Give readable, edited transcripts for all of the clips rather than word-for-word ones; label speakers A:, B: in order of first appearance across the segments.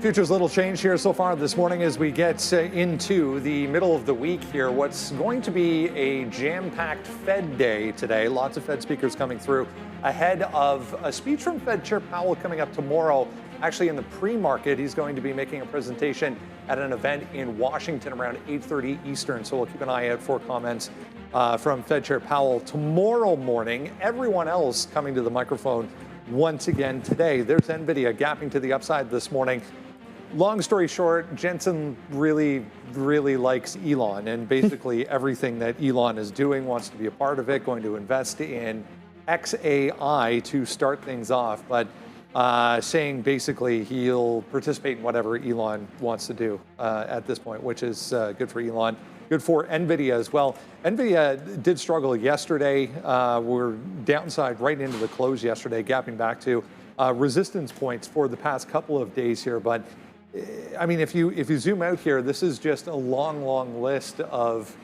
A: Futures little change here so far this morning as we get into the middle of the week here. What's going to be a jam-packed Fed day today. Lots of Fed speakers coming through ahead of a speech from Fed Chair Powell coming up tomorrow. Actually, in the pre-market, he's going to be making a presentation at an event in Washington around 8:30 Eastern. So we'll keep an eye out for comments from Fed Chair Powell tomorrow morning. Everyone else coming to the microphone once again today. There's Nvidia gapping to the upside this morning. Long story short, Jensen really likes Elon, and basically everything that Elon is doing, wants to be a part of it, going to invest in XAI to start things off, but saying basically he'll participate in whatever Elon wants to do at this point, which is good for Elon, good for Nvidia as well. Nvidia did struggle yesterday. We're downside right into the close yesterday, gapping back to resistance points for the past couple of days here, but I mean, if you zoom out here, this is just a long list of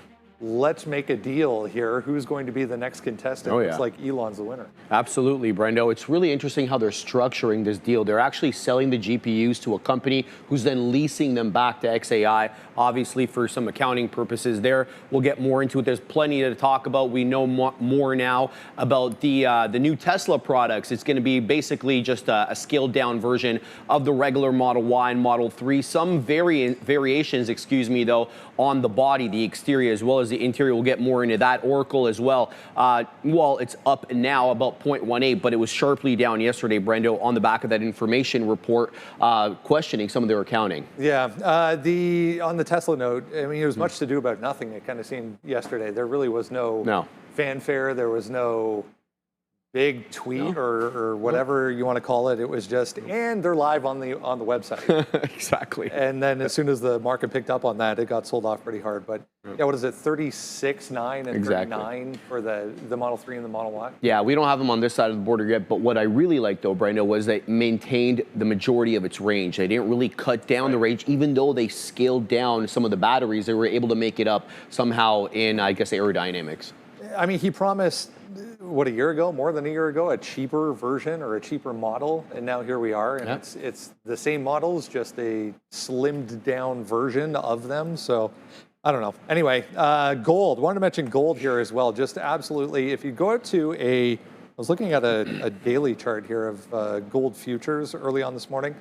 A: let's make a deal here. Who's going to be the next contestant? It's like Elon's the winner.
B: Absolutely, Brendo. It's really interesting how they're structuring this deal. They're actually selling the GPUs to a company who's then leasing them back to XAI, obviously for some accounting purposes there. We'll get more into it. There's plenty to talk about. We know more now about the new Tesla products. It's going to be basically just a scaled down version of the regular Model Y and Model 3. Some variations, excuse me, though, on the body, the exterior, as well as the interior. We'll get more into that. Oracle as well. Well, it's up now about 0.18, but it was sharply down yesterday, Brendo, on the back of that information report, questioning some of their accounting.
A: Yeah, on the Tesla note, I mean, there was much to do about nothing. It kind of seemed yesterday. There really was no fanfare. There was no big tweet or whatever you want to call it. It was just, and they're live on the website.
B: Exactly.
A: And then as soon as the market picked up on that, it got sold off pretty hard. But yeah, what is it, 36.9 and 39 for the Model 3 and the Model Y? Yeah,
B: we don't have them on this side of the border yet. But what I really liked, though, Brendo, was they maintained the majority of its range. They didn't really cut down the range, even though they scaled down some of the batteries. They were able to make it up somehow in, I guess, aerodynamics.
A: I mean, he promised, what, a year ago, more than a year ago, a cheaper version or a cheaper model, and now here we are, and it's the same models, just a slimmed down version of them. So I don't know. Anyway, gold. Wanted to mention gold here as well. Just absolutely, if you go to I was looking at a daily chart here of gold futures early on this morning.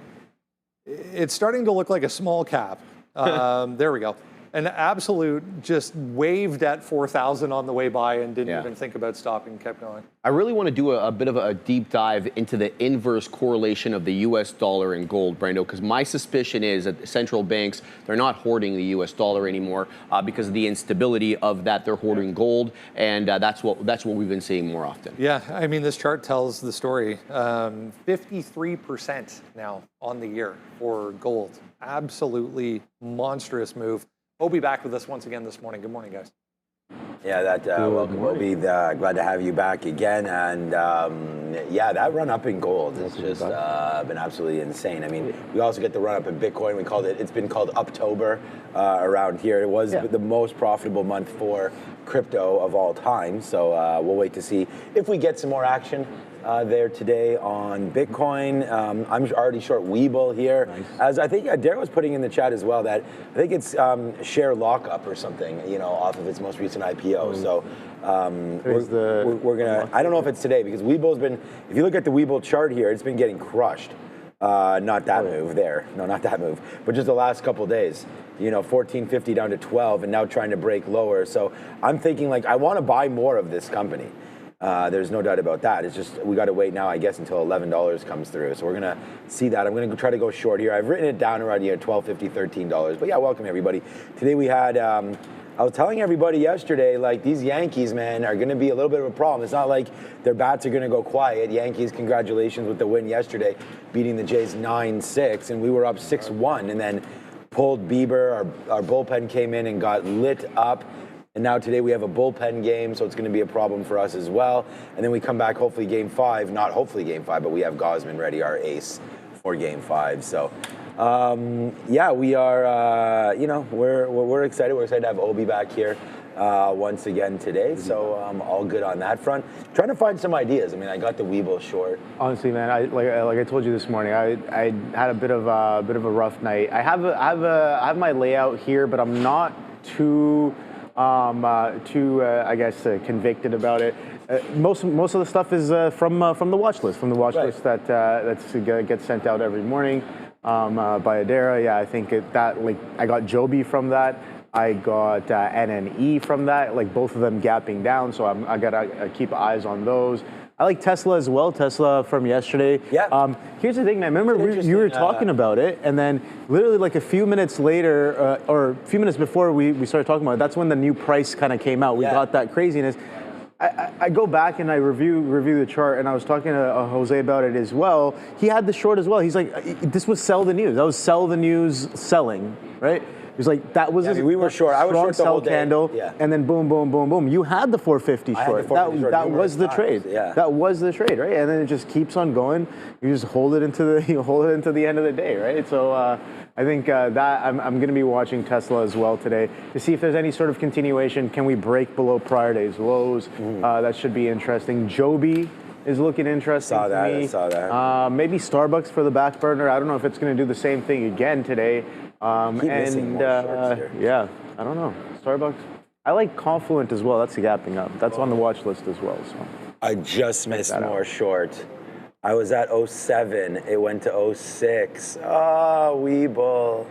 A: It's starting to look like a small cap. There we go. And Absolute just waved at 4,000 on the way by and didn't even think about stopping, kept going.
B: I really want to do a bit of a deep dive into the inverse correlation of the U.S. dollar and gold, Brendo, because my suspicion is that the central banks, they're not hoarding the U.S. dollar anymore because of the instability of that. They're hoarding gold, and that's what we've been seeing more often.
A: Yeah, I mean, this chart tells the story. 53% now on the year for gold. Absolutely monstrous move. Obi back with us once again this morning. Good morning, guys.
C: Yeah, welcome, Obi. Glad to have you back again. And yeah, that run up in gold has just been absolutely insane. I mean, we also get the run up in Bitcoin. It's been called Uptober around here. It was the most profitable month for crypto of all time. So we'll wait to see if we get some more action there today on Bitcoin. I'm already short Weeble here. Nice. As I think Derek was putting in the chat as well, that I think it's share lockup or something, off of its most recent IPO. So we're gonna, I don't know if it's today, because Weeble's been, if you look at the Weeble chart here, it's been getting crushed. Not that move there. No, not that move. But just the last couple of days, 1450 down to 12 and now trying to break lower. So I'm thinking, like, I want to buy more of this company. There's no doubt about that. It's just we got to wait now, I guess, until $11 comes through. So we're going to see that. I'm going to try to go short here. I've written it down around here, $12.50, $13. But yeah, welcome everybody. Today we had, I was telling everybody yesterday, like, these Yankees, man, are going to be a little bit of a problem. It's not like their bats are going to go quiet. Yankees, congratulations with the win yesterday, beating the Jays 9-6, and we were up 6-1, and then pulled Bieber. Our bullpen came in and got lit up. And now today we have a bullpen game, so it's going to be a problem for us as well. And then we come back, hopefully Game 5, not hopefully Game 5, but we have Gosman ready, our ace, for Game 5. So Yeah, we are. You know, we're excited. We're excited to have Obi back here once again today. So all good on that front. Trying to find some ideas. I mean, I got the Weeble short.
D: Honestly, man, like I told you this morning, I had a bit of a rough night. I have my layout here, but I'm not too I guess convicted about it. Most of the stuff is from the watch list, list that gets sent out every morning by Adara. Yeah, I think I got Joby from that. I got NNE from that. Like both of them gapping down, so I gotta keep eyes on those. I like Tesla as well. Tesla from yesterday.
C: Yeah.
D: Here's the thing. I remember you were talking about it, and then literally like a few minutes later, or a few minutes before we started talking about it, that's when the new price kind of came out. We got that craziness. I go back and I review the chart, and I was talking to Jose about it as well. He had the short as well. He's like, this was sell the news. That was sell the news selling, right? It was like that was
C: we were short. I was short the whole day.
D: Candle,
C: yeah.
D: And then boom, boom, boom, boom. You had the 450 short. That was the trade.
C: Yeah.
D: That was the trade, right? And then it just keeps on going. You just hold it into the end of the day, right? So I think that I'm going to be watching Tesla as well today to see if there's any sort of continuation. Can we break below prior day's lows? That should be interesting. Joby is looking interesting to me.
C: I saw that.
D: Maybe Starbucks for the back burner. I don't know if it's going to do the same thing again today.
C: Missing more shorts here.
D: Yeah, I don't know. Starbucks. I like Confluent as well. That's gapping up. That's on the watch list as well. So
C: I just missed more short. I was at 07. It went to 06. Oh, Weeble.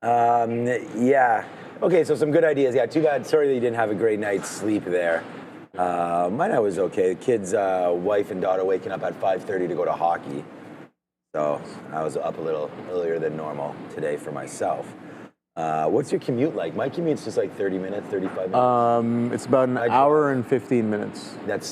C: Yeah. Okay, so some good ideas. Yeah, too bad. Sorry that you didn't have a great night's sleep there. My night was okay. The kids, wife and daughter waking up at 5:30 to go to hockey. So I was up a little earlier than normal today for myself. What's your commute like? My commute's just like 30 minutes, 35 minutes.
D: It's about an hour and 15 minutes.
C: That's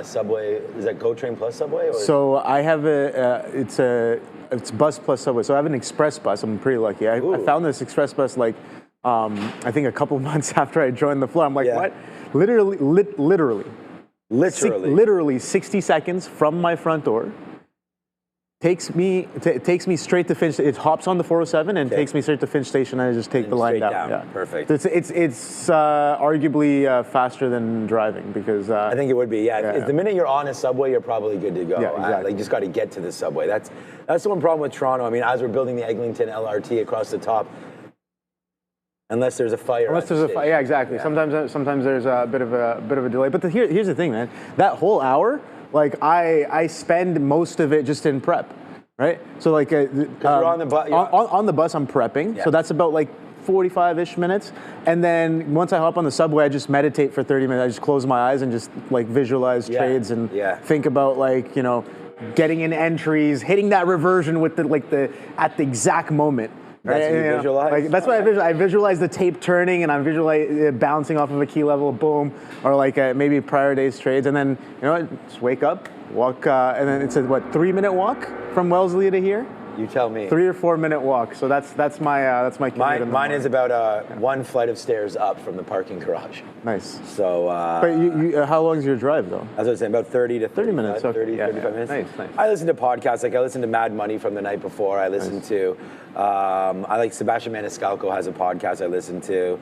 C: Subway. Is that GO Train plus Subway? Or
D: so I have it's bus plus Subway. So I have an express bus. I'm pretty lucky. I found this express bus like I think a couple months after I joined the floor. I'm like, what? Literally 60 seconds from my front door. Takes me straight to Finch. It hops on the 407 and takes me straight to Finch Station, and I just take the line down. Yeah.
C: Perfect.
D: It's arguably faster than driving because
C: I think it would be. Yeah. The minute you're on a subway, you're probably good to go.
D: Yeah, exactly.
C: Like you just got to get to the subway. That's the one problem with Toronto. I mean, as we're building the Eglinton LRT across the top, unless there's a fire.
D: Yeah, exactly. Yeah. Sometimes there's a bit of a delay. But here's the thing, man. That whole hour. Like I spend most of it just in prep, right? So like
C: you're on the bus.
D: On the bus, I'm prepping. Yeah. So that's about like 45-ish minutes. And then once I hop on the subway, I just meditate for 30 minutes. I just close my eyes and just like visualize trades and think about like, you know, getting in entries, hitting that reversion with at the exact moment.
C: That's what you visualize?
D: Like, that's what I visualize. I visualize the tape turning, and I'm visualizing bouncing off of a key level, boom, or like maybe prior day's trades, and then just wake up, walk, and then it's a 3-minute walk from Wellesley to here.
C: You tell me.
D: 3 or 4 minute walk. So that's my commute.
C: Mine is about one flight of stairs up from the parking garage.
D: Nice.
C: So.
D: But you how long is your drive though?
C: As I was saying, about 30 to
D: 30 minutes.
C: 35 minutes.
D: Nice.
C: I listen to podcasts. Like I listen to Mad Money from the night before. I listen to. I like Sebastian Maniscalco has a podcast I listen to.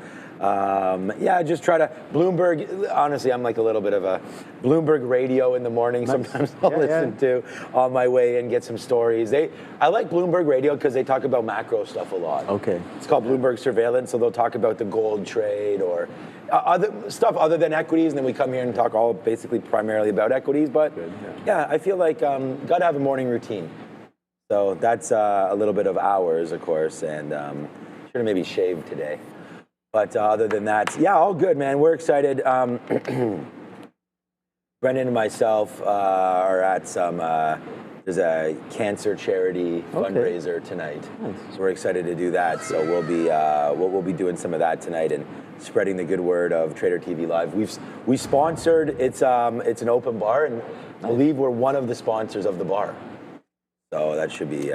C: Just try to Bloomberg. Honestly, I'm like a little bit of a Bloomberg radio in the morning. Sometimes I'll listen to on my way and get some stories. I like Bloomberg radio because they talk about macro stuff a lot.
D: Okay.
C: It's called Bloomberg Surveillance, so they'll talk about the gold trade or other stuff other than equities, and then we come here and talk all basically primarily about equities. But I feel like got to have a morning routine. So that's a little bit of hours, of course, and should have maybe shaved today. But other than that, all good, man. We're excited. Brendan and myself are at some, there's a cancer charity fundraiser tonight. Nice. So we're excited to do that. So we'll be doing some of that tonight and spreading the good word of Trader TV Live. We sponsored, it's an open bar, and I believe we're one of the sponsors of the bar. So that should be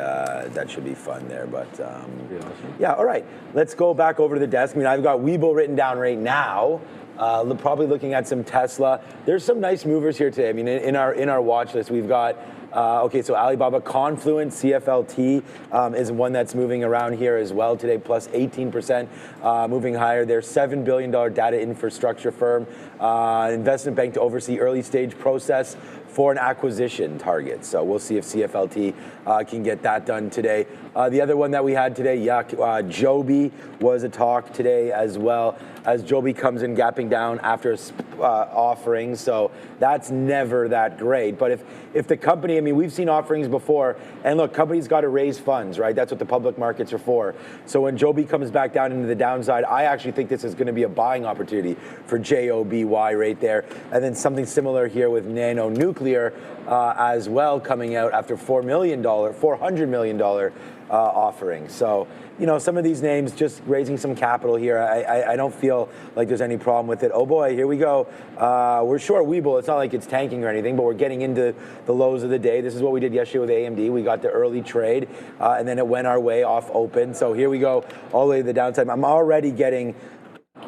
C: fun there, but all right. Let's go back over to the desk. I mean, I've got Weeble written down right now. Probably looking at some Tesla. There's some nice movers here today. I mean, in our watch list, we've got Okay, so Alibaba Confluent CFLT is one that's moving around here as well today, plus 18%, moving higher. They're $7 billion data infrastructure firm, investment bank to oversee early stage process for an acquisition target. So we'll see if CFLT can get that done today. The other one that we had today, Joby was a talk today as well, as Joby comes in gapping down after offering. So that's never that great. But if the company, I mean, we've seen offerings before, and look, companies got to raise funds, right? That's what the public markets are for. So when Joby comes back down into the downside, I actually think this is going to be a buying opportunity for JOBY right there. And then something similar here with Nano Nuclear as well, coming out after $400 million offering. So, you know, some of these names just raising some capital here. I don't feel like there's any problem with it. Oh boy, here we go. We're short Weeble. It's not like it's tanking or anything, but we're getting into the lows of the day. This is what we did yesterday with AMD. We got the early trade, and then it went our way off open. So here we go, all the way to the downside. I'm already getting,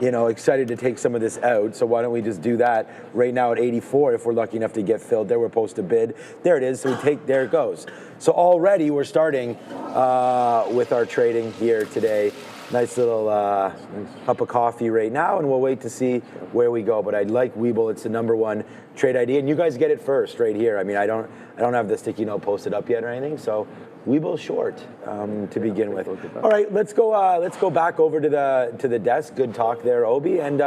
C: you know, excited to take some of this out. So why don't we just do that right now at 84 if we're lucky enough to get filled. There we're supposed to bid. There it is. So we take, there it goes. So already we're starting with our trading here today. Nice little cup of coffee right now, and we'll wait to see where we go. But I like Weeble. It's the #1 trade idea, and you guys get it first right here. I mean, I don't have the sticky note posted up yet or anything, so Weeble short to begin with. All right, let's go back over to the desk. Good talk there, Obi, and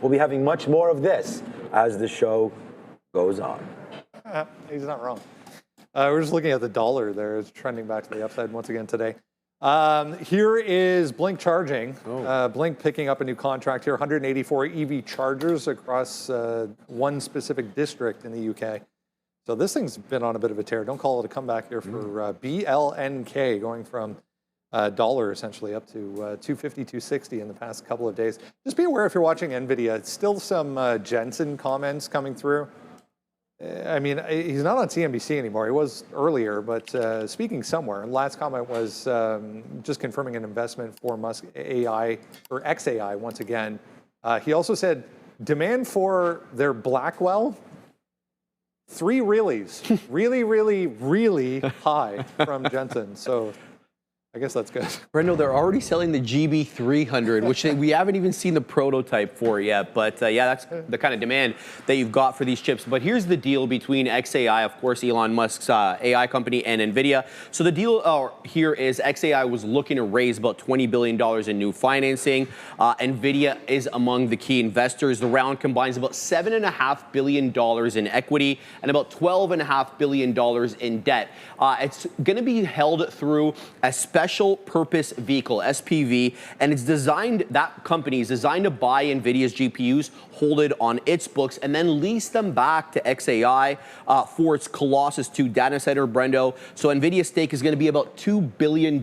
C: we'll be having much more of this as the show goes on.
A: He's not wrong. We're just looking at the dollar there. It's trending back to the upside once again today. Here is Blink charging. Blink picking up a new contract here, 184 EV chargers across one specific district in the UK. So this thing's been on a bit of a tear. Don't call it a comeback here for BLNK, going from $1 essentially up to 250, 260 in the past couple of days. Just be aware if you're watching Nvidia, still some Jensen comments coming through. I mean, he's not on CNBC anymore. He was earlier, but speaking somewhere. Last comment was just confirming an investment for Musk AI or XAI once again. He also said demand for their Blackwell, 3 reallys, really high from Jensen. So I guess that's good.
B: Brendo, they're already selling the GB300, which we haven't even seen the prototype for yet. But yeah, that's the kind of demand that you've got for these chips. But here's the deal between XAI, of course, Elon Musk's AI company, and Nvidia. So the deal here is XAI was looking to raise about $20 billion in new financing. Nvidia is among the key investors. The round combines about $7.5 billion in equity and about $12.5 billion in debt. It's going to be held through a special purpose vehicle, SPV, and it's designed, that company is designed to buy Nvidia's GPUs, hold it on its books, and then lease them back to XAI for its Colossus 2 data center, Brendo. So Nvidia's stake is going to be about $2 billion,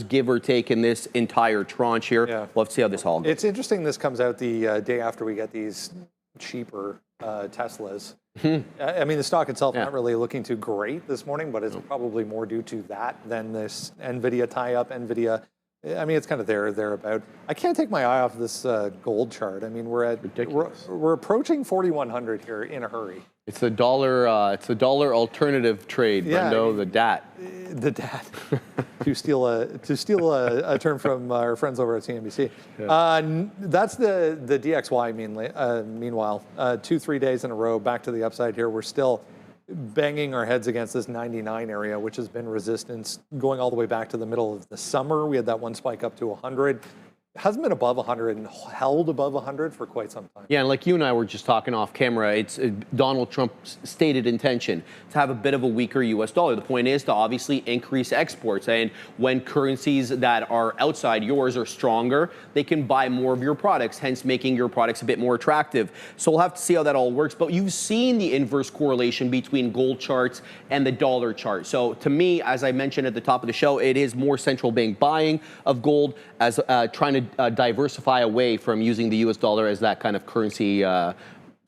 B: give or take, in this entire tranche here. Yeah. We'll have to see how this all goes.
A: It's interesting this comes out the day after we get these cheaper Teslas. I mean, the stock itself not really looking too great this morning, but it's probably more due to that than this Nvidia tie-up. Nvidia, I mean, it's kind of thereabout. I can't take my eye off this gold chart. I mean, we're approaching 4,100 here in a hurry.
B: It's the dollar. It's the dollar alternative trade, Brendo. I mean, the DAT.
A: The DAT. to steal a term from our friends over at CNBC. That's the DXY. Meanwhile, 2-3 days in a row back to the upside here. We're still banging our heads against this 99 area, which has been resistance going all the way back to the middle of the summer. We had that one spike up to 100. Hasn't been above 100 and held above 100 for quite some time.
B: Yeah, and like you and I were just talking off camera, it's Donald Trump's stated intention to have a bit of a weaker U.S. dollar. The point is to obviously increase exports, and when currencies that are outside yours are stronger, they can buy more of your products, hence making your products a bit more attractive. So we'll have to see how that all works. But you've seen the inverse correlation between gold charts and the dollar chart. So to me, as I mentioned at the top of the show, it is more central bank buying of gold as trying to diversify away from using the U.S. dollar as that kind of currency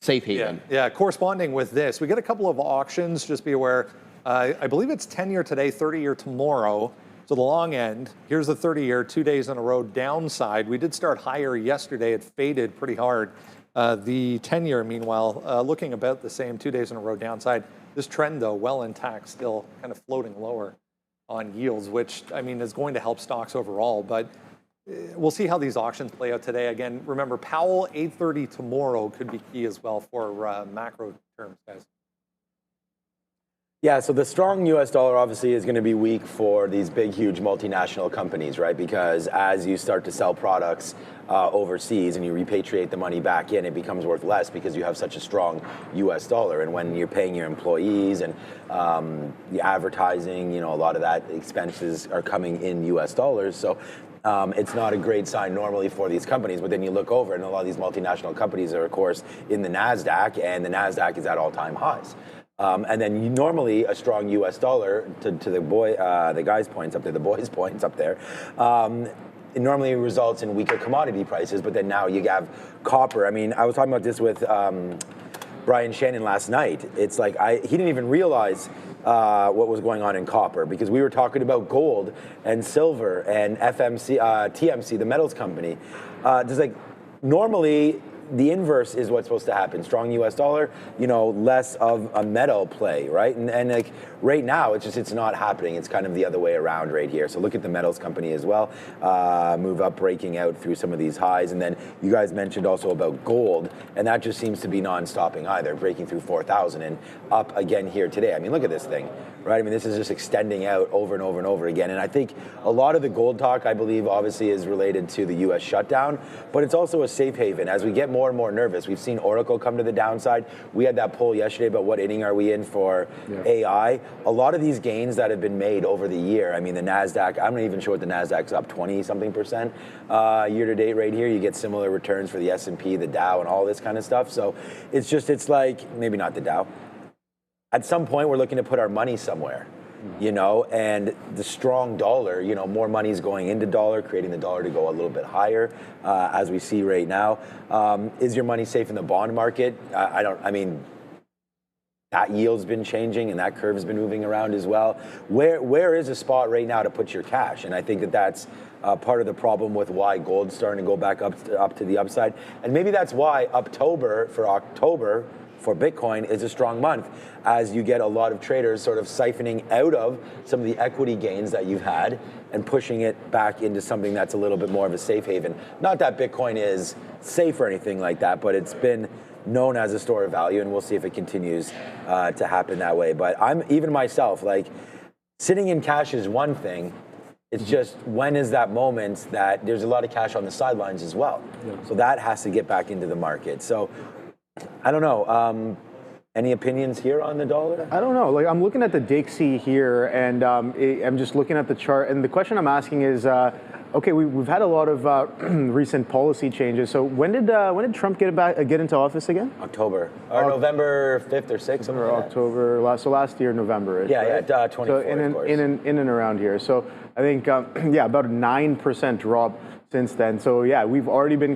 B: safe haven.
A: Yeah, corresponding with this, we get a couple of auctions, just be aware. I believe it's 10-year today, 30-year tomorrow. So the long end, here's the 30-year, 2 days in a row downside. We did start higher yesterday. It faded pretty hard. The 10-year, meanwhile, looking about the same, 2 days in a row downside. This trend, though, well intact, still kind of floating lower on yields, which, I mean, is going to help stocks overall. But we'll see how these auctions play out today. Again, remember, Powell, 8:30 tomorrow could be key as well for macro terms, guys.
C: Yeah, so the strong US dollar obviously is going to be weak for these big, huge multinational companies, right? Because as you start to sell products overseas and you repatriate the money back in, it becomes worth less because you have such a strong US dollar. And when you're paying your employees and the advertising, you know, a lot of that expenses are coming in US dollars. So it's not a great sign normally for these companies, but then you look over and a lot of these multinational companies are, of course, in the Nasdaq, and the Nasdaq is at all-time highs. And then normally a strong U.S. dollar, to the guys' points up there, the boys' points up there, it normally results in weaker commodity prices. But then now you have copper. I mean, I was talking about this with Brian Shannon last night. It's like he didn't even realize what was going on in copper, because we were talking about gold and silver and TMC, the metals company. Just like normally, the inverse is what's supposed to happen. Strong U.S. dollar, you know, less of a metal play, right? And like right now, it's not happening. It's kind of the other way around right here. So look at the metals company as well. Move up, breaking out through some of these highs. And then you guys mentioned also about gold, and that just seems to be non-stopping either, breaking through 4,000 and up again here today. I mean, look at this thing, right? I mean, this is just extending out over and over and over again. And I think a lot of the gold talk, I believe, obviously is related to the U.S. shutdown, but it's also a safe haven. As we get more and more nervous, we've seen Oracle come to the downside. We had that poll yesterday about what inning are we in for AI. A lot of these gains that have been made over the year, I mean, the Nasdaq, I'm not even sure what the Nasdaq's up 20-something% year to date right here. You get similar returns for the S&P, the Dow, and all this kind of stuff. So it's like, maybe not the Dow. At some point, we're looking to put our money somewhere, you know, and the strong dollar, you know, more money is going into dollar, creating the dollar to go a little bit higher, as we see right now. Is your money safe in the bond market? I mean, that yield's been changing and that curve's been moving around as well. Where is a spot right now to put your cash? And I think that's part of the problem with why gold's starting to go back up to the upside. And maybe that's why October for Bitcoin is a strong month, as you get a lot of traders sort of siphoning out of some of the equity gains that you've had and pushing it back into something that's a little bit more of a safe haven. Not that Bitcoin is safe or anything like that, but it's been known as a store of value, and we'll see if it continues to happen that way. But I'm, even myself, like, sitting in cash is one thing. It's just, when is that moment that there's a lot of cash on the sidelines as well? Yeah. So that has to get back into the market. So I don't know. Any opinions here on the dollar?
D: I don't know. Like, I'm looking at the Dixie here, and I'm just looking at the chart. And the question I'm asking is, okay, we've had a lot of recent policy changes. So when did Trump get into office again?
C: October or November 5th or 6th.
D: Or October last year, November.
C: Yeah,
D: right?
C: Yeah, 24.
D: So in and around here. So I think yeah, about a 9% drop since then. So yeah, we've already been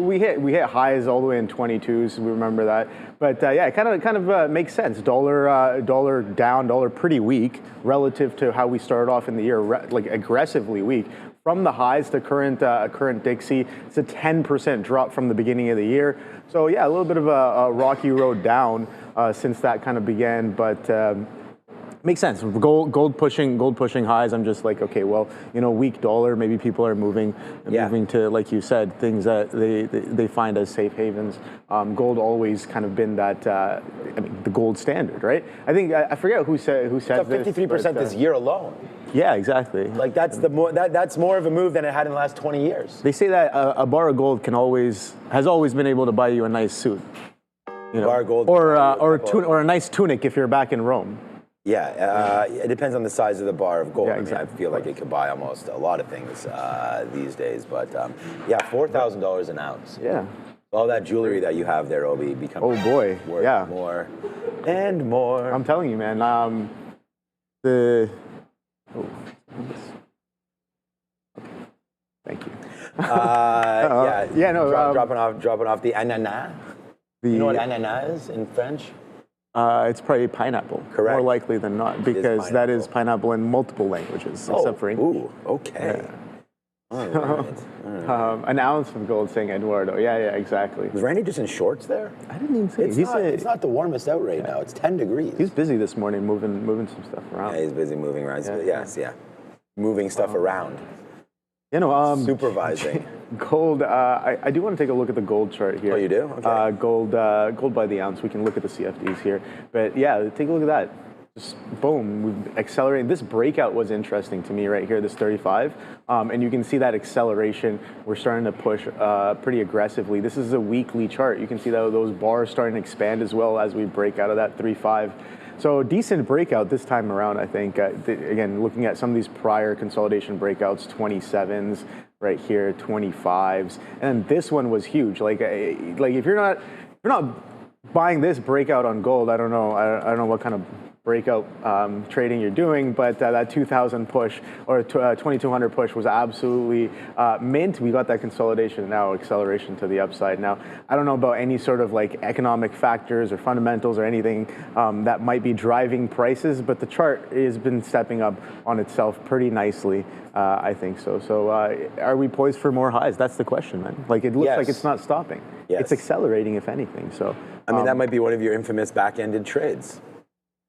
D: we hit highs all the way in 22, so we remember that. But yeah, it kind of makes sense. Dollar down, dollar pretty weak relative to how we started off in the year, like aggressively weak. From the highs to current Dixie, it's a 10% drop from the beginning of the year. So yeah, a little bit of a rocky road down since that kind of began, but. Makes sense. Gold pushing highs. I'm just like, okay, well, you know, weak dollar. Maybe people are moving to, like you said, things that they find as safe havens. Gold always kind of been that. I mean, the gold standard, right? I think I forget who said this.
C: It's up 53% this year alone.
D: Yeah, exactly.
C: Like that's more of a move than it had in the last 20 years.
D: They say that a bar of gold has always been able to buy you a nice suit. You know,
C: bar of gold,
D: or a nice tunic if you're back in Rome.
C: Yeah, it depends on the size of the bar of gold.
D: Yeah,
C: exactly. I mean, I feel like it could buy almost a lot of things these days. But yeah, $4,000 an ounce.
D: Yeah.
C: All that jewelry that you have there, Obi, becomes worth more and more.
D: I'm telling you, man. Thank you.
C: Dropping off the ananas. You know what ananas is in French?
D: It's probably pineapple.
C: Correct.
D: More likely than not, because that is pineapple in multiple languages, except for English.
C: Ooh, okay. All right.
D: An ounce of gold, saying Eduardo. Yeah, exactly.
C: Was Randy just in shorts there?
D: I didn't even see it.
C: It's not the warmest out right now. It's 10 degrees.
D: He's busy this morning moving some stuff around.
C: Yeah, he's busy moving around. Yeah. Moving stuff around. Supervising.
D: Gold, I do want to take a look at the gold chart here.
C: Oh, you do? Okay.
D: Gold by the ounce. We can look at the CFDs here. But yeah, take a look at that. Just boom, we've accelerated. This breakout was interesting to me right here, this 35. And you can see that acceleration. We're starting to push pretty aggressively. This is a weekly chart. You can see that those bars starting to expand as well as we break out of that 3.5. So decent breakout this time around, I think. Again, looking at some of these prior consolidation breakouts, 27s right here, 25s, and this one was huge. Like if you're not buying this breakout on gold, I don't know what kind of breakout trading you're doing, but that 2000 push or 2200 push was absolutely mint. We got that consolidation, now acceleration to the upside. Now, I don't know about any sort of like economic factors or fundamentals or anything that might be driving prices, but the chart has been stepping up on itself pretty nicely. I think so. So are we poised for more highs? That's the question, man. Like it looks like it's not stopping.
C: Yes.
D: It's accelerating, if anything. So
C: I mean, that might be one of your infamous back-ended trades.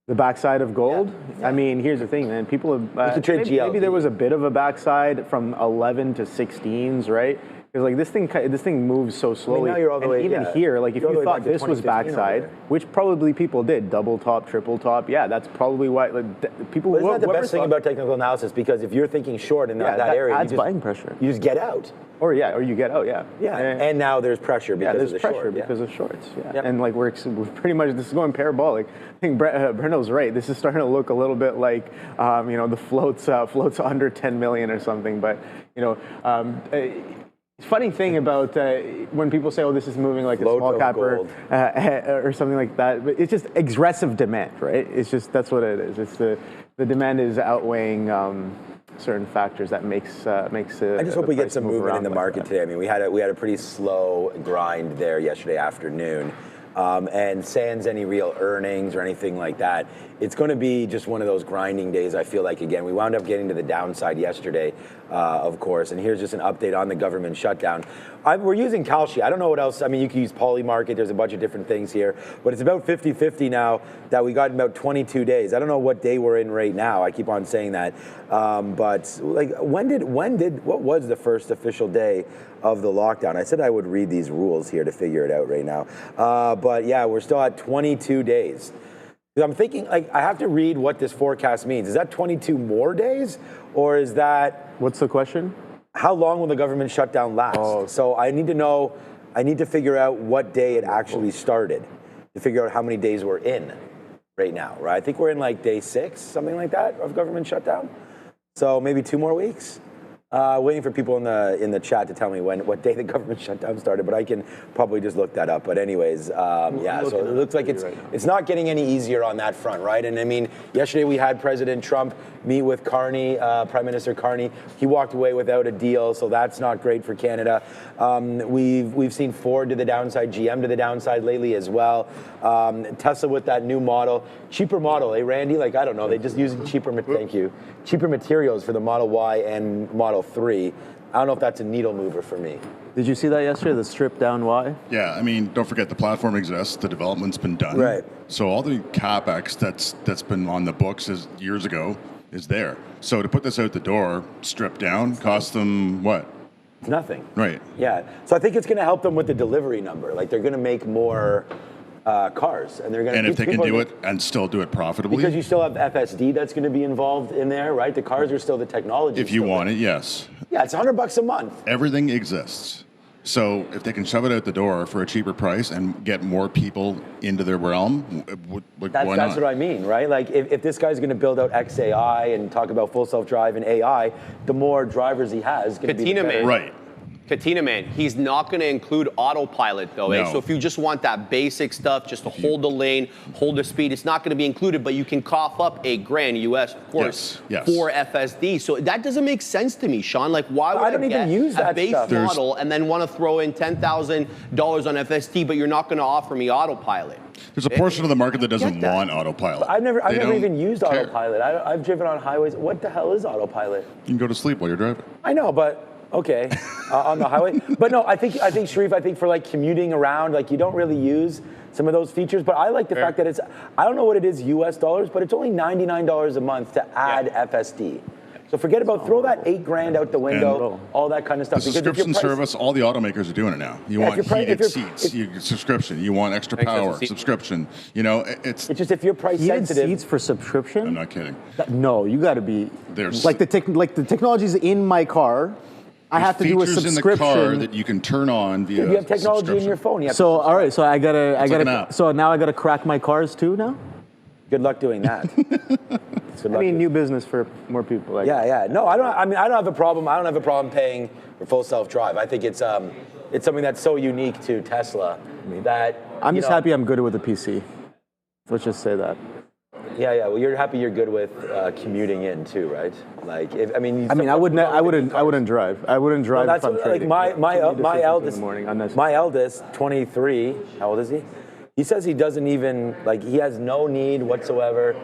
D: The backside of gold? Yeah. I mean, here's the thing, man. People have maybe there was a bit of a backside from 11 to 16s, right? Because like this thing moves so slowly.
C: I mean, now you're all the way,
D: even here, like if you thought this was backside, which probably people did, double top, triple top, yeah, that's probably why people.
C: Isn't that the best thing about technical analysis? Because if you're thinking short in that area,
D: adds buying pressure.
C: You just get out.
D: Or you get out, yeah.
C: And now there's pressure because of the short.
D: Because of shorts, yeah. And like we're pretty much, this is going parabolic. I think Brendo's right. This is starting to look a little bit like, the floats under 10 million or something. But, funny thing about when people say, oh, this is moving like a small cap or something like that, but it's just aggressive demand, right? It's just, that's what it is. It's the demand is outweighing certain factors that makes
C: I just hope we get some movement in the market today. I mean, we had a pretty slow grind there yesterday afternoon. And sans any real earnings or anything like that, it's going to be just one of those grinding days, I feel like. Again, we wound up getting to the downside yesterday, of course, and here's just an update on the government shutdown. We're using Kalshi. I don't know what else. I mean, you can use Polymarket. There's a bunch of different things here, but it's about 50-50 now that we got in about 22 days. I don't know what day we're in right now. I keep on saying that. But like, what was the first official day of the lockdown? I said I would read these rules here to figure it out right now. But yeah, we're still at 22 days. I'm thinking, like, I have to read what this forecast means. Is that 22 more days, or is that...
D: What's the question?
C: How long will the government shutdown last? Oh. So I need to figure out what day it actually started to figure out how many days we're in right now, right? I think we're in like day 6, something like that, of government shutdown. So maybe 2 more weeks. Waiting for people in the chat to tell me what day the government shutdown started, but I can probably just look that up. But anyways, so it looks like it's not getting any easier on that front, right? And I mean, yesterday we had President Trump meet with Carney, Prime Minister Carney. He walked away without a deal, so that's not great for Canada. We've seen Ford to the downside, GM to the downside lately as well. Tesla with that new model, cheaper model, Randy? Like, I don't know, they just use cheaper materials for the Model Y and Model 3. I don't know if that's a needle mover for me.
D: Did you see that yesterday, the stripped down Y?
E: Yeah, I mean, don't forget the platform exists, the development's been done.
C: Right.
E: So all the CapEx that's been on the books years ago is there. So to put this out the door, stripped down, cost them what?
C: Nothing.
E: Right.
C: Yeah. So I think it's going to help them with the delivery number. Like, they're going to make more cars, and they're going to.
E: And if they can do it and still do it profitably,
C: because you still have FSD that's going to be involved in there, right? The cars are still the technology.
E: If you want it, yes.
C: Yeah, it's $100 a month.
E: Everything exists. So if they can shove it out the door for a cheaper price and get more people into their realm, why not?
C: That's what I mean, right? Like, if this guy's going to build out XAI and talk about full self-drive and AI, the more drivers he has, going to be the better.
E: Right.
B: Katina, man, he's not going to include autopilot, though.
E: No.
B: So if you just want that basic stuff, just to hold the lane, hold the speed, it's not going to be included, but you can cough up $1,000 US, of course, for FSD. So that doesn't make sense to me, Sean. Like, why would I don't even use that base model and then want to throw in $10,000 on FSD, but you're not going to offer me autopilot?
E: There's a portion of the market that doesn't want autopilot.
C: I've never even used autopilot. I've driven on highways. What the hell is autopilot?
E: You can go to sleep while you're driving.
C: I know, but Okay, on the highway. But no, I think Sharif, I think for like commuting around, like you don't really use some of those features. But I like the fact that it's, I don't know what it is US dollars, but it's only $99 a month to add FSD. So forget about, throw that $8 grand out the window, all that kind of stuff.
E: The subscription service, all the automakers are doing it now. You want heated seats, subscription. You want extra power, subscription. You know, it's
C: just if you're price
D: heated
C: sensitive.
D: seats for subscription?
E: I'm not kidding.
D: No, you got to be. There's like the technology's in my car. I have to do a subscription.
E: Features in the car that you can turn on via.
C: You have technology in your phone.
D: So all right, so I gotta. So now I gotta crack my cars too now.
C: Good luck doing that.
D: I mean, new business for more people. Like.
C: Yeah. No, I don't. I mean, I don't have a problem. I don't have a problem paying for full self-drive. I think it's something that's so unique to Tesla that
D: I'm just happy I'm good with the PC. Let's just say that.
C: Yeah. Well, you're happy you're good with commuting in too, right? Like, I wouldn't drive. I wouldn't drive. Well, that's like my eldest. My eldest, 23. How old is he? He says he doesn't even he has no need whatsoever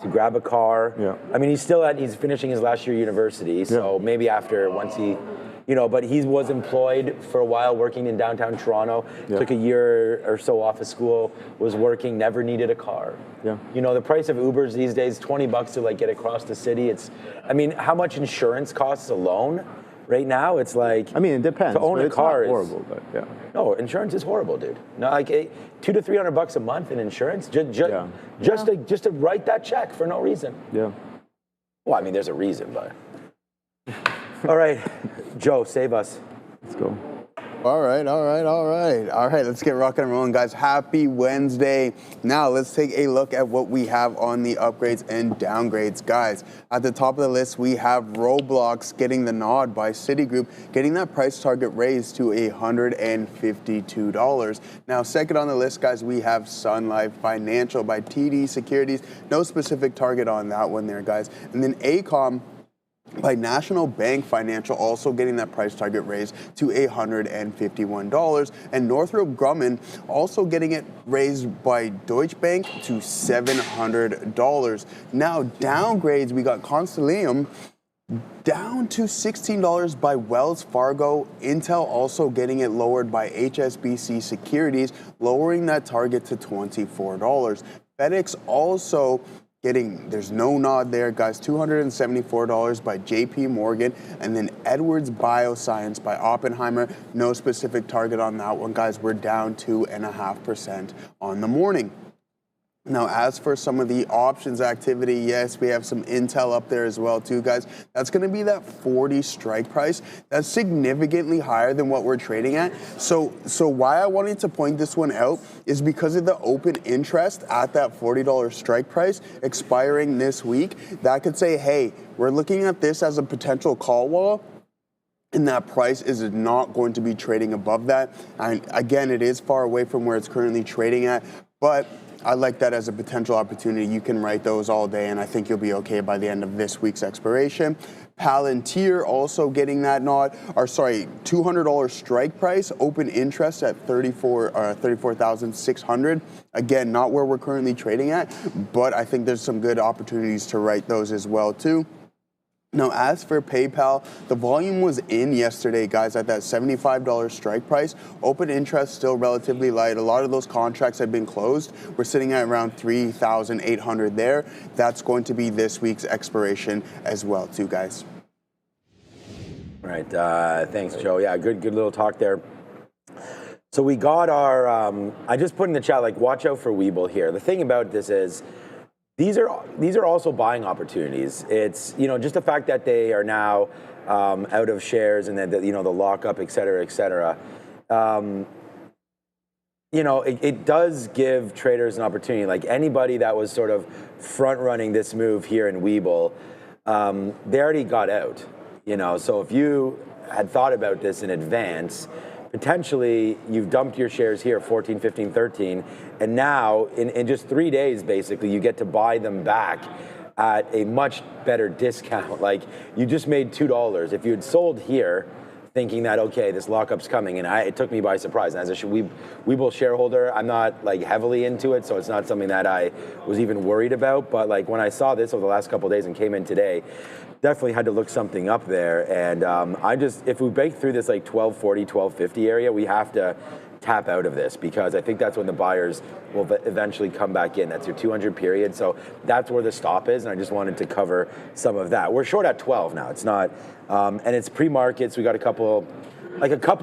C: to grab a car.
D: Yeah.
C: I mean, he's finishing his last year university, so maybe once he, but he was employed for a while working in downtown Toronto, took a year or so off of school, was working, never needed a car.
D: Yeah.
C: The price of Ubers these days, $20 to get across the city. How much insurance costs alone? Right now, it's like,
D: I mean, it depends.
C: To own a car is
D: horrible, but yeah.
C: No, insurance is horrible, dude. No, $200 to $300 a month in insurance, just to write that check for no reason.
D: Yeah.
C: Well, I mean, there's a reason, but. All right, Joe, save us.
D: Let's go.
F: All right. Let's get rocking and rolling, guys. Happy Wednesday. Now let's take a look at what we have on the upgrades and downgrades, guys. At the top of the list, we have Roblox getting the nod by Citigroup, getting that price target raised to $152. Now, second on the list, guys, we have Sun Life Financial by TD Securities. No specific target on that one there, guys. And then ACOM by National Bank Financial, also getting that price target raised to $151. And Northrop Grumman also getting it raised by Deutsche Bank to $700. Now, downgrades, we got Constellium down to $16 by Wells Fargo. Intel also getting it lowered by HSBC Securities, lowering that target to $24. FedEx also there's no nod there, guys, $274 by JP Morgan, and then Edwards Bioscience by Oppenheimer. No specific target on that one, guys. We're down 2.5% on the morning. Now, as for some of the options activity, yes, we have some Intel up there as well, too, guys. That's going to be that 40 strike price. That's significantly higher than what we're trading at. So why I wanted to point this one out is because of the open interest at that $40 strike price expiring this week. That could say, hey, we're looking at this as a potential call wall, and that price is not going to be trading above that. And again, it is far away from where it's currently trading at, but I like that as a potential opportunity. You can write those all day, and I think you'll be okay by the end of this week's expiration. Palantir also getting that nod, $200 strike price, open interest at 34,600. Again, not where we're currently trading at, but I think there's some good opportunities to write those as well too. Now, as for PayPal, the volume was in yesterday, guys, at that $75 strike price. Open interest still relatively light. A lot of those contracts have been closed. We're sitting at around 3,800 there. That's going to be this week's expiration as well, too, guys.
C: All right. Thanks, Joe. Yeah, good little talk there. So we got our, I just put in the chat, watch out for Weeble here. The thing about this is, these are also buying opportunities. It's just the fact that they are now out of shares and then the lockup, et cetera, et cetera. It does give traders an opportunity. Like anybody that was sort of front running this move here in Weeble, they already got out. So if you had thought about this in advance, potentially you've dumped your shares here 14, 15, 13, and now in just 3 days, basically, you get to buy them back at a much better discount. Like you just made $2. If you had sold here thinking that, okay, this lockup's coming, and it took me by surprise. And as a Weeble shareholder, I'm not like heavily into it, so it's not something that I was even worried about. But like when I saw this over the last couple of days and came in today, definitely had to look something up there. And if we break through this like 1240, 1250 area, we have to tap out of this, because I think that's when the buyers will eventually come back in. That's your 200 period. So that's where the stop is. And I just wanted to cover some of that. We're short at 12 now. It's not, and it's pre-markets. We got a couple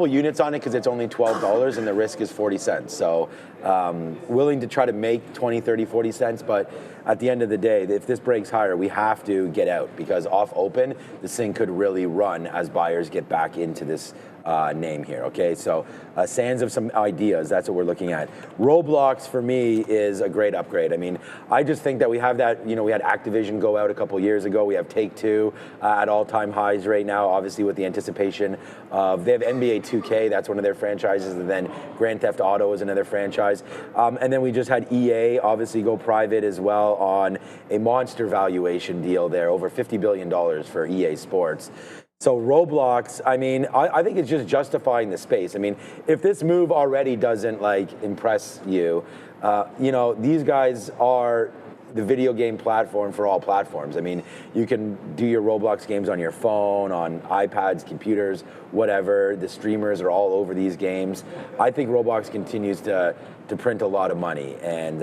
C: units on it because it's only $12 and the risk is 40 cents. So willing to try to make 20, 30, 40 cents. But at the end of the day, if this breaks higher, we have to get out, because off open, this thing could really run as buyers get back into this name here, okay? So sands of some ideas, that's what we're looking at. Roblox, for me, is a great upgrade. I mean, I just think that we have that, we had Activision go out a couple years ago. We have Take-Two at all-time highs right now, obviously with the anticipation of, they have NBA 2K, that's one of their franchises, and then Grand Theft Auto is another franchise. And then we just had EA, obviously, go private as well on a monster valuation deal there, over $50 billion for EA Sports. So Roblox, I mean, I think it's just justifying the space. I mean, if this move already doesn't like impress you, these guys are the video game platform for all platforms. I mean, you can do your Roblox games on your phone, on iPads, computers, whatever. The streamers are all over these games. I think Roblox continues to print a lot of money, and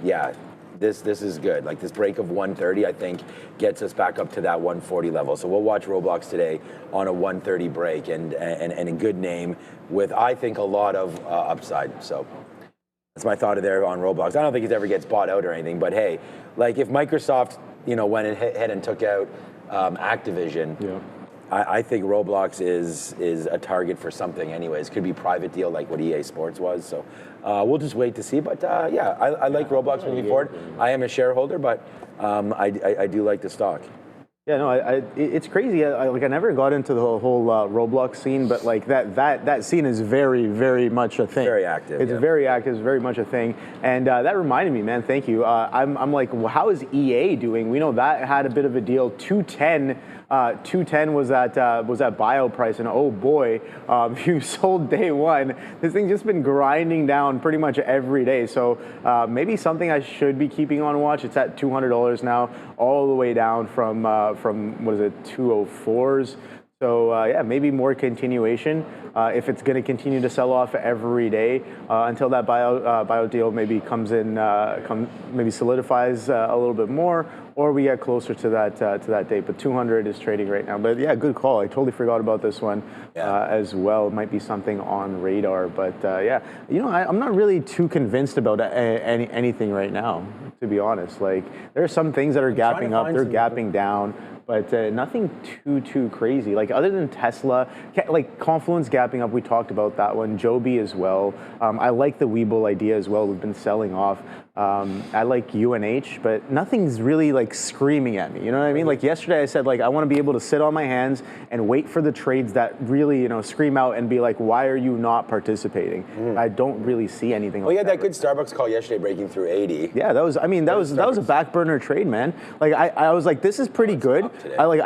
C: yeah. This is good. Like this break of 130, I think, gets us back up to that 140 level. So we'll watch Roblox today on a 130 break, and a good name with, I think, a lot of upside. So that's my thought there on Roblox. I don't think it ever gets bought out or anything, but hey, like if Microsoft, went ahead and took out Activision, yeah. I think Roblox is a target for something anyways. Could be private deal like what EA Sports was. So we'll just wait to see. But yeah, I like Roblox moving forward. I am a shareholder, but I do like the stock.
D: Yeah, no, it's crazy. I never got into the whole Roblox scene, but like that scene is very, very much a thing.
C: Very active.
D: It's very active. It's very much a thing. And that reminded me, man. Thank you. I'm like, well, how is EA doing? We know that had a bit of a deal. 210 was that bio price, and oh boy, you sold day one. This thing just been grinding down pretty much every day. So maybe something I should be keeping on watch. It's at $200 now, all the way down from what is it, 204s. So yeah, maybe more continuation if it's going to continue to sell off every day until that bio deal maybe comes in, maybe solidifies a little bit more, or we get closer to that date. But 200 is trading right now. But yeah, good call. I totally forgot about this one as well. It might be something on radar. But yeah, I'm not really too convinced about anything right now, to be honest. Like there are some things that are gapping up, they're gapping down. But nothing too crazy. Like other than Tesla, like Confluence gapping up, we talked about that one. Joby as well. I like the Weeble idea as well. We've been selling off. I like UNH, but nothing's really like screaming at me. You know what I mean? Like yesterday I said, like, I want to be able to sit on my hands and wait for the trades that really, scream out and be like, why are you not participating? I don't really see anything.
C: Well, like that good Starbucks call yesterday breaking through 80.
D: Yeah, that was a back burner trade, man. Like I was like, this is pretty good. I like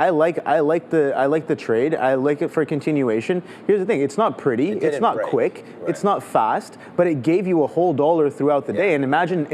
D: the trade. I like it for continuation. Here's the thing: it's not pretty, it's not quick, it's not fast, but it gave you a whole dollar throughout the day. And imagine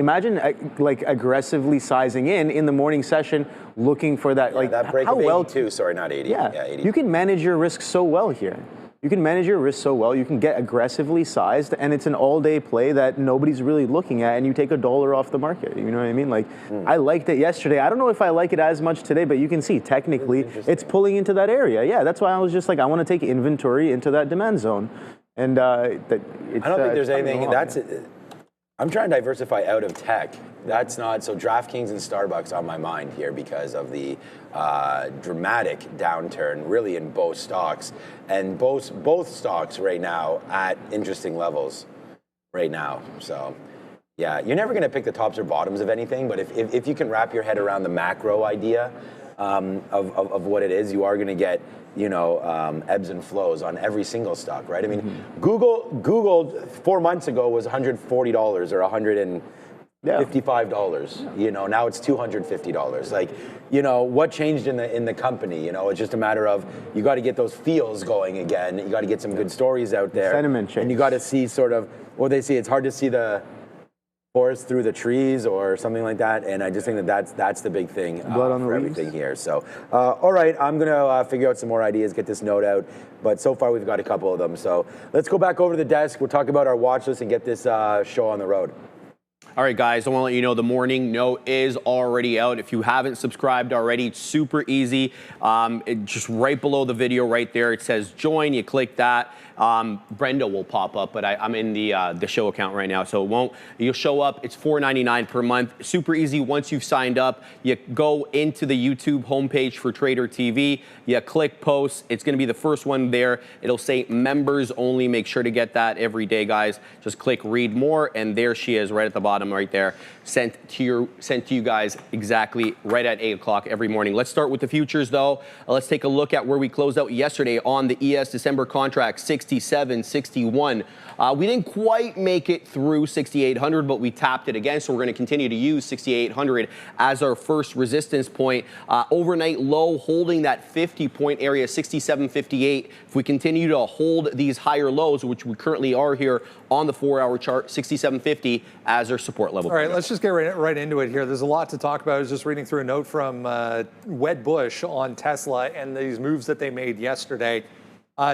D: like aggressively sizing in the morning session, looking for that. Like
C: that break
D: how
C: of 82,
D: well?
C: Sorry, not 80.
D: Yeah,
C: 80.
D: You can manage your risk so well here. You can manage your risk so well. You can get aggressively sized, and it's an all-day play that nobody's really looking at, and you take a dollar off the market. You know what I mean? Like, I liked it yesterday. I don't know if I like it as much today, but you can see technically it's pulling into that area. Yeah, that's why I was just like, I want to take inventory into that demand zone, and
C: I don't think there's anything. I'm trying to diversify out of tech. That's not, so DraftKings and Starbucks on my mind here because of the dramatic downturn really in both stocks, and both stocks right now at interesting levels right now. So yeah, you're never gonna pick the tops or bottoms of anything, but if you can wrap your head around the macro idea of what it is, you are gonna get ebbs and flows on every single stock, right? I mean, Google 4 months ago was $140 or $100 and $55. You know, now it's $250. Like, you know, what changed in the company? You know, it's just a matter of you got to get those feels going again. You got to get some good stories out there.
D: Sentiment change.
C: And you got to see sort of what they see. It's hard to see the forest through the trees or something like that, and I just think that's the big thing for everything here. So, all right, I'm gonna figure out some more ideas, get this note out, but so far we've got a couple of them. So let's go back over to the desk. We'll talk about our watch list and get this show on the road.
B: All right, guys, I want to let you know the morning note is already out. If you haven't subscribed already, it's super easy. Just right below the video right there, it says join. You click that. Brenda will pop up, but I'm in the show account right now, so it won't. You'll show up. It's $4.99 per month. Super easy. Once you've signed up, you go into the YouTube homepage for Trader TV. You click post. It's going to be the first one there. It'll say members only. Make sure to get that every day, guys. Just click read more, and there she is right at the bottom right there. Sent to you guys exactly right at 8 o'clock every morning. Let's start with the futures, though. Let's take a look at where we closed out yesterday on the ES December contract, 67, 61. We didn't quite make it through 6,800, but we tapped it again, so we're going to continue to use 6,800 as our first resistance point. Overnight low holding that 50-point area, 67.58. If we continue to hold these higher lows, which we currently are here on the 4-hour chart, 67.50 as our support level.
A: All right, let's just get right into it here. There's a lot to talk about. I was just reading through a note from Wedbush on Tesla and these moves that they made yesterday.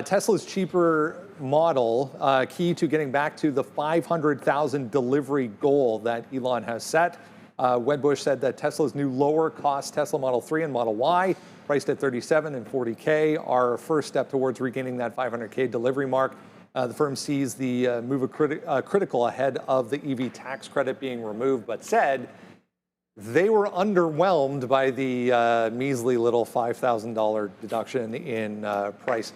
A: Tesla's cheaper model, key to getting back to the 500,000 delivery goal that Elon has set. Wedbush said that Tesla's new lower-cost Tesla Model 3 and Model Y, priced at $37,000 and $40,000, are a first step towards regaining that $500,000 delivery mark. The firm sees the move critical ahead of the EV tax credit being removed, but said they were underwhelmed by the measly little $5,000 deduction in price.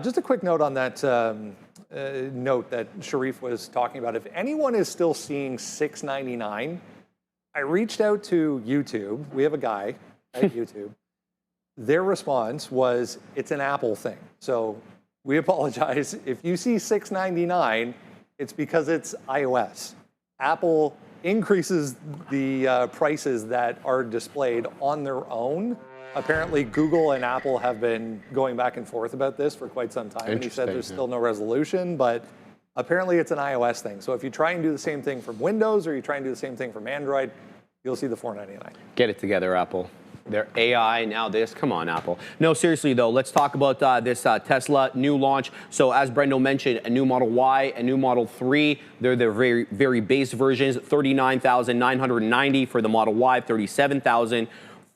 A: Just a quick note on that note that Sharif was talking about. If anyone is still seeing $6.99, I reached out to YouTube. We have a guy at YouTube. Their response was, it's an Apple thing. So we apologize. If you see $6.99, it's because it's iOS. Apple increases the prices that are displayed on their own. Apparently, Google and Apple have been going back and forth about this for quite some time. And he said there's still no resolution, but apparently it's an iOS thing. So if you try and do the same thing from Windows or you try and do the same thing from Android, you'll see the $4.99.
B: Get it together, Apple. Their AI, now this. Come on, Apple. No, seriously, though, let's talk about this Tesla new launch. So as Brendo mentioned, a new Model Y, a new Model 3. They're their very, very base versions, $39,990 for the Model Y, $37,000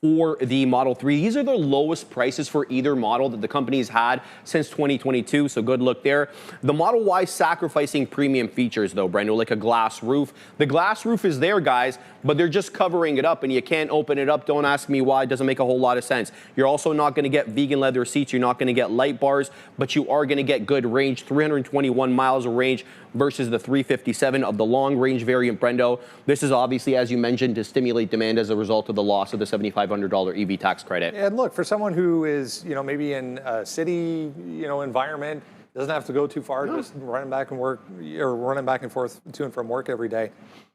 B: for the Model 3. These are the lowest prices for either model that the company's had since 2022, so good look there. The Model Y sacrificing premium features, though, Brendo, like a glass roof. The glass roof is there, guys, but they're just covering it up, and you can't open it up. Don't ask me why. It doesn't make a whole lot of sense. You're also not going to get vegan leather seats. You're not going to get light bars, but you are going to get good range, 321 miles of range versus the 357 of the long-range variant, Brendo. This is obviously, as you mentioned, to stimulate demand as a result of the loss of the $7,500 EV tax credit.
A: And look, for someone who is, maybe in a city, environment, doesn't have to go too far, just running back and forth to and from work every day.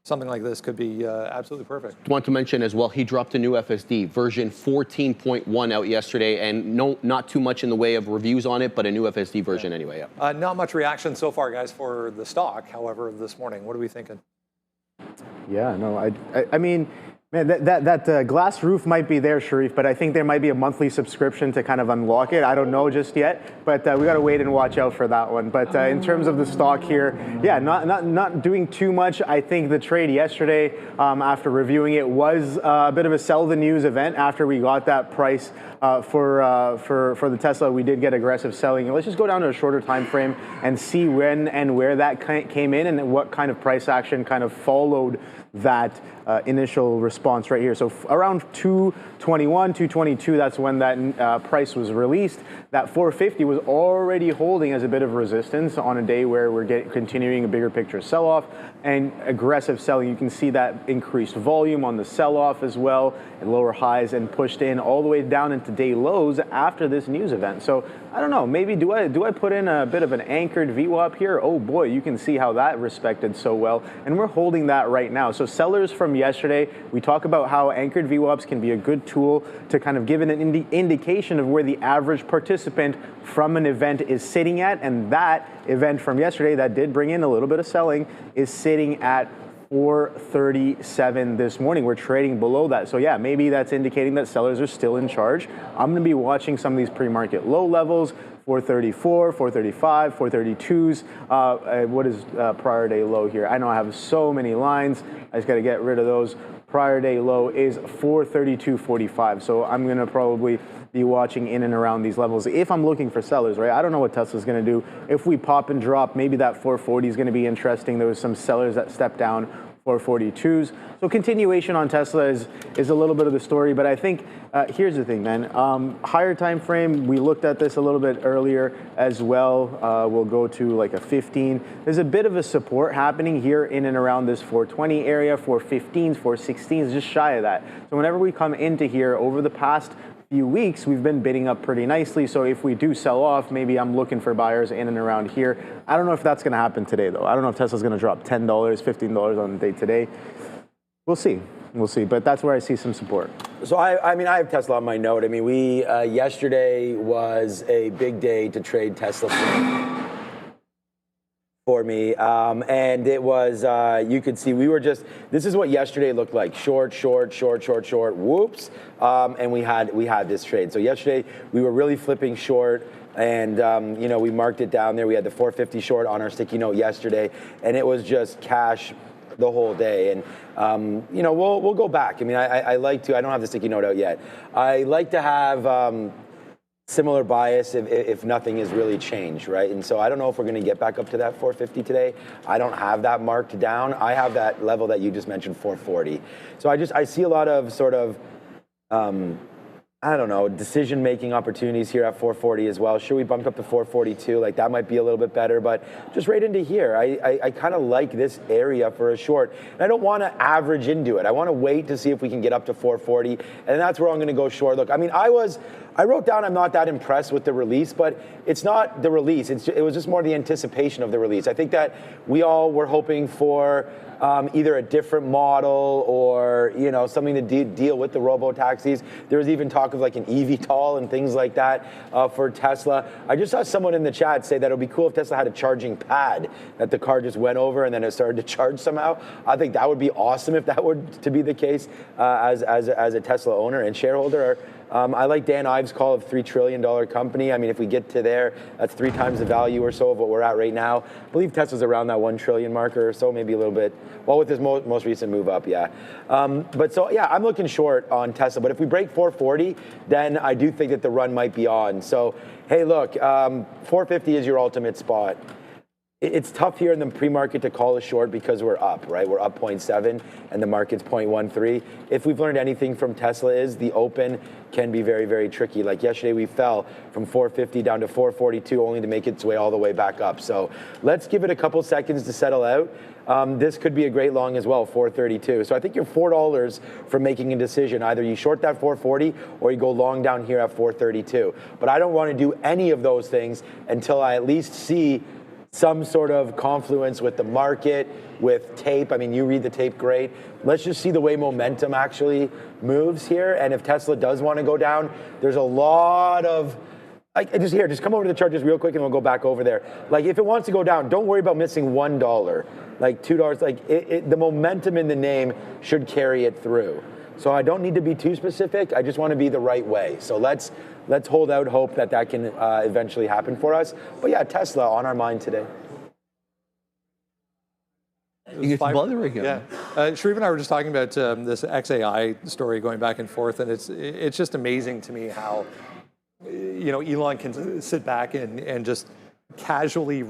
A: Something like this could be absolutely perfect.
B: Want to mention as well, he dropped a new FSD, version 14.1 out yesterday, and not too much in the way of reviews on it, but a new FSD version anyway. Yeah.
A: Not much reaction so far, guys, for the stock, however, this morning. What are we thinking?
D: Yeah, no, I mean, man, that glass roof might be there, Sharif, but I think there might be a monthly subscription to kind of unlock it. I don't know just yet, but we got to wait and watch out for that one. But in terms of the stock here, yeah, not doing too much. I think the trade yesterday, after reviewing it, was a bit of a sell the news event after we got that price for the Tesla. We did get aggressive selling. Let's just go down to a shorter time frame and see when and where that came in and what kind of price action kind of followed that initial response right here. So around 221, 222, that's when that price was released. That 450 was already holding as a bit of resistance on a day where we're continuing a bigger picture sell-off and aggressive selling. You can see that increased volume on the sell-off as well, and lower highs, and pushed in all the way down into day lows after this news event. So I don't know. Maybe do I put in a bit of an anchored VWAP here? Oh boy, you can see how that respected so well, and we're holding that right now. So sellers from yesterday, we talk about how anchored VWAPs can be a good tool to kind of give an indication of where the average participant from an event is sitting at, and that event from yesterday that did bring in a little bit of selling is sitting at 437 this morning. We're trading below that. So yeah, maybe that's indicating that sellers are still in charge. I'm going to be watching some of these pre-market low levels, 434, 435, 432s. What is prior day low here? I know I have so many lines. I just got to get rid of those. Prior day low is 432.45. So I'm going to probably be watching in and around these levels if I'm looking for sellers, right? I don't know what Tesla's going to do. If we pop and drop, maybe that 440 is going to be interesting. There was some sellers that stepped down 442s. So continuation on Tesla is a little bit of the story, but I think here's the thing, man. Higher time frame, we looked at this a little bit earlier as well. We'll go to like a 15. There's a bit of a support happening here in and around this 420 area, 415s, 416s, just shy of that. So whenever we come into here over the past few weeks, we've been bidding up pretty nicely. So if we do sell off, maybe I'm looking for buyers in and around here. I don't know if that's going to happen today, though. I don't know if Tesla's going to drop $10, $15 on the day today. We'll see. We'll see. But that's where I see some support.
C: So I mean, I have Tesla on my note. I mean, we yesterday was a big day to trade Tesla for me, and it was, you could see we were just, this is what yesterday looked like, short, whoops, and we had this trade. So yesterday we were really flipping short, and you know, we marked it down there. We had the 450 short on our sticky note yesterday, and it was just cash the whole day. And you know, we'll go back. I mean, I like to, I don't have the sticky note out yet. I like to have similar bias if nothing has really changed, right? And so I don't know if we're going to get back up to that 450 today. I don't have that marked down. I have that level that you just mentioned, 440. So I see a lot of sort of, I don't know, decision-making opportunities here at 440 as well. Sure, we bumped up to 442. Like, that might be a little bit better, but just right into here. I kind of like this area for a short. And I don't want to average into it. I want to wait to see if we can get up to 440, and that's where I'm going to go short. Look, I mean, I wrote down I'm not that impressed with the release, but it's not the release. It was just more the anticipation of the release. I think that we all were hoping for either a different model or, you know, something to deal with the robo-taxis. There was even talk of like an eVTOL and things like that for Tesla. I just saw someone in the chat say that it would be cool if Tesla had a charging pad that the car just went over and then it started to charge somehow. I think that would be awesome if that were to be the case as a Tesla owner and shareholder. I like Dan Ives' call of $3 trillion company. I mean, if we get to there, that's 3 times the value or so of what we're at right now. I believe Tesla's around that 1 trillion marker or so, maybe a little bit. Well, with this most recent move up, yeah. But so, yeah, I'm looking short on Tesla. But if we break 440, then I do think that the run might be on. So, hey, look, 450 is your ultimate spot. It's tough here in the pre-market to call a short because we're up, right? We're up 0.7 and the market's 0.13. If we've learned anything from Tesla is the open can be very, very tricky. Like yesterday we fell from 450 down to 442 only to make its way all the way back up. So let's give it a couple seconds to settle out. This could be a great long as well, 432. So I think you're $4 for making a decision. Either you short that 440 or you go long down here at 432. But I don't want to do any of those things until I at least see some sort of confluence with the market, with tape. I mean, you read the tape great. Let's just see the way momentum actually moves here. And if Tesla does want to go down, there's a lot of, just come over to the chart just real quick and we'll go back over there. Like if it wants to go down, don't worry about missing $1, like $2. Like the momentum in the name should carry it through. So I don't need to be too specific. I just want to be the right way. So let's hold out hope that that can eventually happen for us. But yeah, Tesla on our mind today.
A: It's bothering him. Yeah, Sharif and I were just talking about this XAI story going back and forth, and it's just amazing to me how, you know, Elon can sit back and just casually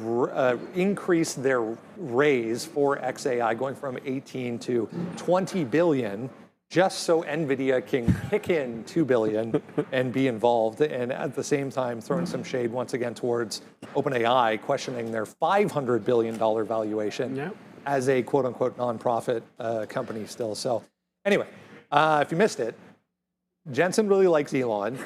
A: increase their raise for XAI, going from 18 to 20 billion. Just so Nvidia can kick in $2 billion and be involved, and at the same time throwing some shade once again towards OpenAI, questioning their $500 billion valuation as a quote-unquote nonprofit company still. So anyway, if you missed it, Jensen really likes Elon.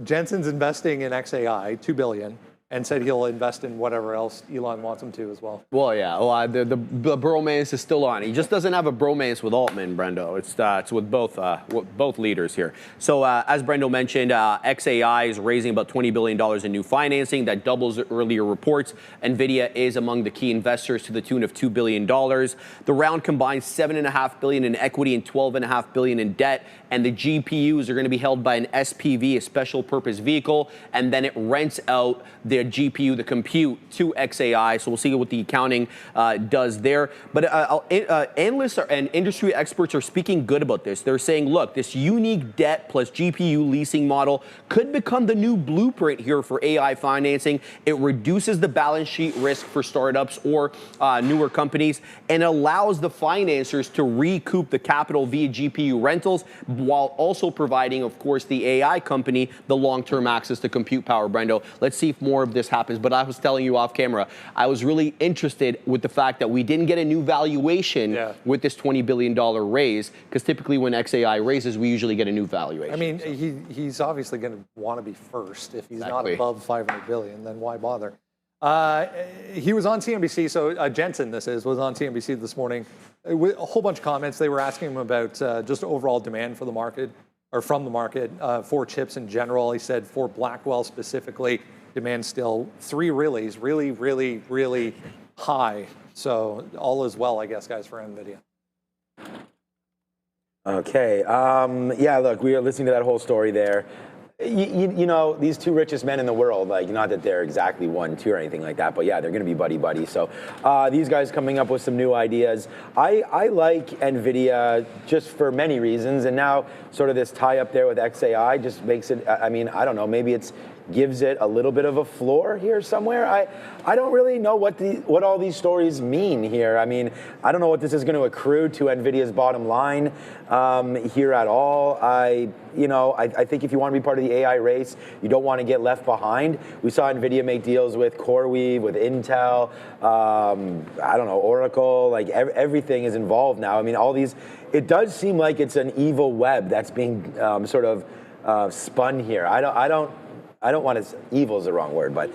A: Jensen's investing in XAI, $2 billion, and said he'll invest in whatever else Elon wants him to as well.
B: Well, yeah, well, the bromance is still on. He just doesn't have a bromance with Altman, Brendo. It's with both leaders here. So as Brendo mentioned, XAI is raising about $20 billion in new financing. That doubles the earlier reports. Nvidia is among the key investors to the tune of $2 billion. The round combines $7.5 billion in equity and $12.5 billion in debt. And the GPUs are going to be held by an SPV, a special purpose vehicle, and then it rents out their GPU, the compute, to XAI. So we'll see what the accounting does there. But analysts and industry experts are speaking good about this. They're saying, look, this unique debt plus GPU leasing model could become the new blueprint here for AI financing. It reduces the balance sheet risk for startups or newer companies and allows the financiers to recoup the capital via GPU rentals, while also providing, of course, the AI company the long-term access to compute power, Brendo. Let's see if more of this happens. But I was telling you off camera, I was really interested with the fact that we didn't get a new valuation with this $20 billion raise, because typically when XAI raises, we usually get a new valuation.
A: I mean, he's obviously going to want to be first. If he's not above 500 billion, then why bother? He was on CNBC, so Jensen, was on CNBC this morning with a whole bunch of comments. They were asking him about just overall demand for the market, or from the market, for chips in general. He said for Blackwell specifically, demand still 3 reallys, really, really, really high. So all is well, I guess, guys, for NVIDIA.
C: Okay. Yeah, look, we are listening to that whole story there. You know, these 2 richest men in the world, like, not that they're exactly 1, 2 or anything like that, but yeah, they're going to be buddy-buddy. So these guys coming up with some new ideas. I like NVIDIA just for many reasons, and now sort of this tie-up there with XAI just makes it, I mean, I don't know, maybe it's gives it a little bit of a floor here somewhere. I don't really know what all these stories mean here. I mean, I don't know what this is going to accrue to NVIDIA's bottom line here at all. I think if you want to be part of the AI race, you don't want to get left behind. We saw NVIDIA make deals with CoreWeave, with Intel, I don't know, Oracle, like everything is involved now. I mean, all these, it does seem like it's an evil web that's being sort of spun here. I don't want to, evil is the wrong word, but,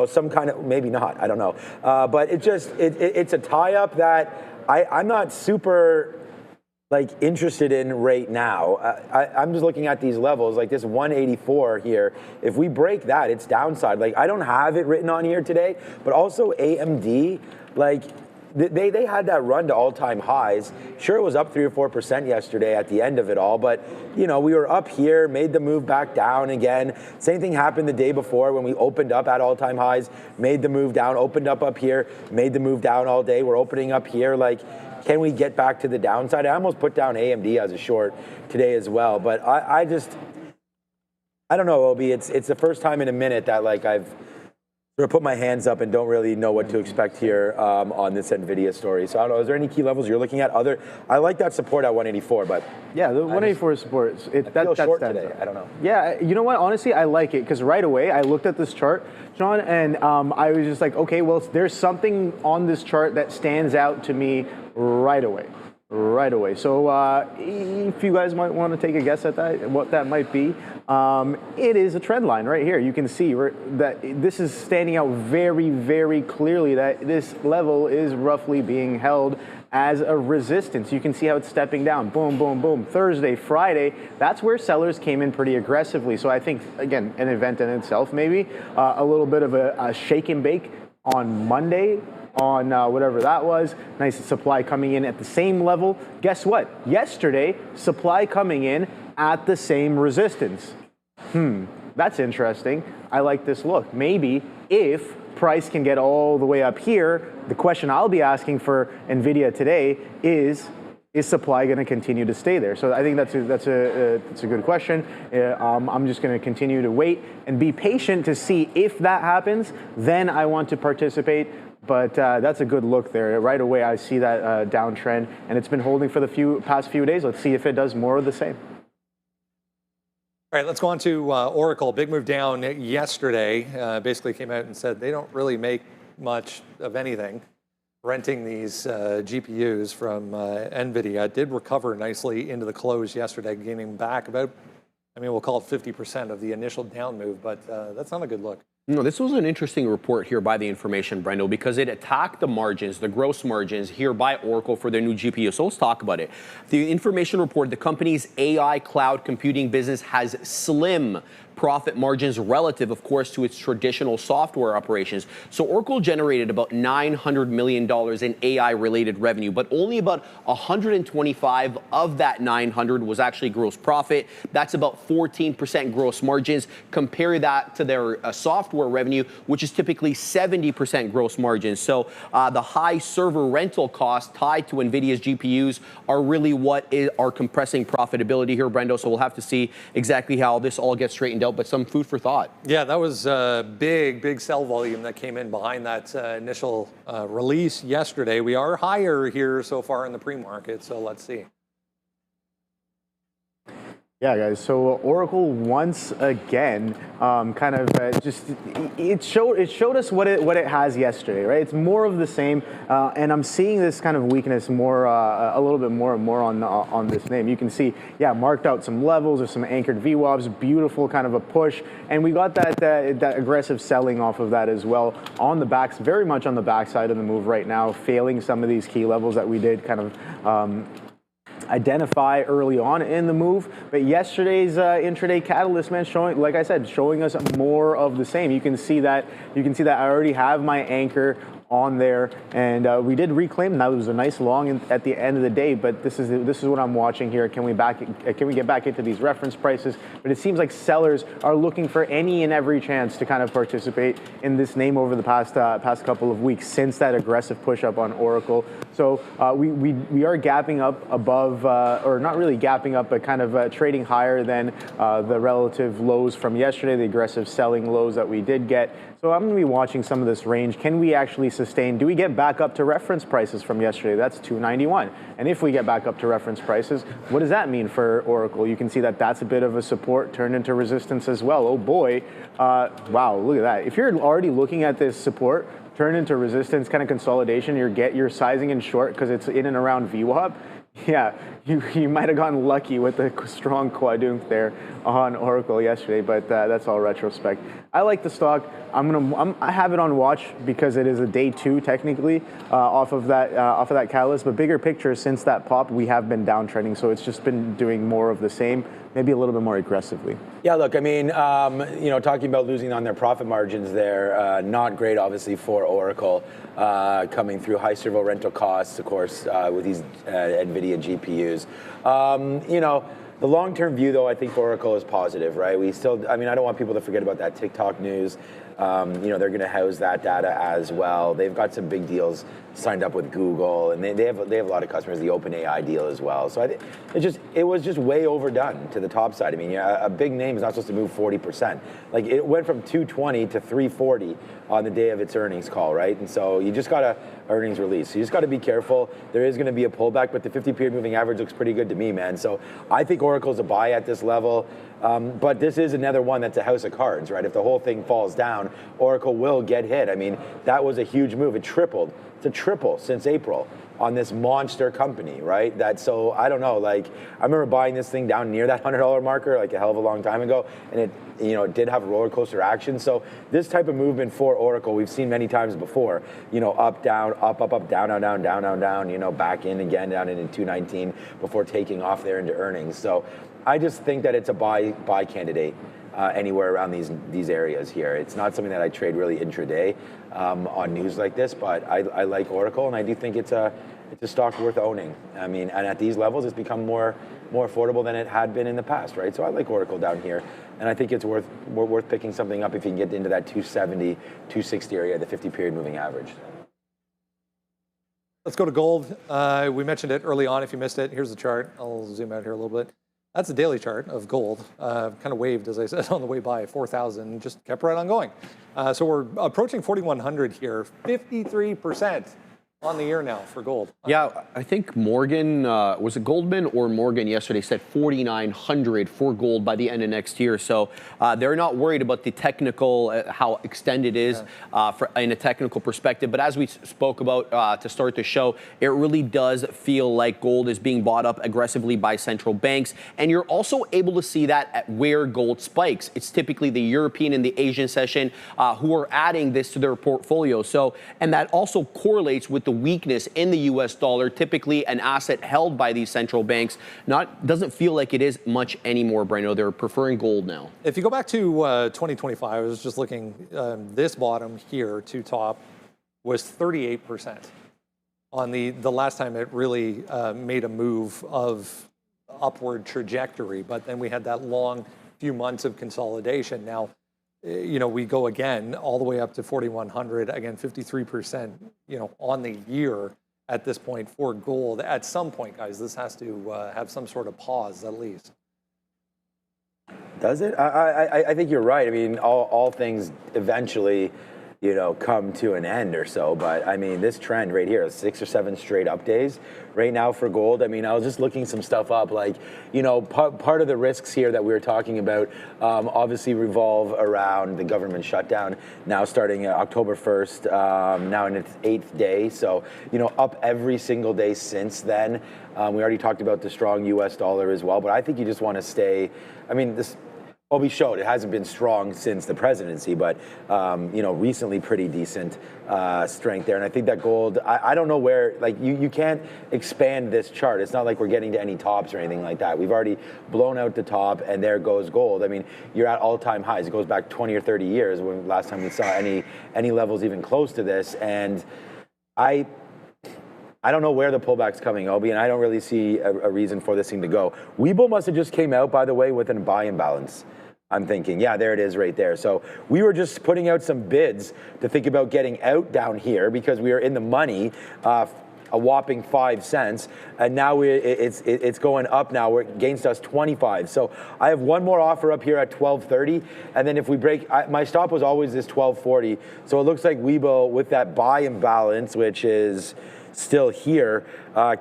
C: some kind of, maybe not, I don't know. But it's a tie-up that I'm not super, interested in right now. I'm just looking at these levels, like this 184 here. If we break that, it's downside. Like, I don't have it written on here today, but also AMD, they had that run to all-time highs. Sure, it was up 3 or 4% yesterday at the end of it all, but we were up here, made the move back down again. Same thing happened the day before when we opened up at all-time highs, made the move down, opened up here, made the move down all day. We're opening up here. Can we get back to the downside? I almost put down AMD as a short today as well, but I don't know, Obi. It's the first time in a minute that I've sort of put my hands up and don't really know what to expect here on this NVIDIA story. So I don't know, is there any key levels you're looking at? I like that support at 184, but
D: yeah, the 184 support.
C: That's short today. I don't know.
D: Yeah, you know what? Honestly, I like it because right away I looked at this chart, John, and I was just like, okay, well, there's something on this chart that stands out to me right away. Right away. So if you guys might want to take a guess at that, what that might be, it is a trend line right here. You can see that this is standing out very, very clearly that this level is roughly being held as a resistance. You can see how it's stepping down. Boom, boom, boom. Thursday, Friday, that's where sellers came in pretty aggressively. So I think, again, an event in itself maybe, a little bit of a shake and bake on Monday, on whatever that was. Nice supply coming in at the same level. Guess what? Yesterday, supply coming in at the same resistance. That's interesting. I like this look. Maybe if price can get all the way up here, the question I'll be asking for NVIDIA today is supply going to continue to stay there? So I think that's a good question. I'm just going to continue to wait and be patient to see if that happens. Then I want to participate. But that's a good look there. Right away, I see that downtrend, and it's been holding for the past few days. Let's see if it does more of the same.
A: All right, let's go on to Oracle. Big move down yesterday. Basically came out and said they don't really make much of anything renting these GPUs from NVIDIA. It did recover nicely into the close yesterday, gaining back about I mean, we'll call it 50% of the initial down move, but that's not a good look.
B: No, this was an interesting report here by the Information, Brendo, because it attacked the margins, the gross margins here by Oracle for their new GPU. So let's talk about it. The Information report, the company's AI cloud computing business has slim profit margins relative, of course, to its traditional software operations. So Oracle generated about $900 million in AI-related revenue, but only about 125 of that 900 was actually gross profit. That's about 14% gross margins. Compare that to their software revenue, which is typically 70% gross margins. So the high server rental costs tied to NVIDIA's GPUs are really what are compressing profitability here, Brendo. So we'll have to see exactly how this all gets straightened out, but some food for thought.
A: Yeah, that was a big sell volume that came in behind that initial release yesterday. We are higher here so far in the pre-market, so let's see.
D: Yeah, guys. So Oracle once again, it showed us what it has yesterday, right? It's more of the same, and I'm seeing this kind of weakness more, a little bit more and more on this name. You can see, yeah, marked out some levels or some anchored VWAPs, beautiful kind of a push, and we got that aggressive selling off of that as well on the backs, very much on the backside of the move right now, failing some of these key levels that we did kind of identify early on in the move. But yesterday's intraday catalyst, man, showing, like I said, showing us more of the same. You can see that I already have my anchor on there, and we did reclaim. That was a nice long at the end of the day, but this is what I'm watching here. Can we get back into these reference prices? But it seems like sellers are looking for any and every chance to kind of participate in this name over the past couple of weeks since that aggressive push up on Oracle. So we are gapping up above, or not really gapping up, but kind of trading higher than the relative lows from yesterday, the aggressive selling lows that we did get. So I'm going to be watching some of this range. Can we actually sustain? Do we get back up to reference prices from yesterday? That's 291. And if we get back up to reference prices, what does that mean for Oracle? You can see that that's a bit of a support turned into resistance as well. Oh boy. Wow, look at that. If you're already looking at this support turn into resistance kind of consolidation, you're sizing in short because it's in and around VWAP. Yeah, you might have gotten lucky with the strong quadrunk there on Oracle yesterday, but that's all retrospect. I like the stock. I have it on watch because it is a day two technically off of that catalyst. But bigger picture, since that pop, we have been downtrending, so it's just been doing more of the same, maybe a little bit more aggressively.
C: Yeah, look, I mean, talking about losing on their profit margins there, not great, obviously, for Oracle, coming through high servo rental costs, of course, with these NVIDIA GPUs. The long-term view, though, I think for Oracle is positive, right? I don't want people to forget about that TikTok news. They're going to house that data as well. They've got some big deals signed up with Google, and they have a lot of customers, the OpenAI deal as well. So I think it was just way overdone to the top side. I mean, a big name is not supposed to move 40%. Like, it went from 220 to 340 on the day of its earnings call, right? And so you just got a earnings release. So you just got to be careful. There is going to be a pullback, but the 50-period moving average looks pretty good to me, man. So I think Oracle's a buy at this level. But this is another one that's a house of cards, right? If the whole thing falls down, Oracle will get hit. I mean, that was a huge move. It tripled. It's a triple since April on this monster company, right? So I don't know. Like, I remember buying this thing down near that $100 marker like a hell of a long time ago, and it did have a roller coaster action. So this type of movement for Oracle, we've seen many times before. Up, down, up, down, down, down, down, down. Back in again, down in 219 before taking off there into earnings. So I just think that it's a buy candidate anywhere around these areas here. It's not something that I trade really intraday on news like this, but I like Oracle, and I do think it's a stock worth owning. I mean, and at these levels, it's become more affordable than it had been in the past, right? So I like Oracle down here, and I think it's worth picking something up if you can get into that 270, 260 area, the 50-period moving average.
A: Let's go to gold. We mentioned it early on. If you missed it, here's the chart. I'll zoom out here a little bit. That's a daily chart of gold. Kind of waved, as I said, on the way by 4,000, just kept right on going. So we're approaching 4,100 here, 53% on the year now for gold.
B: Yeah, I think Morgan, was it Goldman or Morgan yesterday said 4,900 for gold by the end of next year. So they're not worried about the technical, how extended it is in a technical perspective. But as we spoke about to start the show, it really does feel like gold is being bought up aggressively by central banks. And you're also able to see that at where gold spikes. It's typically the European and the Asian session who are adding this to their portfolio. So, and that also correlates with the weakness in the US dollar, typically an asset held by these central banks. Doesn't feel like it is much anymore, Breno. They're preferring gold now.
A: If you go back to 2025, I was just looking, this bottom here to top was 38% on the last time it really made a move of upward trajectory. But then we had that long few months of consolidation. Now, you know, we go again all the way up to 4,100, again, 53%, you know, on the year at this point for gold. At some point, guys, this has to have some sort of pause at least.
C: Does it? I think you're right. I mean, all things eventually, you know, come to an end or so. But I mean, this trend right here, 6 or 7 straight up days right now for gold. I mean, I was just looking some stuff up, like, you know, part of the risks here that we were talking about obviously revolve around the government shutdown now starting October 1st, now in its 8th day. So, you know, up every single day since then. We already talked about the strong US dollar as well, but I think you just want to stay, I mean, this, well, we showed it hasn't been strong since the presidency, but you know, recently pretty decent strength there. And I think that gold, I don't know where, like you can't expand this chart. It's not like we're getting to any tops or anything like that. We've already blown out the top, and there goes gold. I mean, you're at all-time highs. It goes back 20 or 30 years when last time we saw any levels even close to this. And I don't know where the pullback's coming, Obi, and I don't really see a reason for this thing to go. Weeble must have just came out, by the way, with a buy imbalance. I'm thinking, yeah, there it is right there. So we were just putting out some bids to think about getting out down here because we are in the money, a whopping 5 cents, and now it's going up now. We're against us 25. So I have one more offer up here at 12.30, and then if we break, my stop was always this 12.40. So it looks like Weeble with that buy imbalance, which is still here,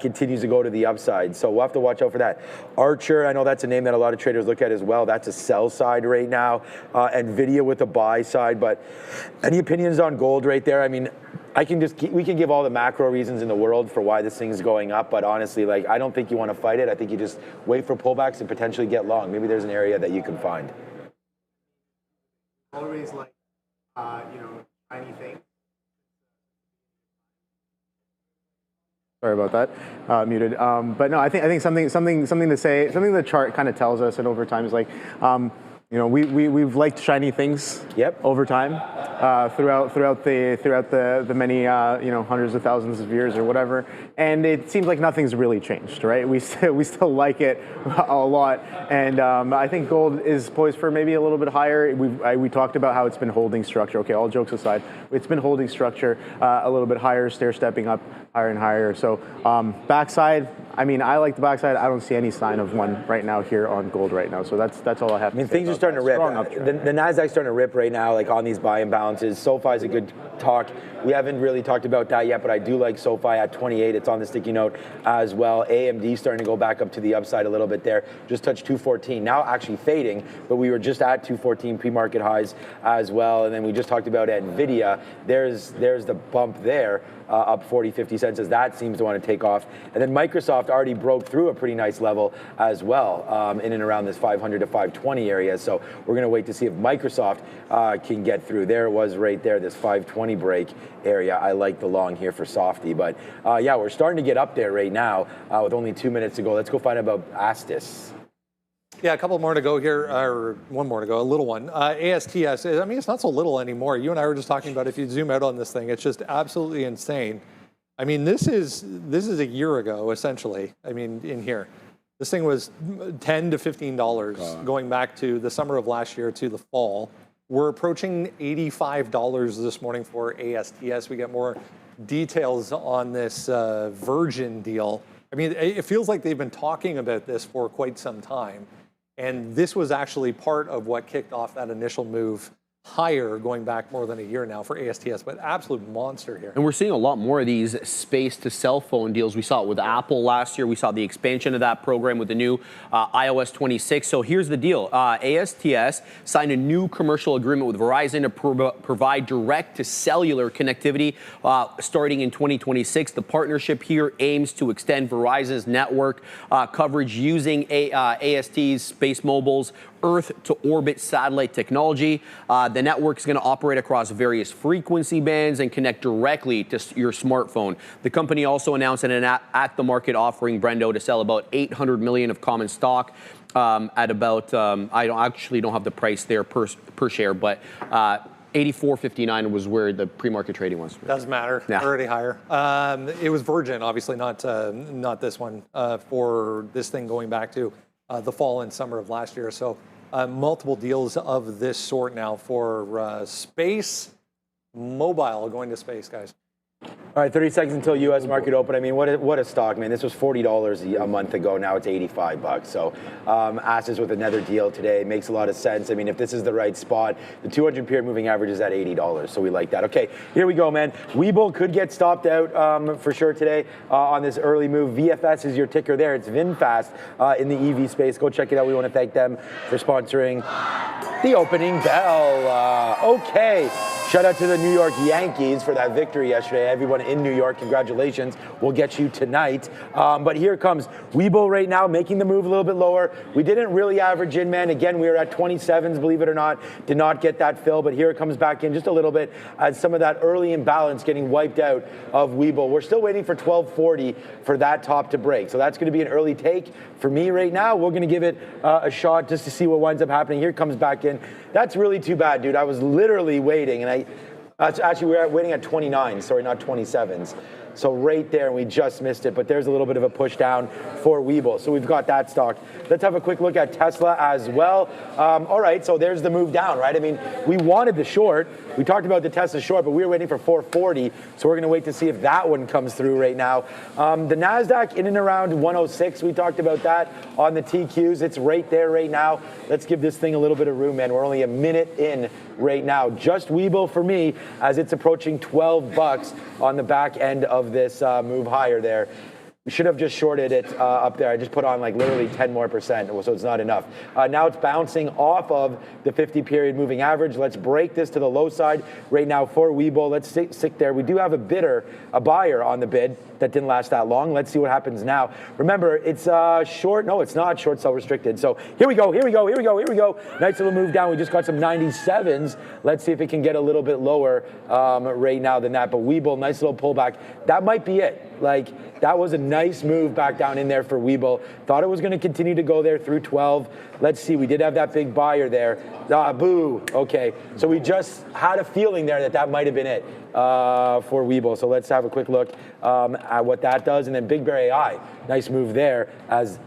C: continues to go to the upside. So we'll have to watch out for that. Archer, I know that's a name that a lot of traders look at as well. That's a sell side right now. Nvidia with a buy side. But any opinions on gold right there? I mean, we can give all the macro reasons in the world for why this thing's going up, but honestly, like, I don't think you want to fight it. I think you just wait for pullbacks and potentially get long. Maybe there's an area that you can find.
D: Always like, you know, tiny things. Sorry about that, muted. But no, I think something to say, something the chart kind of tells us, and over time is like, you know, we've liked shiny things.
C: Yep.
D: Over time, throughout the many you know, hundreds of thousands of years or whatever, and it seems like nothing's really changed, right? We still like it a lot, and I think gold is poised for maybe a little bit higher. We talked about how it's been holding structure. Okay, all jokes aside, it's been holding structure a little bit higher, stair-stepping up higher and higher. So backside, I mean, I like the backside. I don't see any sign of one right now here on gold right now. So that's all I have.
C: I mean, things are starting to rip. The Nasdaq's starting to rip right now, like on these buy imbalances. SoFi's a good talk. We haven't really talked about that yet, but I do like SoFi at 28. It's on the sticky note as well. AMD starting to go back up to the upside a little bit there. Just touched 214. Now actually fading, but we were just at 214 pre-market highs as well. And then we just talked about Nvidia. There's the bump there. Up 40, 50 cents as that seems to want to take off. And then Microsoft already broke through a pretty nice level as well in and around this 500 to 520 area. So we're going to wait to see if Microsoft can get through. There it was right there, this 520 break area. I like the long here for Softy. But yeah, we're starting to get up there right now with only 2 minutes to go. Let's go find out about ASTS.
A: Yeah, a couple more to go here, or one more to go, a little one. ASTS, I mean, it's not so little anymore. You and I were just talking about if you zoom out on this thing, it's just absolutely insane. I mean, this is a year ago, essentially. I mean, in here. This thing was $10 to $15 going back to the summer of last year to the fall. We're approaching $85 this morning for ASTS. We get more details on this Virgin deal. I mean, it feels like they've been talking about this for quite some time. And this was actually part of what kicked off that initial move higher going back more than a year now for ASTS, but absolute monster here.
B: And we're seeing a lot more of these space to cell phone deals. We saw it with Apple last year. We saw the expansion of that program with the new iOS 26. So here's the deal. ASTS signed a new commercial agreement with Verizon to provide direct to cellular connectivity starting in 2026. The partnership here aims to extend Verizon's network coverage using AST's Space Mobile's Earth to orbit satellite technology. The network is going to operate across various frequency bands and connect directly to your smartphone. The company also announced an at-the-market offering, Brendo, to sell about 800 million of common stock at about, I don't have the price there per share, but 84.59 was where the pre-market trading was.
A: Doesn't matter. Yeah. Already higher. It was Virgin, obviously, not this one, for this thing going back to the fall and summer of last year. So multiple deals of this sort now for space, mobile, going to space, guys.
C: All right, 30 seconds until U.S. market open. I mean, what a stock, man. This was $40 a month ago. Now it's $85. So ASTS with another deal today. Makes a lot of sense. I mean, if this is the right spot, the 200 period moving average is at $80. So we like that. Okay, here we go, man. Weeble could get stopped out for sure today on this early move. VFS is your ticker there. It's VinFast in the EV space. Go check it out. We want to thank them for sponsoring the opening bell. Okay. Shout out to the New York Yankees for that victory yesterday. Everyone in New York, congratulations. We'll get you tonight. But here comes Weeble right now, making the move a little bit lower. We didn't really average in, man. Again, we were at 27s, believe it or not. Did not get that fill, but here it comes back in just a little bit as some of that early imbalance getting wiped out of Weeble. We're still waiting for 1240 for that top to break. So that's going to be an early take for me right now. We're going to give it a shot just to see what winds up happening. Here it comes back in. That's really too bad, dude. I was literally waiting, and actually, we were waiting at 29, sorry, not 27s. So right there, we just missed it, but there's a little bit of a push down for Weeble. So we've got that stock. Let's have a quick look at Tesla as well. All right, so there's the move down, right? I mean, we wanted the short. We talked about the Tesla short, but we were waiting for 440. So we're going to wait to see if that one comes through right now. The Nasdaq in and around 106. We talked about that on the TQs. It's right there right now. Let's give this thing a little bit of room, man. We're only a minute in right now. Just Weeble for me as it's approaching $12 on the back end of this move higher there. We should have just shorted it up there. I just put on like literally 10% more, so it's not enough. Now it's bouncing off of the 50 period moving average. Let's break this to the low side right now for Weeble. Let's stick there. We do have a buyer on the bid that didn't last that long. Let's see what happens now. Remember, it's short. No, it's not short sell restricted. So here we go. Nice little move down. We just got some 97s. Let's see if it can get a little bit lower right now than that. But Weeble, nice little pullback. That might be it. Like, that was a nice move back down in there for Weeble. Thought it was going to continue to go there through 12. Let's see. We did have that big buyer there. Boo. Okay. So we just had a feeling there that might have been it for Weeble. So let's have a quick look at what that does. And then Big Bear AI. Nice move there as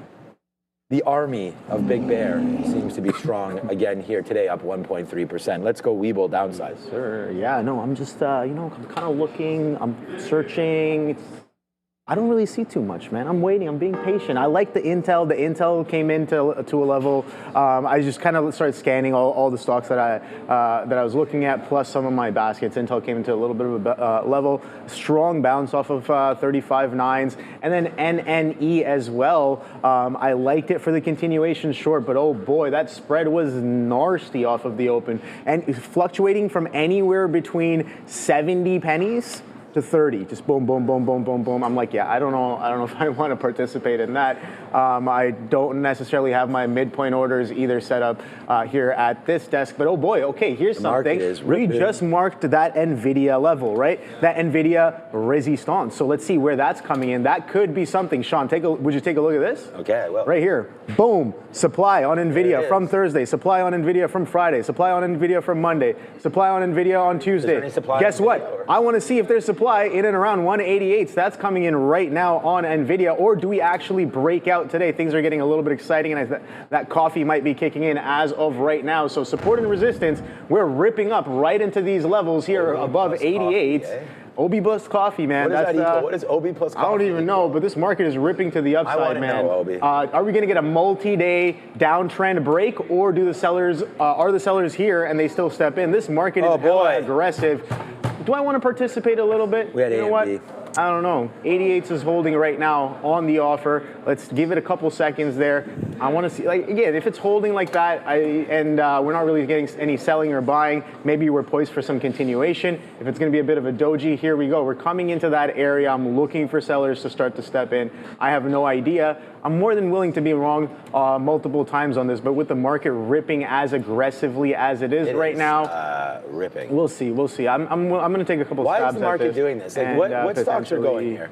C: the army of Big Bear seems to be strong again here today, up 1.3%. Let's go Weeble downside.
D: Sure. Yeah, no, I'm just, I'm kind of looking, I'm searching. I don't really see too much, man. I'm waiting. I'm being patient. I like the Intel. The Intel came into to a level. I just kind of started scanning all the stocks that I was looking at, plus some of my baskets. Intel came into a little bit of a level. Strong bounce off of 35.9s. And then NNE as well. I liked it for the continuation short, but oh boy, that spread was nasty off of the open. And fluctuating from anywhere between 70 pennies to 30, just boom, boom, boom, boom, boom, boom. I'm like, yeah, I don't know if I want to participate in that. I don't necessarily have my midpoint orders either set up here at this desk, but oh boy, okay, here's something. We just marked that Nvidia level, right? That Nvidia resistance. So let's see where that's coming in. That could be something. Sean, would you take a look at this?
C: Okay, well.
D: Right here, boom, supply on Nvidia from Thursday, supply on Nvidia from Friday, supply on Nvidia from Monday, supply on Nvidia on Tuesday. Guess what? I want to see if there's supply in and around 188. That's coming in right now on Nvidia. Or do we actually break out today? Things are getting a little bit exciting, and that coffee might be kicking in as of right now. So support and resistance, we're ripping up right into these levels here above 88. OB plus coffee, man.
C: What does that equal? What is OB plus coffee?
D: I don't even know, but this market is ripping to the upside, man.
C: Know, OB.
D: Are we going to get a multi-day downtrend break, or do the sellers are the sellers here and they still step in? This market is hella aggressive. Do I want to participate a little bit?
C: We had
D: you know
C: AMD.
D: what? I don't know. 88s is holding right now on the offer. Let's give it a couple seconds there. I want to see, like, again, if it's holding like that, we're not really getting any selling or buying, maybe we're poised for some continuation. If it's going to be a bit of a doji, here we go. We're coming into that area. I'm looking for sellers to start to step in. I have no idea. I'm more than willing to be wrong multiple times on this, but with the market ripping as aggressively as it is right now,
C: ripping.
D: We'll see. We'll see. I'm going to take a couple stabs at this.
C: Why is the market doing this? Like, what stocks are going here?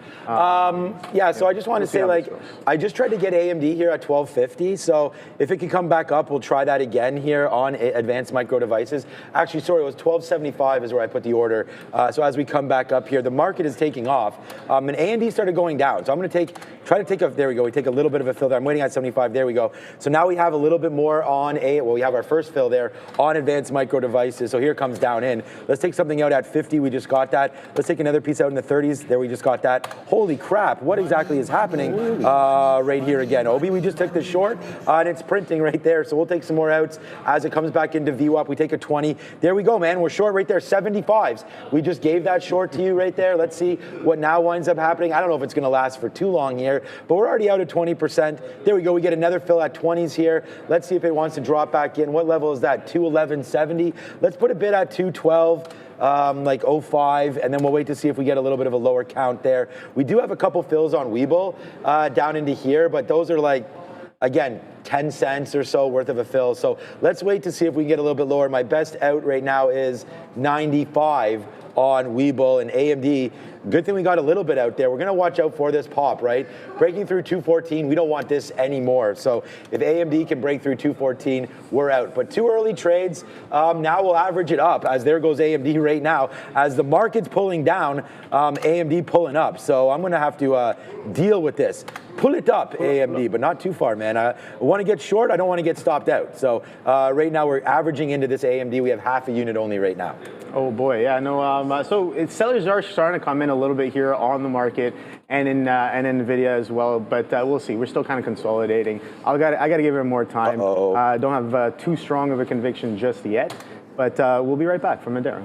C: Yeah, so I just want to say, like, I just tried to get AMD here at 1250. So if it can come back up, we'll try that again here on Advanced Micro Devices. Actually, sorry, it was 1275 is where I put the order. So as we come back up here, the market is taking off, and AMD started going down. So I'm going to try to take a. There we go. We take a little bit of a fill there. I'm waiting at 75. There we go. So now we have a little bit more on we have our first fill there on Advanced Micro Devices. So here comes down in. Let's take something out at 50. We just got that. Let's take another piece out in the 30s. There we just got that. Holy crap. What exactly is happening right here again? Obi, we just took the short and it's printing right there. So we'll take some more outs as it comes back into VWAP. We take a 20. There we go, man. We're short right there. 75s. We just gave that short to you right there. Let's see what now winds up happening. I don't know if it's going to last for too long here, but we're already out at 20%. There we go. We get another fill at 20s here. Let's see if it wants to drop back in. What level is that? 211.70. Let's put a bid at 212. Like 05, and then we'll wait to see if we get a little bit of a lower count there. We do have a couple fills on Weeble down into here, but those are like, again, 10 cents or so worth of a fill. So let's wait to see if we can get a little bit lower. My best out right now is 95 on Weeble and AMD. Good thing we got a little bit out there. We're going to watch out for this pop, right? Breaking through 214, we don't want this anymore. So if AMD can break through 214, we're out. But two early trades, now we'll average it up as there goes AMD right now. As the market's pulling down, AMD pulling up. So I'm going to have to deal with this. Pull it up, AMD, but not too far, man. I want to get short. I don't want to get stopped out. So right now we're averaging into this AMD. We have half a unit only right now.
D: Oh boy, yeah, no. So sellers are starting to come in a little bit here on the market and in Nvidia as well, but we'll see. We're still kind of consolidating. I got to give it more time. Don't have too strong of a conviction just yet, but we'll be right back from Madeira.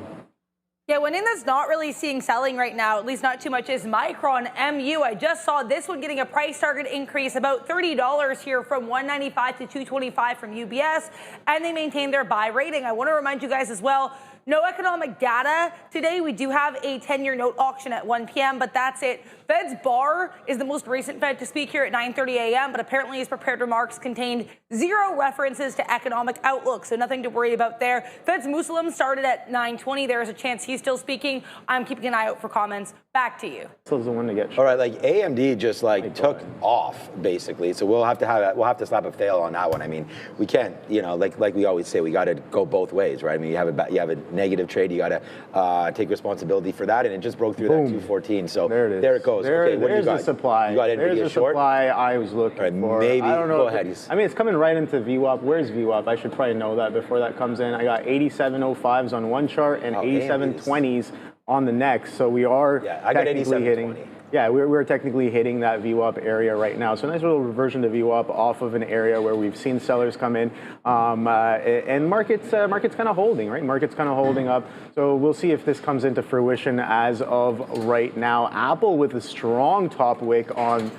G: Yeah, one thing that's not really seeing selling right now, at least not too much, is Micron MU. I just saw this one getting a price target increase about $30 here from $195 to $225 from UBS, and they maintain their buy rating. I want to remind you guys as well, no economic data today. We do have a 10-year note auction at 1 p.m., but that's it. Fed's Barr is the most recent Fed to speak here at 9:30 a.m., but apparently his prepared remarks contained zero references to economic outlook, so nothing to worry about there. Fed's Muslim started at 9:20. There is a chance he's still speaking. I'm keeping an eye out for comments. Back to you.
D: So the one to get.
C: All right, like AMD just like took off basically, so we'll have to slap a fail on that one. I mean, we can't, you know, like we always say, we got to go both ways, right? I mean, you have a negative trade, you got to take responsibility for that, and it just broke through that 214. So there it goes. Okay, what do you got?
D: There's the supply.
C: You got Nvidia
D: there's the
C: short?
D: Supply I was looking for.
C: Maybe.
D: I don't know.
C: Go ahead.
D: I mean, it's coming right into VWAP. Where's VWAP? I should probably know that before that comes in. I got 87.05s on one chart and 87.20s on the next. So we are technically hitting. Yeah, we're technically hitting that VWAP area right now. So nice little reversion to VWAP off of an area where we've seen sellers come in, and market's kind of holding, right? Market's kind of holding up. So we'll see if this comes into fruition as of right now. Apple with a strong top wick on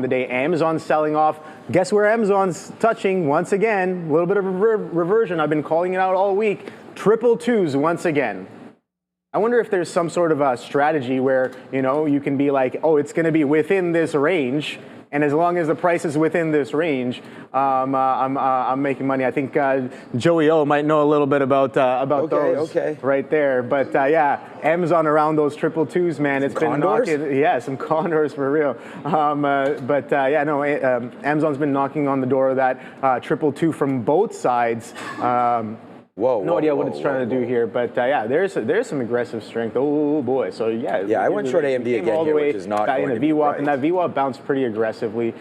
D: the day. Amazon selling off. Guess where Amazon's touching once again? A little bit of a reversion. I've been calling it out all week. Triple twos once again. I wonder if there's some sort of a strategy where, you know, you can be like, oh, it's going to be within this range, and as long as the price is within this range, I'm making money. I think Joey O might know a little bit about those right there. But yeah, Amazon around those triple twos, man. It's been knocking, some condors for real. Amazon's been knocking on the door of that triple two from both sides. No idea what it's trying to do here, but there's some aggressive strength. Oh boy, so
C: I went short AMD again here, which is not going to be
D: VWAP,
C: right.
D: and that VWAP bounced pretty aggressively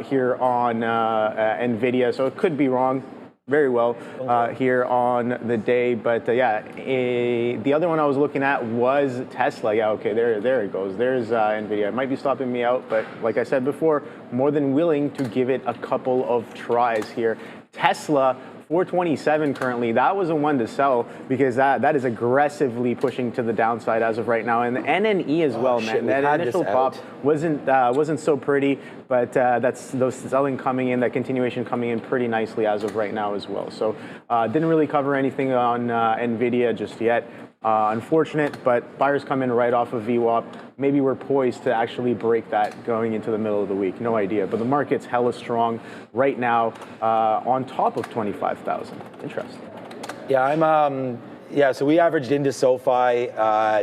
D: here on Nvidia, so it could be wrong. very well here on the day. But the other one I was looking at was Tesla. Yeah, okay, there it goes. There's Nvidia. It might be stopping me out, but like I said before, more than willing to give it a couple of tries here. Tesla, 427 currently. That was a one to sell because that is aggressively pushing to the downside as of right now, and the NNE as well, man. That initial pop wasn't so pretty, but that's those selling coming in, that continuation coming in pretty nicely as of right now as well. So didn't really cover anything on Nvidia just yet. Unfortunate, but buyers come in right off of VWAP. Maybe we're poised to actually break that going into the middle of the week. No idea. But the market's hella strong right now, on top of 25,000. Interesting.
C: Yeah, so we averaged into SoFi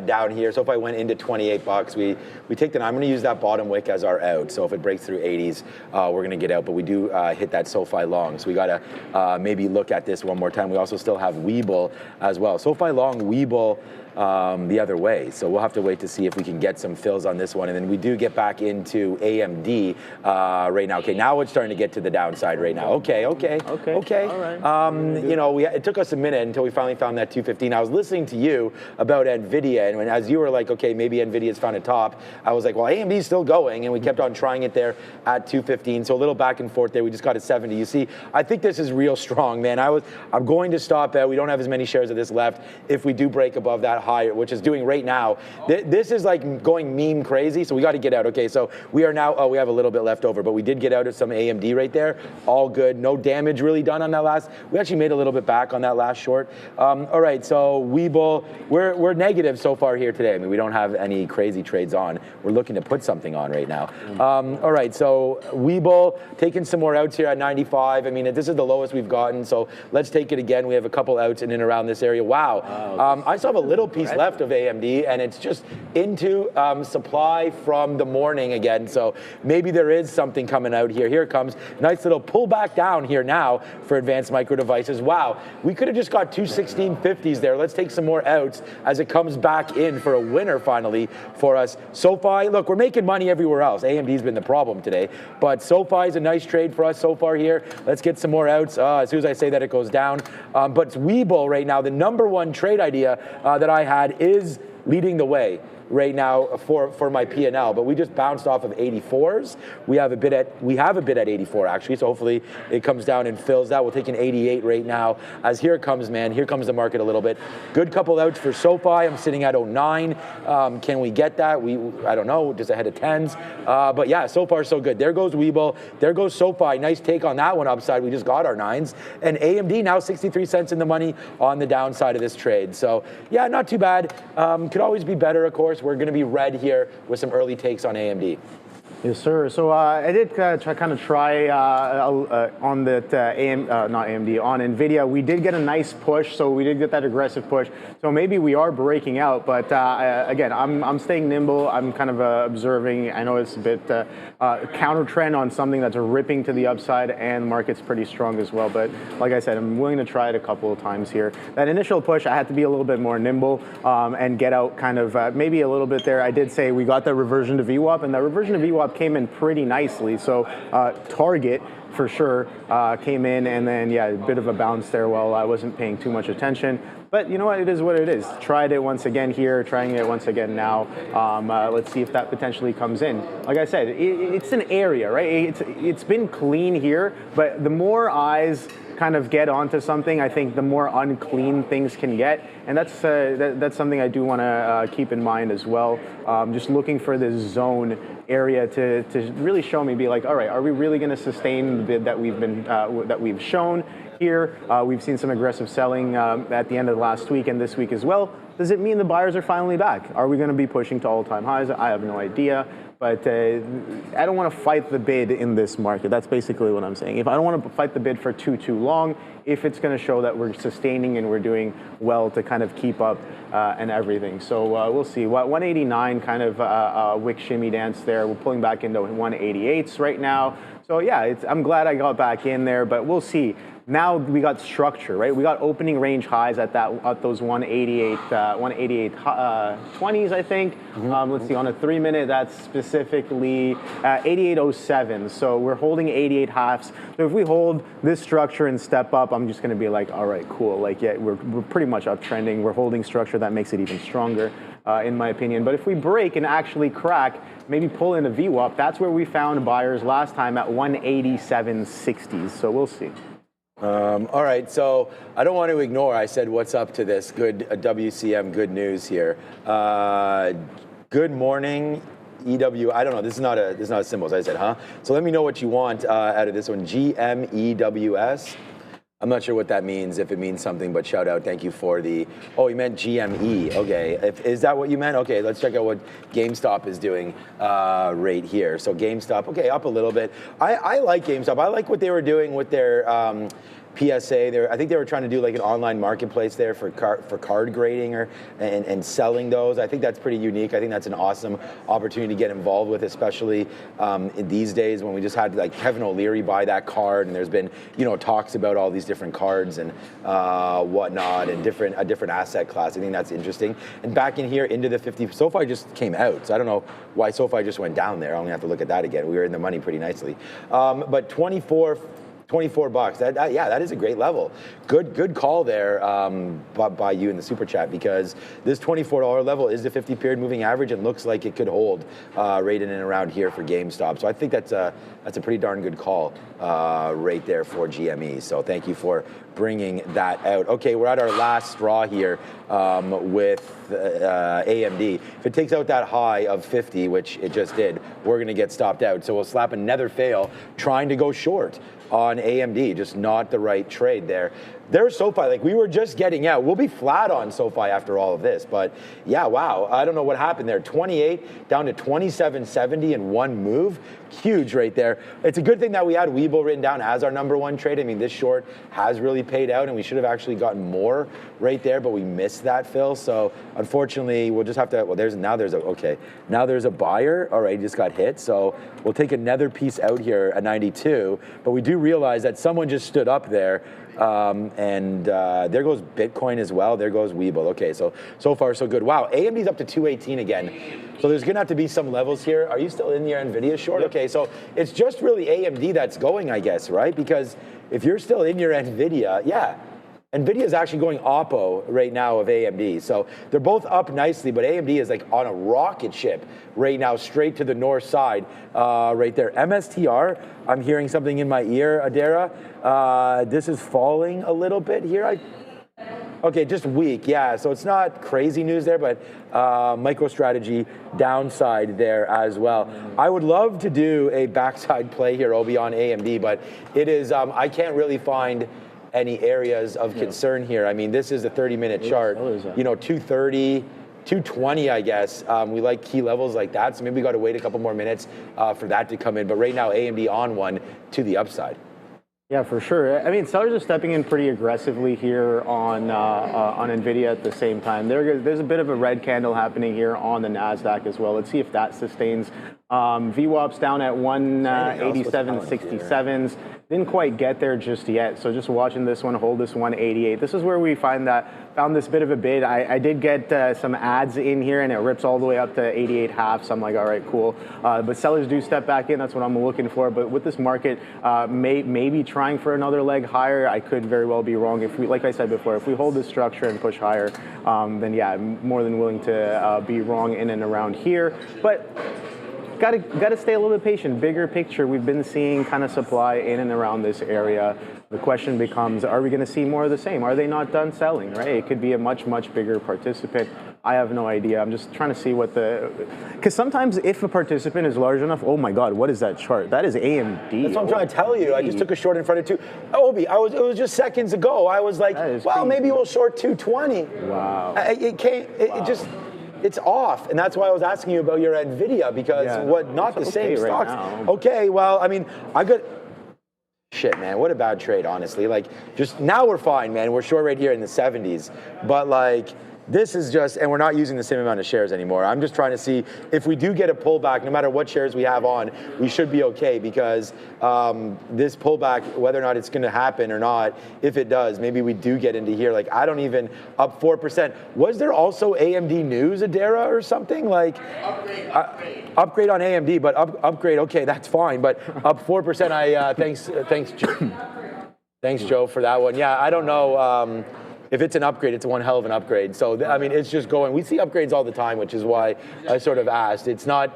C: down here. SoFi went into 28 bucks. We take I'm going to use that bottom wick as our out. So if it breaks through 80s, we're going to get out. But we do hit that SoFi long. So we got to maybe look at this one more time. We also still have Weeble as well. SoFi long, Weeble the other way. So we'll have to wait to see if we can get some fills on this one. And then we do get back into AMD right now. Okay, now it's starting to get to the downside right now. Okay. All right. You know, it took us a minute until we finally found that 215. I was listening to you about Nvidia, and as you were like, okay, maybe Nvidia's found a top, I was like, well, AMD's still going, and we kept on trying it there at 215. So a little back and forth there. We just got to 70. You see, I think this is real strong, man. I'm going to stop out. We don't have as many shares of this left. If we do break above that higher, which is doing right now, this is like going meme crazy. So we got to get out. Okay, so we are now. We have a little bit left over, but we did get out of some AMD right there. All good. No damage really done on that last. We actually made a little bit back on that last short. All right, so Weeble, we're negative so far here today. I mean, we don't have any crazy trades on. We're looking to put something on right now. All right, so Weeble taking some more outs here at 95. I mean, this is the lowest we've gotten. So let's take it again. We have a couple outs in and around this area. Wow. I still have a little piece left of AMD, and it's just into supply from the morning again. So maybe there is something coming out here. Here it comes. Nice little pullback down here now for advanced micro devices. Wow, we could have just got two 1650s there. Let's take some more outs as it comes back in for a winner finally for us. SoFi, look, we're making money everywhere else. AMD's been the problem today, but SoFi is a nice trade for us so far here. Let's get some more outs. As soon as I say that, it goes down. But Weeble right now, the number one trade idea that I had is leading the way right now for my P&L, but we just bounced off of 84s. We have a bid at 84 actually, so hopefully it comes down and fills that. We'll take an 88 right now. As here it comes, man. Here comes the market a little bit. Good couple outs for SoFi. I'm sitting at 09. Can we get that? I don't know, just ahead of 10s. But yeah, so far so good. There goes Weeble. There goes SoFi. Nice take on that one upside. We just got our 9s. And AMD now 63 cents in the money on the downside of this trade. So yeah, not too bad. Could always be better, of course. We're going to be red here with some early takes on AMD.
D: Yes, sir. So I did try on that not AMD, on Nvidia. We did get a nice push, so we did get that aggressive push. So maybe we are breaking out, but again, I'm staying nimble. I'm kind of observing. I know it's a bit counter trend on something that's ripping to the upside, and the market's pretty strong as well. But like I said, I'm willing to try it a couple of times here. That initial push, I had to be a little bit more nimble and get out kind of maybe a little bit there. I did say we got that reversion to VWAP, and that reversion to VWAP came in pretty nicely. So Target for sure came in, and then yeah, a bit of a bounce there while I wasn't paying too much attention. But you know what, it is what it is. Tried it once again here, trying it once again now. Let's see if that potentially comes in. Like I said, it's an area, right? It's been clean here, but the more eyes kind of get onto something, I think the more unclean things can get, and that's something I do want to keep in mind as well. Just looking for this zone area to really show me, be like, all right, are we really going to sustain the bid that we've shown here? We've seen some aggressive selling at the end of last week and this week as well. Does it mean the buyers are finally back? Are we going to be pushing to all-time highs? I have no idea. But I don't want to fight the bid in this market. That's basically what I'm saying. If I don't want to fight the bid for too long, if it's going to show that we're sustaining and we're doing well to kind of keep up and everything. So we'll see. 189 kind of wick shimmy dance there. We're pulling back into 188s right now. So yeah, I'm glad I got back in there, but we'll see. Now we got structure, right? We got opening range highs at those 188 20s, I think. Let's see, on a 3-minute, that's specifically 8807. So we're holding 88 halves. So if we hold this structure and step up, I'm just going to be like, all right, cool. Like, yeah, we're pretty much uptrending. We're holding structure. That makes it even stronger, in my opinion. But if we break and actually crack, maybe pull in a VWAP, that's where we found buyers last time at 187.60s. So we'll see.
C: All right, so I don't want to ignore, I said what's up to this good WCM, good news here. Good morning, EW, I don't know, this is not a symbol, as I said, huh? So let me know what you want out of this one, GMEWS. I'm not sure what that means, if it means something, but shout out, thank you for the, oh, you meant GME, okay. Is that what you meant? Okay, let's check out what GameStop is doing right here. So GameStop, okay, up a little bit. I like GameStop. I like what they were doing with their PSA. I think they were trying to do like an online marketplace there for card grading and selling those. I think that's pretty unique. I think that's an awesome opportunity to get involved with, especially in these days when we just had like Kevin O'Leary buy that card, and there's been talks about all these different cards and whatnot, and a different asset class. I think that's interesting. And back in here into the 50, SoFi just came out, so I don't know why SoFi just went down there. I only have to look at that again. We were in the money pretty nicely, but 24 bucks. That is a great level. Good call there by you in the super chat, because this $24 level is the 50-period moving average and looks like it could hold right in and around here for GameStop. So I think that's a pretty darn good call right there for GME. So thank you for bringing that out. Okay, we're at our last straw here with AMD. If it takes out that high of 50, which it just did, we're going to get stopped out. So we'll slap another fail trying to go short on AMD, just not the right trade there. There's SoFi, like we were just getting out. We'll be flat on SoFi after all of this, but yeah, wow. I don't know what happened there. 28 down to 27.70 in one move. Huge right there. It's a good thing that we had Weeble written down as our #1 trade. I mean, this short has really paid out, and we should have actually gotten more right there, but we missed that, Phil. So unfortunately, we'll just have to, well, now there's a buyer. All right, just got hit. So we'll take another piece out here at 92, but we do realize that someone just stood up there. And there goes Bitcoin as well. There goes Weeble. Okay, so far so good. Wow, AMD's up to 218 again. So there's gonna have to be some levels here. Are you still in your Nvidia short? Yep. Okay, so it's just really AMD that's going, I guess, right? Because if you're still in your Nvidia, yeah. Nvidia is actually going oppo right now of AMD. So they're both up nicely, but AMD is like on a rocket ship right now, straight to the north side right there. MSTR, I'm hearing something in my ear, Adara. This is falling a little bit here. Okay, just weak, yeah. So it's not crazy news there, but MicroStrategy downside there as well. I would love to do a backside play here, Obi, on AMD, but it is, I can't really find any areas of concern here. I mean, this is a 30-minute chart, 230, 220, I guess. We like key levels like that, so maybe we got to wait a couple more minutes for that to come in. But right now, AMD on one to the upside.
D: Yeah, for sure. I mean, sellers are stepping in pretty aggressively here on Nvidia at the same time. There's a bit of a red candle happening here on the Nasdaq as well. Let's see if that sustains. VWAP's down at 187.67s. Didn't quite get there just yet. So just watching this one, hold this 188. This is where we found this bit of a bid. I did get some ads in here, and it rips all the way up to 88 half. So I'm like, all right, cool. But sellers do step back in. That's what I'm looking for. But with this market, maybe trying for another leg higher, I could very well be wrong. If we, like I said before, if we hold this structure and push higher, then yeah, I'm more than willing to be wrong in and around here. But got to stay a little bit patient. Bigger picture, we've been seeing kind of supply in and around this area. The question becomes, are we going to see more of the same? Are they not done selling, right? It could be a much, much bigger participant. I have no idea. I'm just trying to see because sometimes if a participant is large enough, oh my God, what is that chart? That is AMD.
C: That's what I'm trying to tell you. I just took a short in front of Obi, it was just seconds ago. I was like, well, maybe we'll short 220.
D: Wow.
C: It's off, and that's why I was asking you about your Nvidia, because not the same stocks. Right, okay, well, I mean, shit, man, what a bad trade, honestly. Like, just now we're fine, man. We're short right here in the 70s, but like, this is just, and we're not using the same amount of shares anymore. I'm just trying to see if we do get a pullback, no matter what shares we have on, we should be okay, because this pullback, whether or not it's going to happen or not, if it does, maybe we do get into here. Like, I don't even, up 4%. Was there also AMD news, Adara, or something? Like, upgrade on AMD, but upgrade, okay, that's fine. But up 4%, thanks, Joe. Thanks, Joe, for that one. Yeah, I don't know. If it's an upgrade, it's one hell of an upgrade. So, I mean, it's just going. We see upgrades all the time, which is why I sort of asked. It's not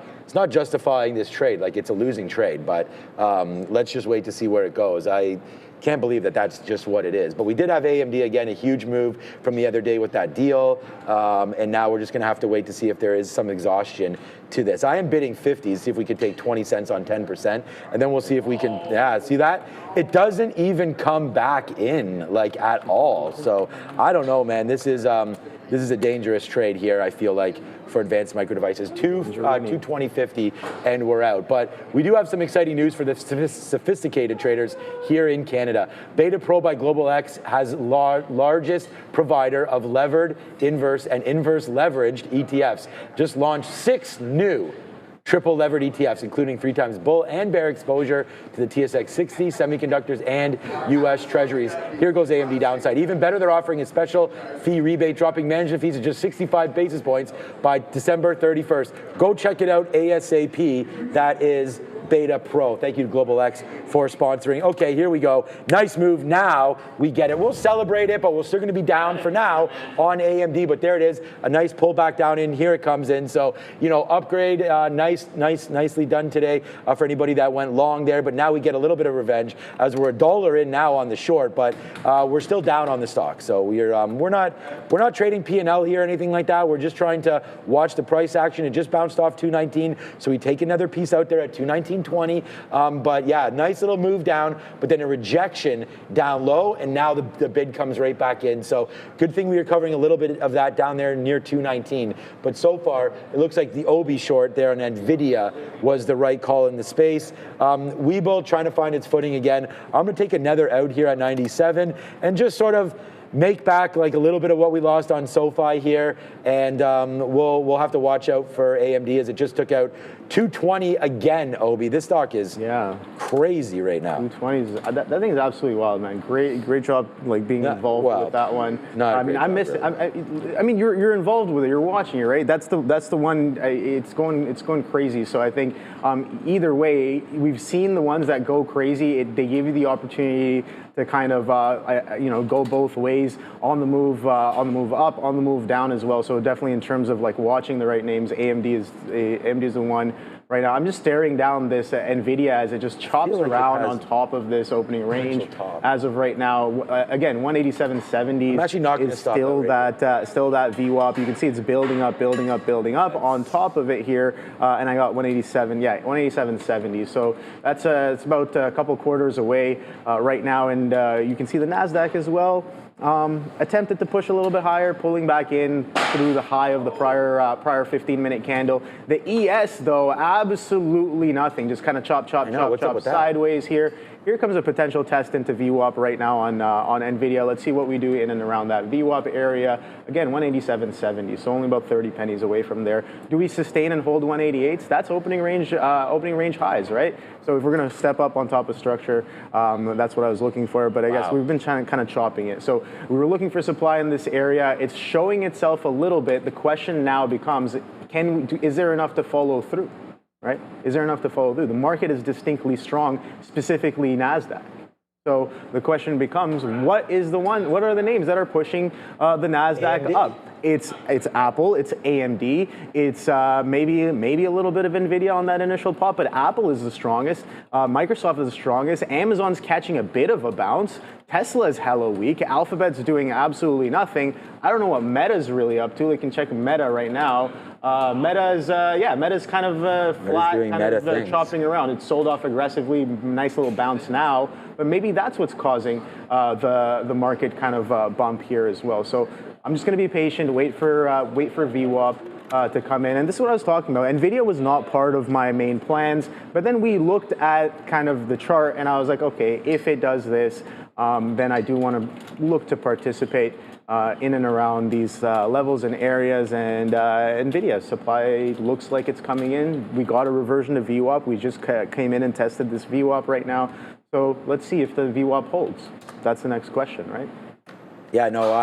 C: justifying this trade. Like, it's a losing trade. But let's just wait to see where it goes. I can't believe that that's just what it is. But we did have AMD, again, a huge move from the other day with that deal. And now we're just going to have to wait to see if there is some exhaustion to this. I am bidding 50, see if we could take 20 cents on 10%. And then we'll see if we can, yeah, see that? It doesn't even come back in, like, at all. So I don't know, man. This is a dangerous trade here, I feel like, for advanced micro devices. 220.50, and we're out. But we do have some exciting news for the sophisticated traders here in Canada. Beta Pro by Global X has largest provider of levered, inverse, and inverse leveraged ETFs. Just launched 6 new triple levered ETFs, including 3 times bull and bear exposure to the TSX 60, semiconductors, and US Treasuries. Here goes AMD downside. Even better, they're offering a special fee rebate, dropping management fees of just 65 basis points by December 31st. Go check it out ASAP. That is Beta Pro. Thank you to Global X for sponsoring. Okay, here we go. Nice move. Now we get it. We'll celebrate it, but we're still going to be down for now on AMD. But there it is. A nice pullback down in. Here it comes in. So, you know, upgrade. Nicely done today for anybody that went long there. But now we get a little bit of revenge as we're $1 in now on the short, but we're still down on the stock. So we're not trading P&L here or anything like that. We're just trying to watch the price action. It just bounced off 219, so we take another piece out there at 219.20. But yeah, nice little move down, but then a rejection down low, and now the bid comes right back in. So good thing we were covering a little bit of that down there near 219. But so far, it looks like the OB short there on Nvidia was the right call in the space. Weeble trying to find its footing again. I'm going to take another out here at 97 and just sort of make back like a little bit of what we lost on SoFi here, and we'll have to watch out for AMD as it just took out 220 again. Obi, this stock is crazy right now.
D: 220s, that thing is absolutely wild, man. Great job, like being involved with that one. I mean, I missed it. I mean, you're involved with it. You're watching it, right? That's the one. It's going crazy. So I think either way, we've seen the ones that go crazy. They give you the opportunity to kind of go both ways, on the move up, on the move down as well. So definitely in terms of like watching the right names, AMD is the one right now. I'm just staring down this Nvidia as it just chops around on top of this opening range as of right now. Again, 187.70 is still that VWAP. You can see it's building up on top of it here, and I got 187.70. So that's it's about a couple quarters away right now, and you can see the Nasdaq as well. Attempted to push a little bit higher, pulling back in through the high of the prior 15-minute candle. The ES, though, absolutely nothing. Just kind of chop sideways here. Here comes a potential test into VWAP right now on Nvidia. Let's see what we do in and around that VWAP area. Again, 187.70, so only about 30 pennies away from there. Do we sustain and hold 188s? That's opening range highs, right? So if we're going to step up on top of structure, that's what I was looking for. But I guess we've been kind of chopping it. So we were looking for supply in this area. It's showing itself a little bit. The question now becomes, is there enough to follow through? Right? Is there enough to follow through? The market is distinctly strong, specifically Nasdaq. So the question becomes, what are the names that are pushing the Nasdaq
C: AMD
D: up? It's Apple, it's AMD, it's maybe a little bit of Nvidia on that initial pop, but Apple is the strongest. Microsoft is the strongest. Amazon's catching a bit of a bounce. Tesla's hella weak. Alphabet's doing absolutely nothing. I don't know what Meta's really up to. We can check Meta right now. Meta's kind of flat, kind of chopping around. It's sold off aggressively. Nice little bounce now, but maybe that's what's causing the market kind of bump here as well. So I'm just going to be patient, wait for VWAP to come in. And this is what I was talking about. Nvidia was not part of my main plans, but then we looked at kind of the chart, and I was like, okay, if it does this, then I do want to look to participate in and around these levels and areas. And Nvidia supply looks like it's coming in. We got a reversion to VWAP. We just came in and tested this VWAP right now. So let's see if the VWAP holds. That's the next question, right?
C: Yeah, no,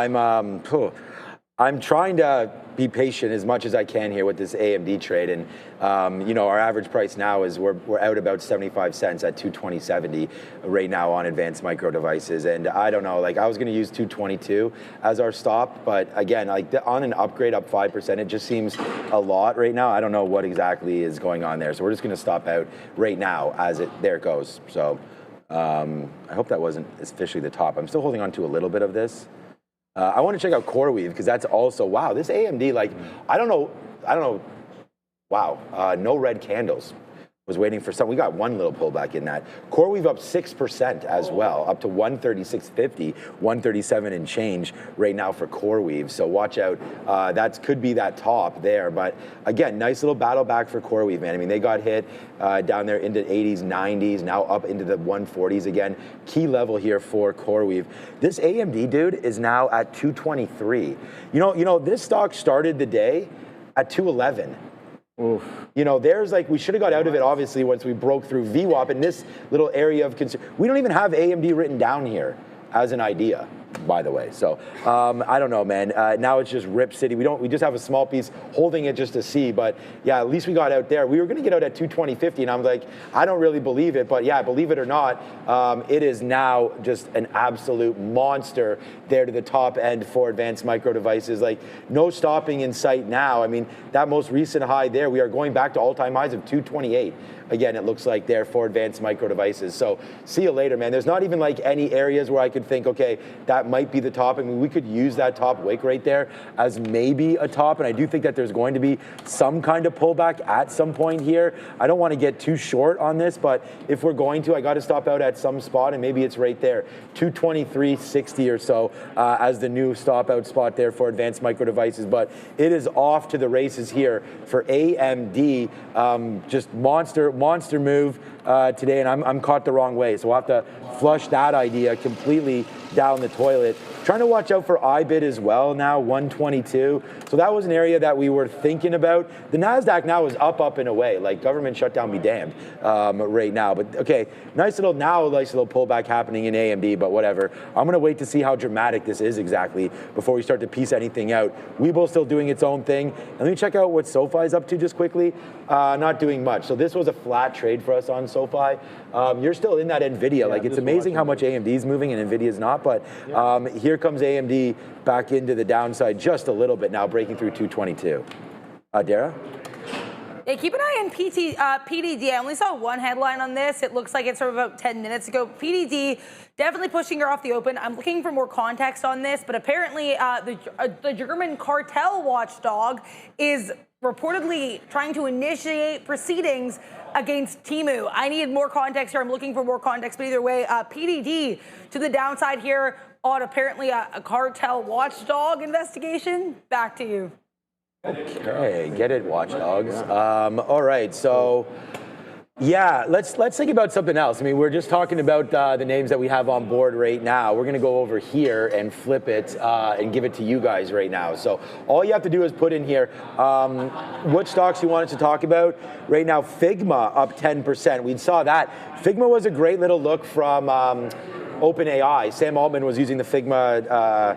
C: I'm trying to be patient as much as I can here with this AMD trade, and our average price now is we're out about 75 cents at 220.70 right now on advanced micro devices, and I don't know, like I was going to use 222 as our stop, but again, like on an upgrade up 5%, it just seems a lot right now. I don't know what exactly is going on there, so we're just going to stop out right now as there it goes. So I hope that wasn't officially the top. I'm still holding on to a little bit of this. I want to check out CoreWeave because that's also, wow, this AMD, like, I don't know, wow, no red candles. Was waiting for some, we got one little pullback in that. CoreWeave up 6% as well, up to 136.50, 137 and change right now for CoreWeave. So watch out, that could be that top there. But again, nice little battle back for CoreWeave, man. I mean, they got hit down there into 80s, 90s, now up into the 140s again. Key level here for CoreWeave. This AMD dude is now at 223. You know, this stock started the day at 211.
D: Oof.
C: You know, there's like, we should have got out of it, obviously, once we broke through VWAP in this little area of concern. We don't even have AMD written down here as an idea, by the way. So I don't know, man. Now it's just Rip City. We just have a small piece holding it just to see. But yeah, at least we got out there. We were going to get out at 220.50, and I'm like, I don't really believe it. But yeah, believe it or not, it is now just an absolute monster there to the top end for advanced micro devices. Like no stopping in sight now. I mean, that most recent high there, we are going back to all-time highs of 228. Again, it looks like there for advanced micro devices. So see you later, man. There's not even like any areas where I could think, okay, that might be the top. I mean, we could use that top wick right there as maybe a top. And I do think that there's going to be some kind of pullback at some point here. I don't want to get too short on this, but if we're going to, I got to stop out at some spot, and maybe it's right there, 223.60 or so as the new stop out spot there for advanced micro devices. But it is off to the races here for AMD. Just monster move today, and I'm caught the wrong way, so we'll have to flush that idea completely down the toilet. Trying to watch out for IBIT as well now, 122. So that was an area that we were thinking about. The Nasdaq now is up and away, like government shutdown be damned right now. But okay, nice little pullback happening in AMD, but whatever. I'm gonna wait to see how dramatic this is exactly before we start to piece anything out. Weeble still doing its own thing. And let me check out what SoFi is up to just quickly. Not doing much. So this was a flat trade for us on SoFi. You're still in that Nvidia. Yeah, like it's amazing how much AMD is moving and Nvidia is not, but here comes AMD back into the downside just a little bit now, breaking through 222. Dara?
G: Yeah, keep an eye on PDD. I only saw one headline on this. It looks like it's sort of about 10 minutes ago. PDD definitely pushing her off the open. I'm looking for more context on this, but apparently the German cartel watchdog is reportedly trying to initiate proceedings against Temu. I need more context here. I'm looking for more context, but either way, PDD to the downside here on apparently a cartel watchdog investigation. Back to you.
C: Okay, get it, watchdogs. All right, so yeah, let's think about something else. I mean, we're just talking about the names that we have on board right now. We're going to go over here and flip it and give it to you guys right now. So all you have to do is put in here what stocks you wanted to talk about. Right now, Figma up 10%. We saw that. Figma was a great little look from OpenAI. Sam Altman was using the Figma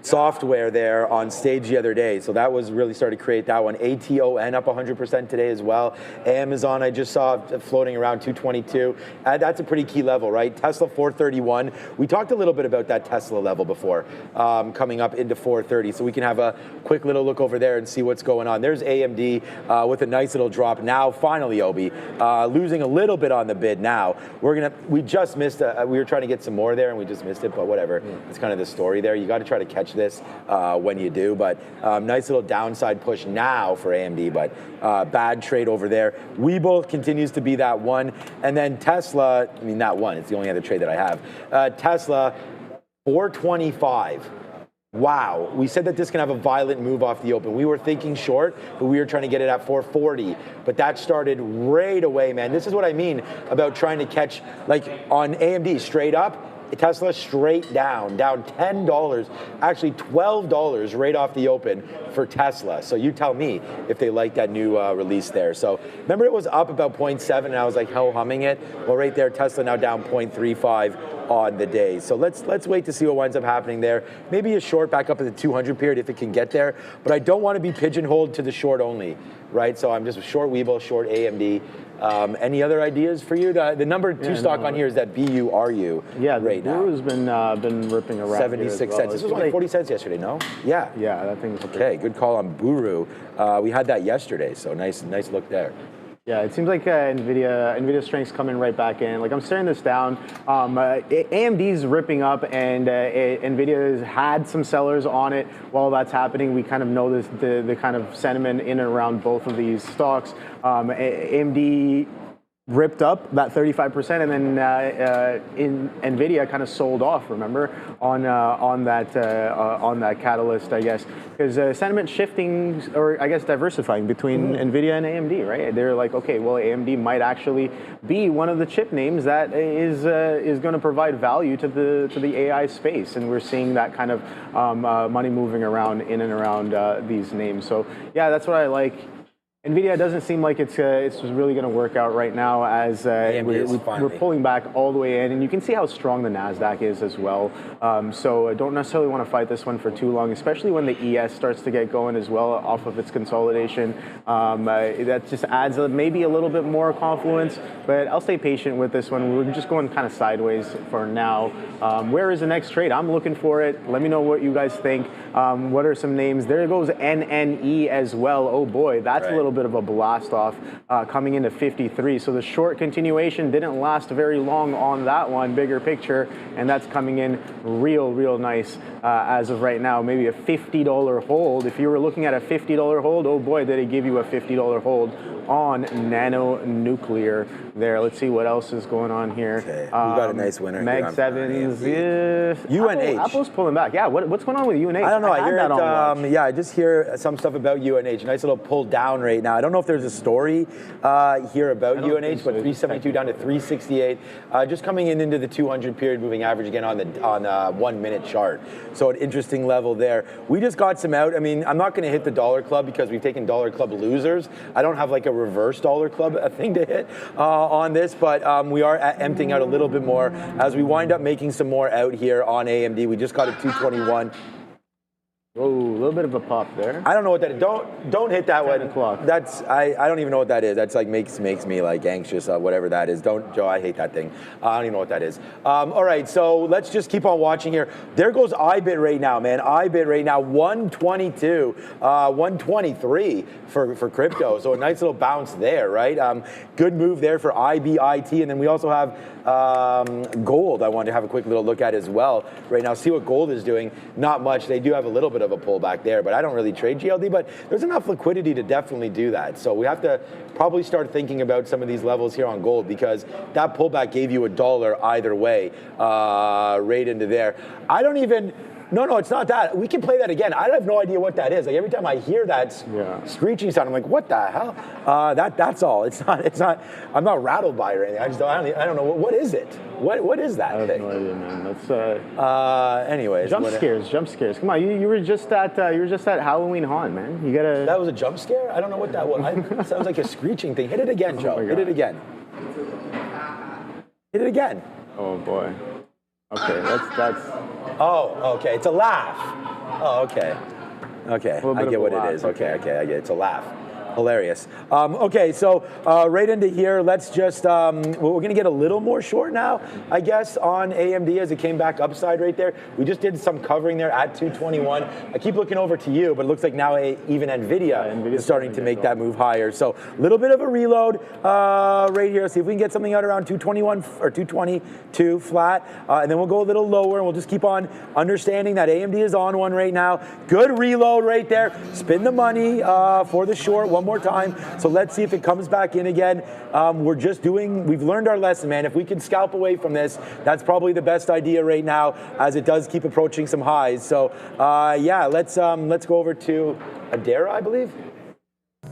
C: software there on stage the other day. So that was really started to create that one. ATON up 100% today as well. Amazon, I just saw floating around 222. That's a pretty key level, right? Tesla 431. We talked a little bit about that Tesla level before, coming up into 430. So we can have a quick little look over there and see what's going on. There's AMD with a nice little drop. Now, finally, Obi, losing a little bit on the bid now. We just missed, we were trying to get some more there and we just missed it, but whatever. It's kind of the story there. You got to try to catch this when you do, but nice little downside push now for AMD, but bad trade over there. Weeble continues to be that one, and then Tesla, I mean not one, it's the only other trade that I have. Tesla, 425. Wow, we said that this can have a violent move off the open. We were thinking short, but we were trying to get it at 440, but that started right away, man. This is what I mean about trying to catch, like on AMD, straight up, Tesla straight down $10, actually $12 right off the open for Tesla. So you tell me if they like that new release there. So remember it was up about 0.7 and I was like humming it. Well, right there, Tesla now down 0.35 on the day. So let's wait to see what winds up happening there. Maybe a short back up at the 200 period if it can get there, but I don't want to be pigeonholed to the short only, right? So I'm just short Weeble, short AMD. Any other ideas for you? The number two stock on here is that BURU.
D: Yeah,
C: right now.
D: Buru's been ripping around.
C: 76 cents. This was only 40 cents yesterday, no? Yeah.
D: Yeah, that thing's
C: okay. Good call on Buru. We had that yesterday, so nice look there.
D: Yeah, it seems like Nvidia strength's coming right back in. Like I'm staring this down. AMD's ripping up, and Nvidia's had some sellers on it. While that's happening, we kind of know the kind of sentiment in and around both of these stocks. AMD ripped up that 35%, and then Nvidia kind of sold off. Remember on that catalyst, I guess, because sentiment shifting, or I guess diversifying between Nvidia and AMD. Right? They're like, okay, well, AMD might actually be one of the chip names that is going to provide value to the AI space, and we're seeing that kind of money moving around in and around these names. So yeah, that's what I like. Nvidia doesn't seem like it's really going to work out right now, as we're pulling back all the way in, and you can see how strong the Nasdaq is as well. So I don't necessarily want to fight this one for too long, especially when the ES starts to get going as well off of its consolidation. That just adds maybe a little bit more confluence, but I'll stay patient with this one. We're just going kind of sideways for now. Where is the next trade? I'm looking for it. Let me know what you guys think. What are some names? There goes NNE as well. Oh boy, that's a little bit of a blast off coming into 53. So the short continuation didn't last very long on that one, bigger picture, and that's coming in real nice as of right now. Maybe a $50 hold. If you were looking at a $50 hold, oh boy, did it give you a $50 hold on Nano Nuclear there. Let's see what else is going on here.
C: Okay. We got a nice winner.
D: Meg 7s.
C: UNH.
D: Apple's pulling back. Yeah, what's going on with UNH?
C: I don't know. I hear
D: that
C: yeah, I just hear some stuff about UNH. Nice little pull down right now. I don't know if there's a story here about UNH, but 372 down to 368. Just coming into the 200 period moving average again on the 1 minute chart. So an interesting level there. We just got some out. I mean, I'm not going to hit the dollar club because we've taken dollar club losers. I don't have like a reverse dollar club thing to hit on this, but we are emptying out a little bit more as we wind up making some more out here on AMD. We just got a 221.
D: Oh, a little bit of a pop there.
C: I don't know what that is. Don't hit that one.
D: 10 o'clock.
C: That's I don't even know what that is. That's like makes me like anxious. Whatever that is. Don't, Joe. I hate that thing. I don't even know what that is. All right, so let's just keep on watching here. There goes IBIT right now, man. IBIT right now 122, 123 for crypto. So a nice little bounce there, right? Good move there for IBIT, and then we also have gold. I wanted to have a quick little look at as well right now. See what gold is doing. Not much. They do have a little bit of a pullback there, but I don't really trade GLD, but there's enough liquidity to definitely do that. So we have to probably start thinking about some of these levels here on gold, because that pullback gave you $1 either way, right into there. I don't even, no, it's not that. We can play that again. I have no idea what that is. Like every time I hear that screeching sound, I'm like, what the hell? That's all. It's not. I'm not rattled by it or anything. I don't know. What is it? What is that thing? I have no idea, man. That's anyways.
D: Jump scares. Come on, you were just at Halloween Haunt, man. You gotta.
C: That was a jump scare? I don't know what that was. It sounds like a screeching thing. Hit it again, Joe. Hit it again. Hit it again.
D: Oh boy. Okay, that's.
C: Oh, okay. It's a laugh. Oh, okay. Okay, I get what it is. Okay, I get it. It's a laugh. Hilarious. Okay, so right into here, let's just, we're going to get a little more short now, I guess, on AMD as it came back upside right there. We just did some covering there at 221. I keep looking over to you, but it looks like now even Nvidia is starting to make that move higher. So a little bit of a reload right here. See if we can get something out around 221 or 222 flat, and then we'll go a little lower, and we'll just keep on understanding that AMD is on one right now. Good reload right there. Spin the money for the short one more time. So let's see if it comes back in again. We've learned our lesson, man. If we can scalp away from this, that's probably the best idea right now, as it does keep approaching some highs. So yeah, let's go over to Adara, I believe,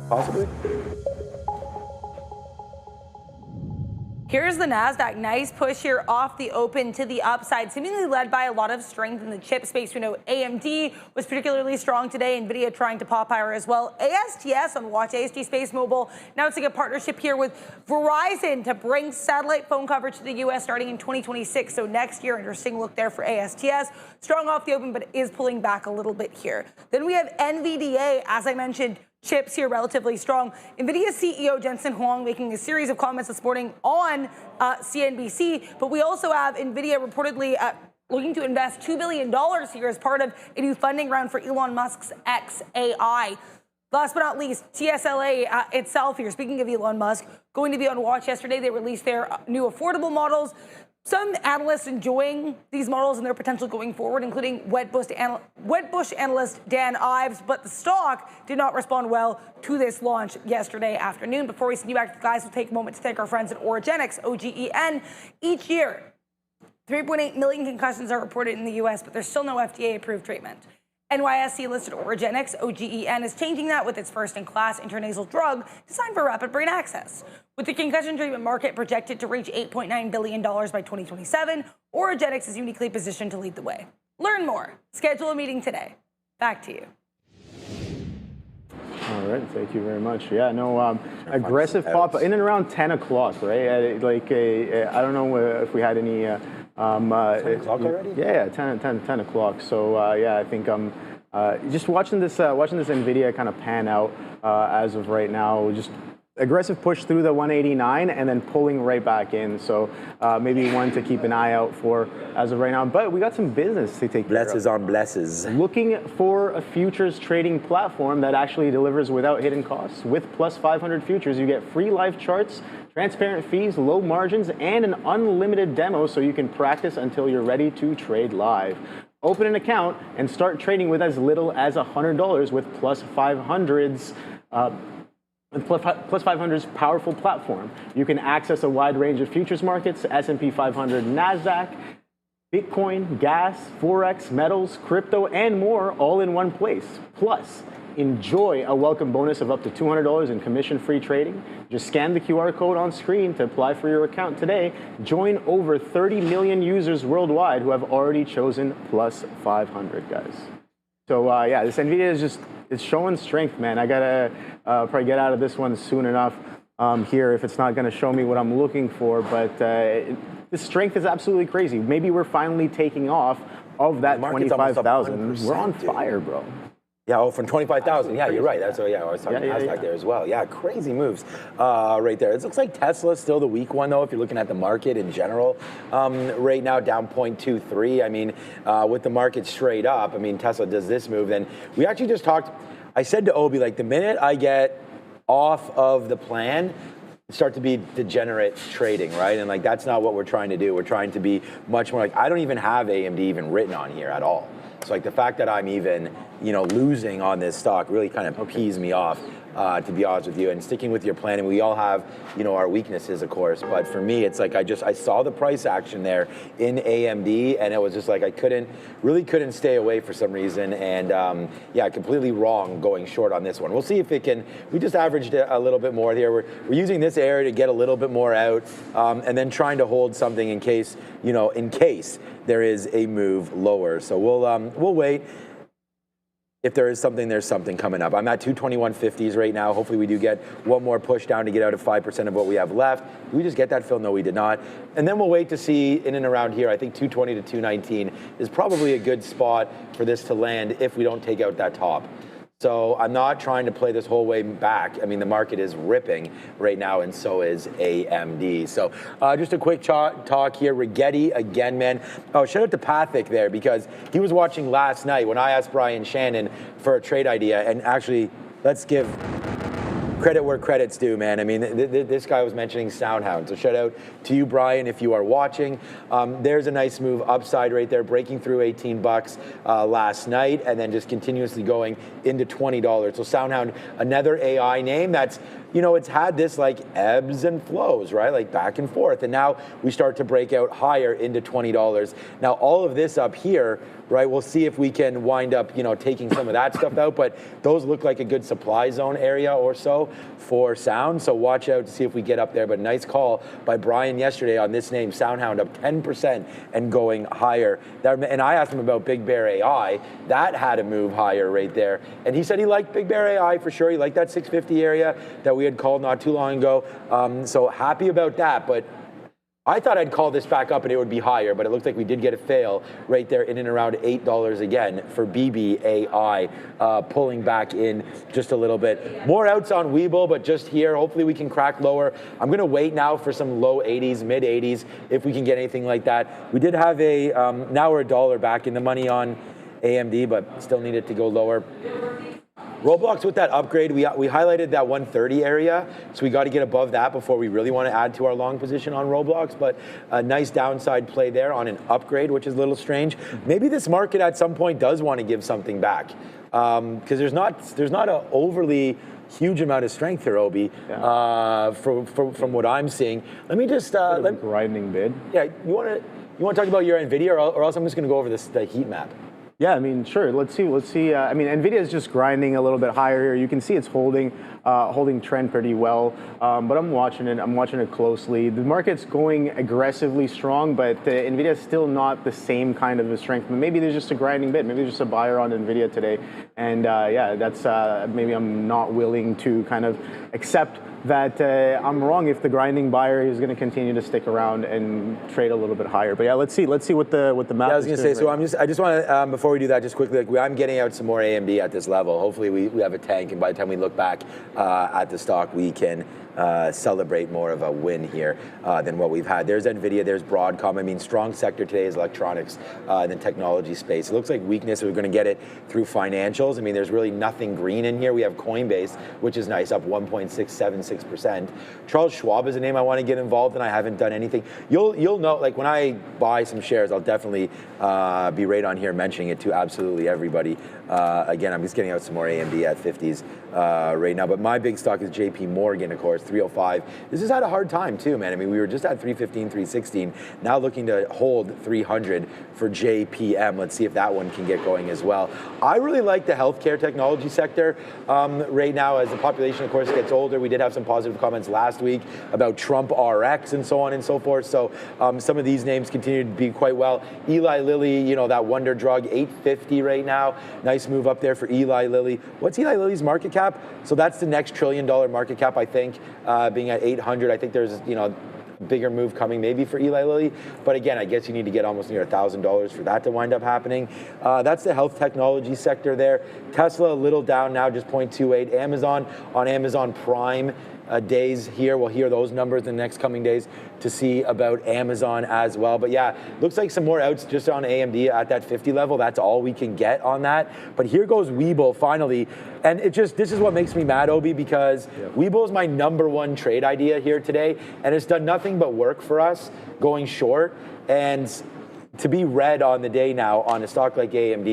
C: possibly.
G: Here's the Nasdaq. Nice push here off the open to the upside, seemingly led by a lot of strength in the chip space. We know AMD was particularly strong today. Nvidia trying to pop higher as well. ASTS on watch AST Space Mobile announcing a partnership here with Verizon to bring satellite phone coverage to the U.S. starting in 2026. So next year, interesting look there for ASTS. Strong off the open, but is pulling back a little bit here. Then we have NVDA, as I mentioned. Chips here relatively strong. Nvidia CEO Jensen making a series of comments this morning on CNBC, but we also have Nvidia reportedly looking to invest $2 billion here as part of a new funding round for Elon Musk's XAI. Last but not least, TSLA itself here, speaking of Elon Musk, going to be on watch yesterday. They released their new affordable models. Some analysts enjoying these models and their potential going forward, including Wedbush analyst Dan Ives, but the stock did not respond well to this launch yesterday afternoon. Before we send you back to the guys, we'll take a moment to thank our friends at Origenics, OGEN. Each year, 3.8 million concussions are reported in the U.S., but there's still no FDA-approved treatment. NYSE-listed Origenics, OGEN, is changing that with its first-in-class intranasal drug designed for rapid brain access. With the concussion treatment market projected to reach $8.9 billion by 2027, Origenics is uniquely positioned to lead the way. Learn more. Schedule a meeting today. Back to you.
D: All right, thank you very much. Yeah, no, aggressive pop in and around 10 o'clock, right? I don't know if we had any...
C: 10 o'clock already?
D: Yeah, 10 o'clock. So yeah, I think I'm just watching this Nvidia kind of pan out as of right now. Just aggressive push through the 189 and then pulling right back in. So maybe one to keep an eye out for as of right now. But we got some business to take care of.
C: Blesses on blesses.
D: Looking for a futures trading platform that actually delivers without hidden costs. With plus 500 futures, you get free live charts, transparent fees, low margins, and an unlimited demo so you can practice until you're ready to trade live. Open an account and start trading with as little as $100 with plus 500's Plus 500's powerful platform. You can access a wide range of futures markets, S&P 500, Nasdaq, Bitcoin, gas, Forex, metals, crypto, and more all in one place. Plus, enjoy a welcome bonus of up to $200 in commission-free trading. Just scan the QR code on screen to apply for your account today. Join over 30 million users worldwide who have already chosen plus 500, guys. So yeah, this Nvidia is it's showing strength, man. I gotta probably get out of this one soon enough here if it's not gonna show me what I'm looking for. But this strength is absolutely crazy. Maybe we're finally taking off of that 25,000. We're on fire, bro.
C: Yeah, oh, from 25,000. Yeah, you're right. That's what, yeah, I was talking Nasdaq there as well. Yeah, crazy moves right there. It looks like Tesla's still the weak one, though, if you're looking at the market in general. Right now, down 0.23. I mean, with the market straight up, I mean, Tesla does this move. Then we actually just talked, I said to Obi, like, the minute I get off of the plan, start to be degenerate trading, right? And, like, that's not what we're trying to do. We're trying to be much more like, I don't even have AMD even written on here at all. So, like, the fact that I'm even, losing on this stock really kind of pees me off, to be honest with you. And sticking with your plan, and we all have, our weaknesses, of course. But for me, it's like I saw the price action there in AMD, and it was just like I really couldn't stay away for some reason. And yeah, completely wrong going short on this one. We'll see if it can. We just averaged a little bit more here. We're using this area to get a little bit more out, and then trying to hold something in case, in case there is a move lower. So we'll wait. If there is something, there's something coming up. I'm at 221.50s right now. Hopefully we do get one more push down to get out of 5% of what we have left. Did we just get that, Phil? No, we did not. And then we'll wait to see in and around here. I think 220 to 219 is probably a good spot for this to land if we don't take out that top. So I'm not trying to play this whole way back. I mean, the market is ripping right now, and so is AMD. So just a quick talk here. Rigetti again, man. Oh, shout out to Pathic there, because he was watching last night when I asked Brian Shannon for a trade idea. And actually, let's give credit where credit's due, man. I mean, this guy was mentioning SoundHound. So shout out to you, Brian, if you are watching. There's a nice move upside right there, breaking through $18 last night, and then just continuously going into $20. So SoundHound, another AI name that's you know, it's had this like ebbs and flows, right? Like back and forth. And now we start to break out higher into $20. Now, all of this up here, right, we'll see if we can wind up, you know, taking some of that stuff out, but those look like a good supply zone area or so for Sound. So watch out to see if we get up there. But nice call by Brian yesterday on this name, SoundHound, up 10% and going higher. And I asked him about Big Bear AI. That had to move higher right there. And he said he liked Big Bear AI for sure. He liked that 650 area that we had called not too long ago. So happy about that. But I thought I'd call this back up and it would be higher, but it looks like we did get a fail right there in and around $8 again for BBAI, pulling back in just a little bit. More outs on Weeble, but just here, hopefully we can crack lower. I'm gonna wait now for some low 80s, mid 80s, if we can get anything like that. We did have a, now we're $1 back in the money on AMD, but still needed to go lower. Roblox with that upgrade, we highlighted that 130 area, so we got to get above that before we really want to add to our long position on Roblox, but a nice downside play there on an upgrade, which is a little strange. Maybe this market at some point does want to give something back, because there's not an overly huge amount of strength here, Obi, from what I'm seeing. Let me just...
D: grinding bid.
C: Yeah, you want to talk about your Nvidia, or else I'm just going to go over the heat map.
D: Yeah, I mean, sure. Let's see. I mean, Nvidia is just grinding a little bit higher here. You can see it's holding trend pretty well. But I'm watching it. I'm watching it closely. The market's going aggressively strong, but Nvidia is still not the same kind of a strength. Maybe there's just a grinding bit. Maybe there's just a buyer on Nvidia today. And yeah, that's maybe I'm not willing to kind of accept that I'm wrong if the grinding buyer is going to continue to stick around and trade a little bit higher. But yeah, let's see what the map.
C: Yeah, I was going to say. So I just want to before we do that, just quickly, like, I'm getting out some more AMD at this level. Hopefully, we have a tank, and by the time we look back at the stock, we can celebrate more of a win here than what we've had. There's Nvidia, there's Broadcom. I mean, strong sector today is electronics in the technology space. It looks like weakness, we're going to get it through financials. I mean, there's really nothing green in here. We have Coinbase, which is nice, up 1.676%. Charles Schwab is a name I want to get involved in. I haven't done anything. You'll know, like when I buy some shares, I'll definitely be right on here mentioning it to absolutely everybody. Again, I'm just getting out some more AMD at 50s right now. But my big stock is JP Morgan, of course, 305. This has had a hard time too, man. I mean, we were just at 315, 316. Now looking to hold 300 for JPM. Let's see if that one can get going as well. I really like the healthcare technology sector right now as the population, of course, gets older. We did have some positive comments last week about Trump RX and so on and so forth. So some of these names continue to be quite well. Eli Lilly, you know, that wonder drug, 850 right now. Nice move up there for Eli Lilly. What's Eli Lilly's market cap? So that's the next $1 trillion market cap, I think, being at 800. I think there's, you know, bigger move coming maybe for Eli Lilly. But again, I guess you need to get almost near $1,000 for that to wind up happening. That's the health technology sector there. Tesla a little down now, just 0.28. Amazon on Amazon Prime days here. We'll hear those numbers in the next coming days to see about Amazon as well. But yeah, looks like some more outs just on AMD at that 50 level. That's all we can get on that. But here goes Weeble finally. And this is what makes me mad, Obi, because Weeble is my #1 trade idea here today. And it's done nothing but work for us going short. And to be red on the day now on a stock like AMD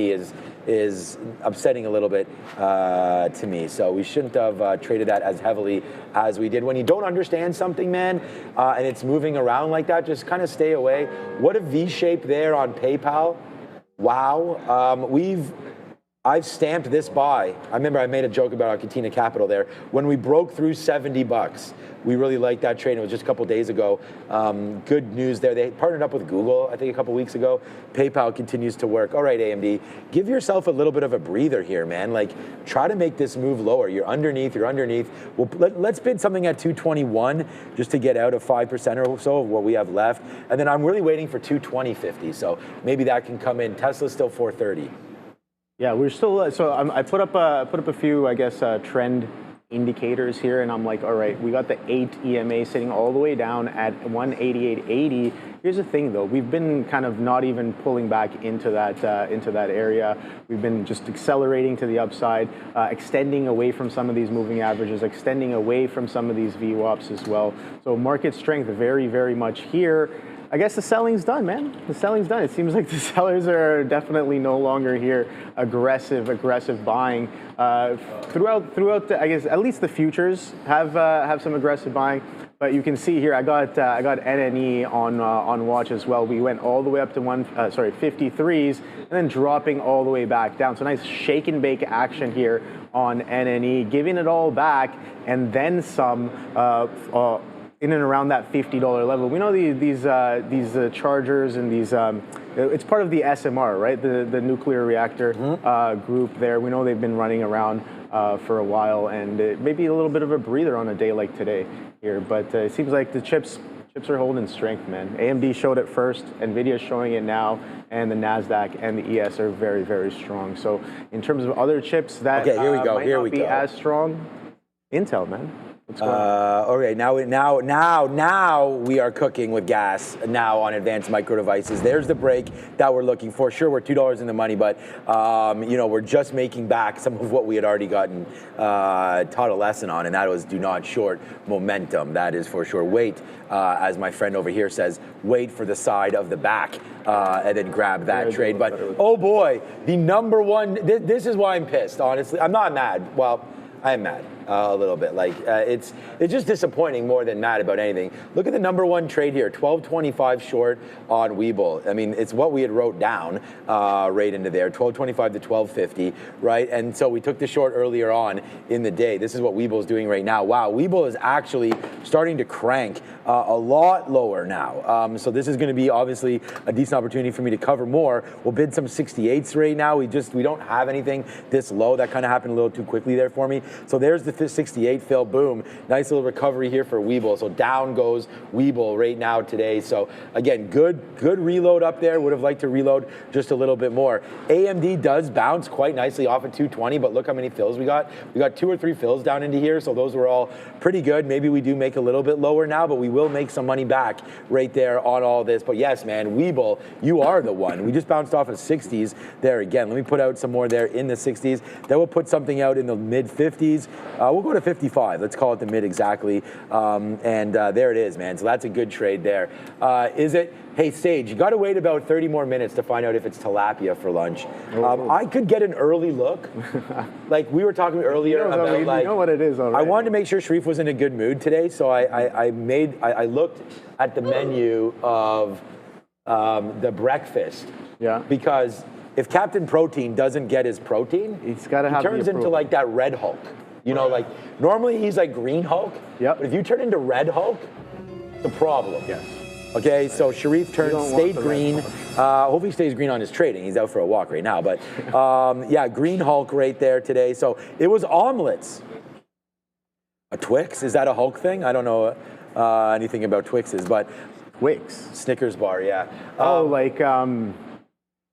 C: is upsetting a little bit to me. So we shouldn't have traded that as heavily as we did. When you don't understand something, man, and it's moving around like that, just kind of stay away. What a V shape there on PayPal. Wow. I've stamped this buy. I remember I made a joke about Argentina Capital there. When we broke through $70, we really liked that trade. It was just a couple days ago. Good news there. They partnered up with Google, I think, a couple weeks ago. PayPal continues to work. All right, AMD, give yourself a little bit of a breather here, man. Like, try to make this move lower. You're underneath. Well, let's bid something at 221 just to get out of 5% or so of what we have left. And then I'm really waiting for 220.50. So maybe that can come in. Tesla's still 430.
D: Yeah, we're still, I put up a few, I guess, trend indicators here, and I'm like, all right, we got the 8 EMA sitting all the way down at 188.80. Here's the thing, though, we've been kind of not even pulling back into that area. We've been just accelerating to the upside, extending away from some of these moving averages, extending away from some of these VWAPs as well. So market strength very, very much here. I guess the selling's done, man. The selling's done. It seems like the sellers are definitely no longer here aggressive buying. Throughout the, I guess at least the futures have some aggressive buying. But you can see here, I got NNE on watch as well. We went all the way up to 53s, and then dropping all the way back down. So nice shake and bake action here on NNE, giving it all back and then some in and around that $50 level. We know these chargers and these. It's part of the SMR, right? The nuclear reactor group there. We know they've been running around for a while, and maybe a little bit of a breather on a day like today here. But it seems like the chips are holding strength, man. AMD showed it first, Nvidia is showing it now, and the Nasdaq and the ES are very, very strong. So in terms of other chips that might not be as strong, Intel, man. What's going on?
C: Okay, now we are cooking with gas now on advanced micro devices. There's the break that we're looking for. Sure, we're $2 in the money, but we're just making back some of what we had already gotten taught a lesson on, and that was do not short momentum. That is for sure. Wait, as my friend over here says, wait for the side of the back and then grab that trade. But oh boy, the number one. This is why I'm pissed. Honestly, I'm not mad. Well, I am mad a little bit. Like it's just disappointing more than mad about anything. Look at the number one trade here, 12.25 short on Weeble. I mean, it's what we had wrote down right into there, 12.25 to 12.50, right? And so we took the short earlier on in the day. This is what Weeble is doing right now. Wow, Weeble is actually starting to crank a lot lower now. So this is going to be obviously a decent opportunity for me to cover more. We'll bid some 68s right now. We don't have anything this low. That kind of happened a little too quickly there for me. So there's the 68 fill, boom. Nice little recovery here for Weeble. So down goes Weeble right now today. So again, good reload up there. Would have liked to reload just a little bit more. AMD does bounce quite nicely off at 220, but look how many fills we got. We got 2 or 3 fills down into here, so those were all pretty good. Maybe we do make a little bit lower now, but we will make some money back right there on all this. But yes, man, Weeble, you are the one. We just bounced off of 60s there again. Let me put out some more there in the 60s. Then we'll put something out in the mid 50s. We'll go to 55. Let's call it the mid exactly. There it is, man. So that's a good trade there. Is it? Hey, Sage, you got to wait about 30 more minutes to find out if it's tilapia for lunch. I could get an early look. Like we were talking earlier about, like,
D: you know what it is already.
C: I wanted to make sure Sharif was in a good mood today, so I looked at the menu of the breakfast.
D: Yeah.
C: Because if Captain Protein doesn't get his protein,
D: he's got to have
C: he turns into like that Red Hulk. You know, like normally he's like Green Hulk.
D: Yep.
C: But if you turn into Red Hulk, it's a problem.
D: Yes.
C: Okay, so Sharif stayed green. Hopefully he stays green on his trading. He's out for a walk right now. But yeah, Green Hulk right there today. So it was omelets. A Twix? Is that a Hulk thing? I don't know anything about Twixes, but
D: Twix.
C: Snickers bar, yeah.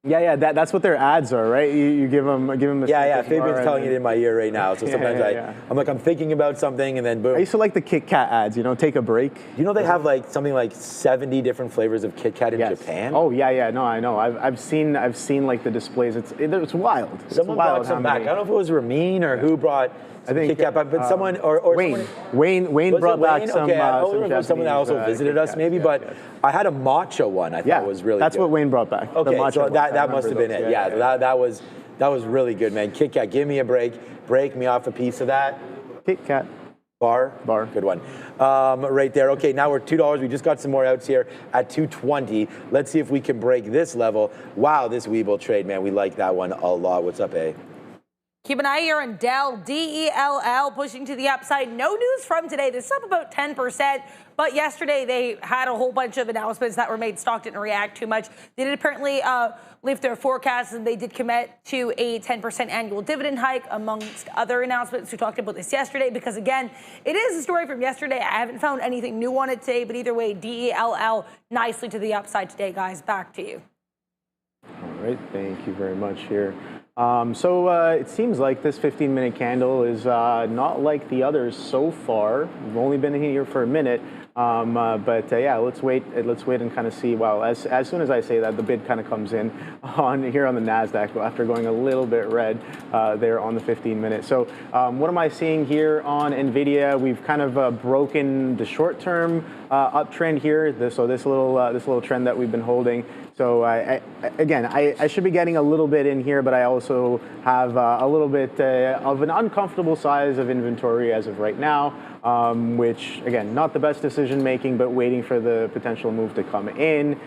D: Yeah, that's what their ads are, right? You give them a
C: yeah.
D: Snickers bar.
C: Fabian's telling it in my ear right now. So sometimes I'm like, I'm thinking about something, and then boom.
D: I used to like the Kit Kat ads, take a break.
C: You know they have like something like 70 different flavors of Kit Kat in Japan?
D: Oh yeah, no, I know. I've seen like the displays. It's wild.
C: Someone brought some back. I don't know if it was Ramin or who brought Kit Kat back, but someone or
D: Wayne brought back some.
C: Okay, I don't know if someone that also visited us maybe, but I had a matcha one. I thought was really good.
D: That's what Wayne brought back.
C: Okay, so that must have been it. Yeah, that was really good, man. Kit Kat, give me a break. Break me off a piece of that.
D: Kit Kat.
C: Bar, good one. Right there. Okay, now we're $2. We just got some more outs here at 220. Let's see if we can break this level. Wow, this Weeble trade, man. We like that one a lot. What's up, A?
G: Keep an eye here on Dell, DELL pushing to the upside. No news from today. This is up about 10%, but yesterday they had a whole bunch of announcements that were made. Stock didn't react too much. They did apparently lift their forecasts, and they did commit to a 10% annual dividend hike, amongst other announcements. We talked about this yesterday because, again, it is a story from yesterday. I haven't found anything new on it today, but either way, DELL nicely to the upside today, guys. Back to you.
D: All right, thank you very much here. It seems like this 15-minute candle is not like the others so far. We've only been here for a minute. Yeah, let's wait and kind of see. Well, as soon as I say that, the bid kind of comes in here on the Nasdaq after going a little bit red there on the 15-minute. So what am I seeing here on Nvidia? We've kind of broken the short-term uptrend here. So this little trend that we've been holding. So I should be getting a little bit in here, but I also have a little bit of an uncomfortable size of inventory as of right now, which again, not the best decision making, but waiting for the potential move to come in.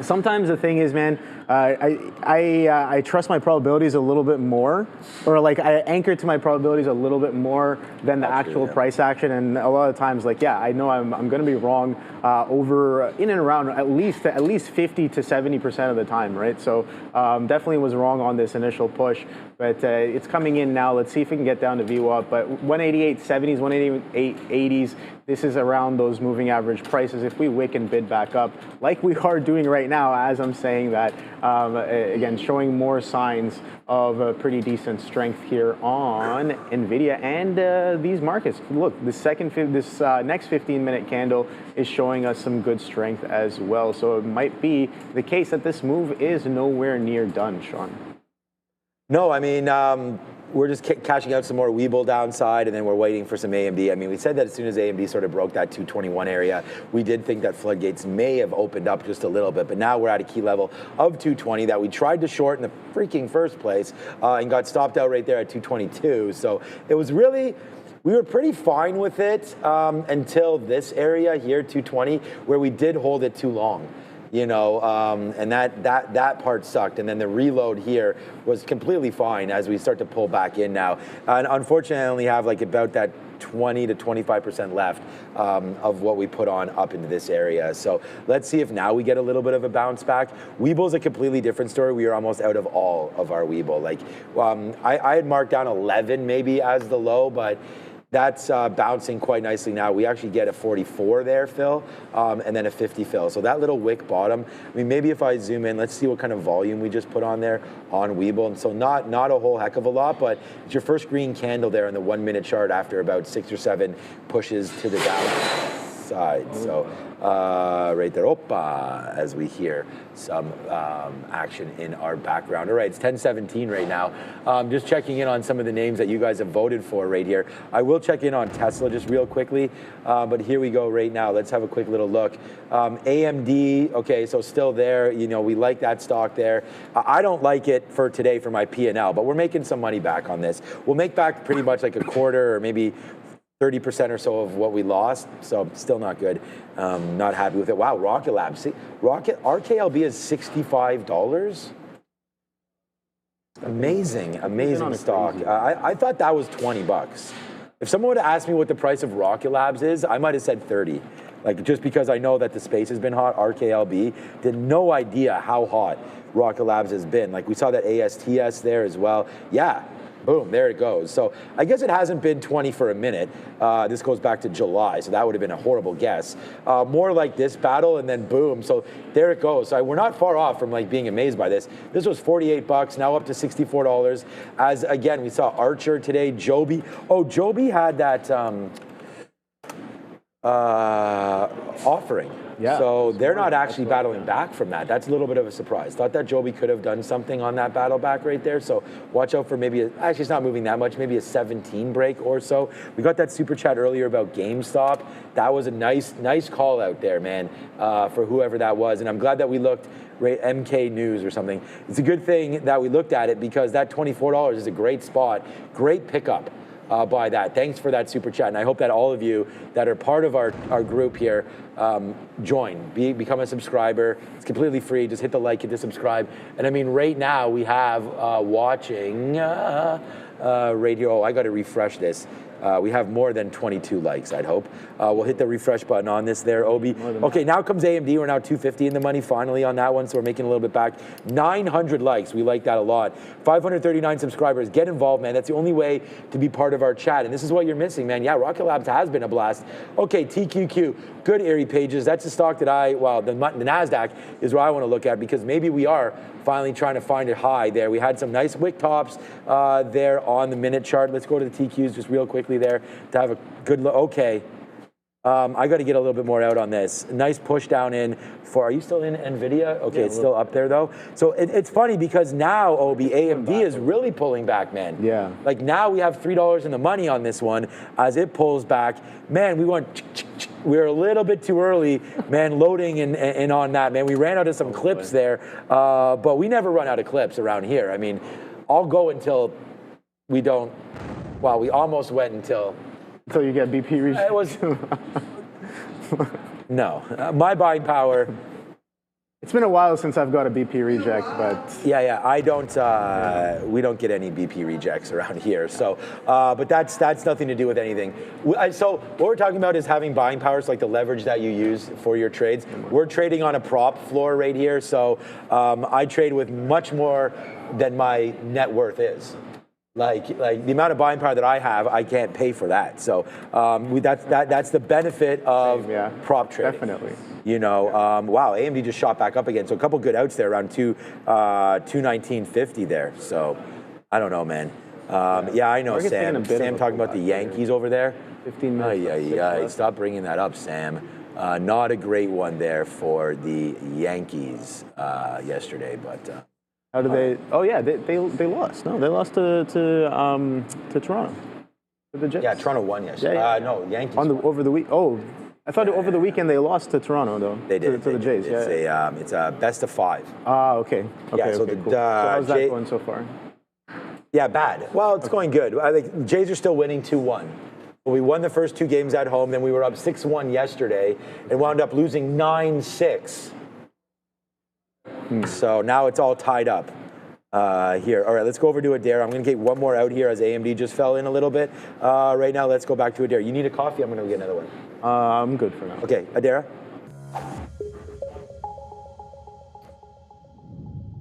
D: Sometimes the thing is, man, I trust my probabilities a little bit more, or like I anchor to my probabilities a little bit more than the actual price action. And a lot of times, like, yeah, I know I'm going to be wrong over in and around at least 50 to 70% of the time, right? So definitely was wrong on this initial push, but it's coming in now. Let's see if we can get down to VWAP. But 188.70s, 188.80s. This is around those moving average prices. If we wick and bid back up, like we are doing right now, as I'm saying that, again, showing more signs of a pretty decent strength here on Nvidia and these markets. Look, this next 15-minute candle is showing us some good strength as well. So it might be the case that this move is nowhere near done, Sean.
C: No, I mean, we're just cashing out some more Weeble downside, and then we're waiting for some AMD. I mean, we said that as soon as AMD sort of broke that 221 area, we did think that floodgates may have opened up just a little bit, but now we're at a key level of 220 that we tried to short in the freaking first place and got stopped out right there at 222. So it was really, we were pretty fine with it until this area here, 220, where we did hold it too long. You know, and that part sucked. And then the reload here was completely fine as we start to pull back in now. And unfortunately, I only have like about that 20 to 25% left of what we put on up into this area. So let's see if now we get a little bit of a bounce back. Weeble's a completely different story. We are almost out of all of our Weeble. Like I had marked down 11 maybe as the low, but that's bouncing quite nicely now. We actually get a 44 there, Phil, and then a 50 fill. So that little wick bottom, I mean, maybe if I zoom in, let's see what kind of volume we just put on there on Weeble. And so not a whole heck of a lot, but it's your first green candle there in the 1 minute chart after about 6 or 7 pushes to the downside. So right there, opa, as we hear some action in our background. All right, it's 10:17 right now. Just checking in on some of the names that you guys have voted for right here. I will check in on Tesla just real quickly, but here we go right now. Let's have a quick little look. AMD, okay, so still there. You know, we like that stock there. I don't like it for today for my P&L, but we're making some money back on this. We'll make back pretty much like a quarter or maybe 30% or so of what we lost, so still not good. Not happy with it. Wow, Rocket Lab. See, RKLB is $65. Amazing stock. I thought that was $20. If someone would have asked me what the price of Rocket Labs is, I might have said 30. Like, just because I know that the space has been hot, RKLB, did no idea how hot Rocket Labs has been. Like, we saw that ASTS there as well. Yeah. Boom, there it goes. So I guess it hasn't been 20 for a minute. This goes back to July, so that would have been a horrible guess. More like this battle, and then boom. So there it goes. So we're not far off from like being amazed by this. This was $48, now up to $64. As again, we saw Archer today, Joby. Oh, Joby had that offering. Yeah. So they're not actually battling back from that. That's a little bit of a surprise. Thought that Joby could have done something on that battle back right there. So watch out for maybe, actually it's not moving that much, maybe a 17 break or so. We got that super chat earlier about GameStop. That was a nice call out there, man, for whoever that was. And I'm glad that we looked, right, MK News or something. It's a good thing that we looked at it because that $24 is a great spot, great pickup. By that. Thanks for that super chat, and I hope that all of you that are part of our group here join, become a subscriber. It's completely free. Just hit the like, hit the subscribe. And I mean, right now we have watching radio. Oh, I got to refresh this. We have more than 22 likes, I'd hope. We'll hit the refresh button on this there, Obi. Okay, now comes AMD. We're now 250 in the money finally on that one, so we're making a little bit back. 900 likes. We like that a lot. 539 subscribers. Get involved, man. That's the only way to be part of our chat, and this is what you're missing, man. Yeah, Rocket Labs has been a blast. Okay, TQQ. Good Airy Pages. That's a stock that the Nasdaq is where I want to look at because maybe we are finally trying to find a high there. We had some nice wick tops there on the minute chart. Let's go to the TQs just real quickly there to have a good look. Okay. I got to get a little bit more out on this. Nice push down in for, are you still in Nvidia? Okay, it's still up there though. So it's funny because now, Obi, AMD is really pulling back, man.
D: Yeah.
C: Like now we have $3 in the money on this one as it pulls back. Man, we're a little bit too early, man, loading and on that, man. We ran out of some clips there, but we never run out of clips around here. I mean, I'll go until we don't, well, we almost went until
D: you get BP reached.
C: It was, no, my buying power.
D: It's been a while since I've got a BP reject, but
C: Yeah, I don't. We don't get any BP rejects around here. So, but that's nothing to do with anything. So what we're talking about is having buying powers, like the leverage that you use for your trades. We're trading on a prop floor right here, so I trade with much more than my net worth is. Like the amount of buying power that I have, I can't pay for that. So that's the benefit of prop trading.
D: Definitely.
C: You know, wow, AMD just shot back up again. So a couple good outs there around 219.50 there. So I don't know, man. Yeah, I know, Sam. Sam talking about the Yankees over there.
D: 15 minutes.
C: Stop bringing that up, Sam. Not a great one there for the Yankees yesterday, but.
D: How did they? Oh yeah, they lost. No, they lost to Toronto. To the Jets.
C: Yeah, Toronto won yesterday.
D: Yeah.
C: No, Yankees.
D: Over the week. Oh, I thought over the weekend they lost to Toronto though.
C: They did
D: to the Jays.
C: It's a best of 5.
D: Okay.
C: So
D: okay, cool. So how's that going so far?
C: Yeah, bad. Well, it's going good. I think Jays are still winning 2-1. We won the first 2 games at home. Then we were up 6-1 yesterday and wound up losing 9-6. So now it's all tied up here. All right, let's go over to Adair. I'm going to get one more out here as AMD just fell in a little bit. Right now, let's go back to Adair. You need a coffee? I'm going to get another one.
D: I'm good for now.
C: Okay, Adair.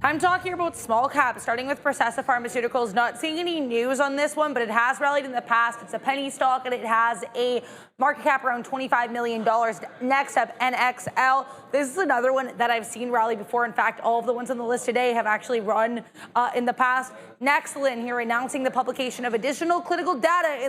G: I'm talking about small caps, starting with Processa Pharmaceuticals. Not seeing any news on this one, but it has rallied in the past. It's a penny stock, and it has a market cap around $25 million. Next up, NXL. This is another one that I've seen rally before. In fact, all of the ones on the list today have actually run in the past. Nexlin here announcing the publication of additional clinical data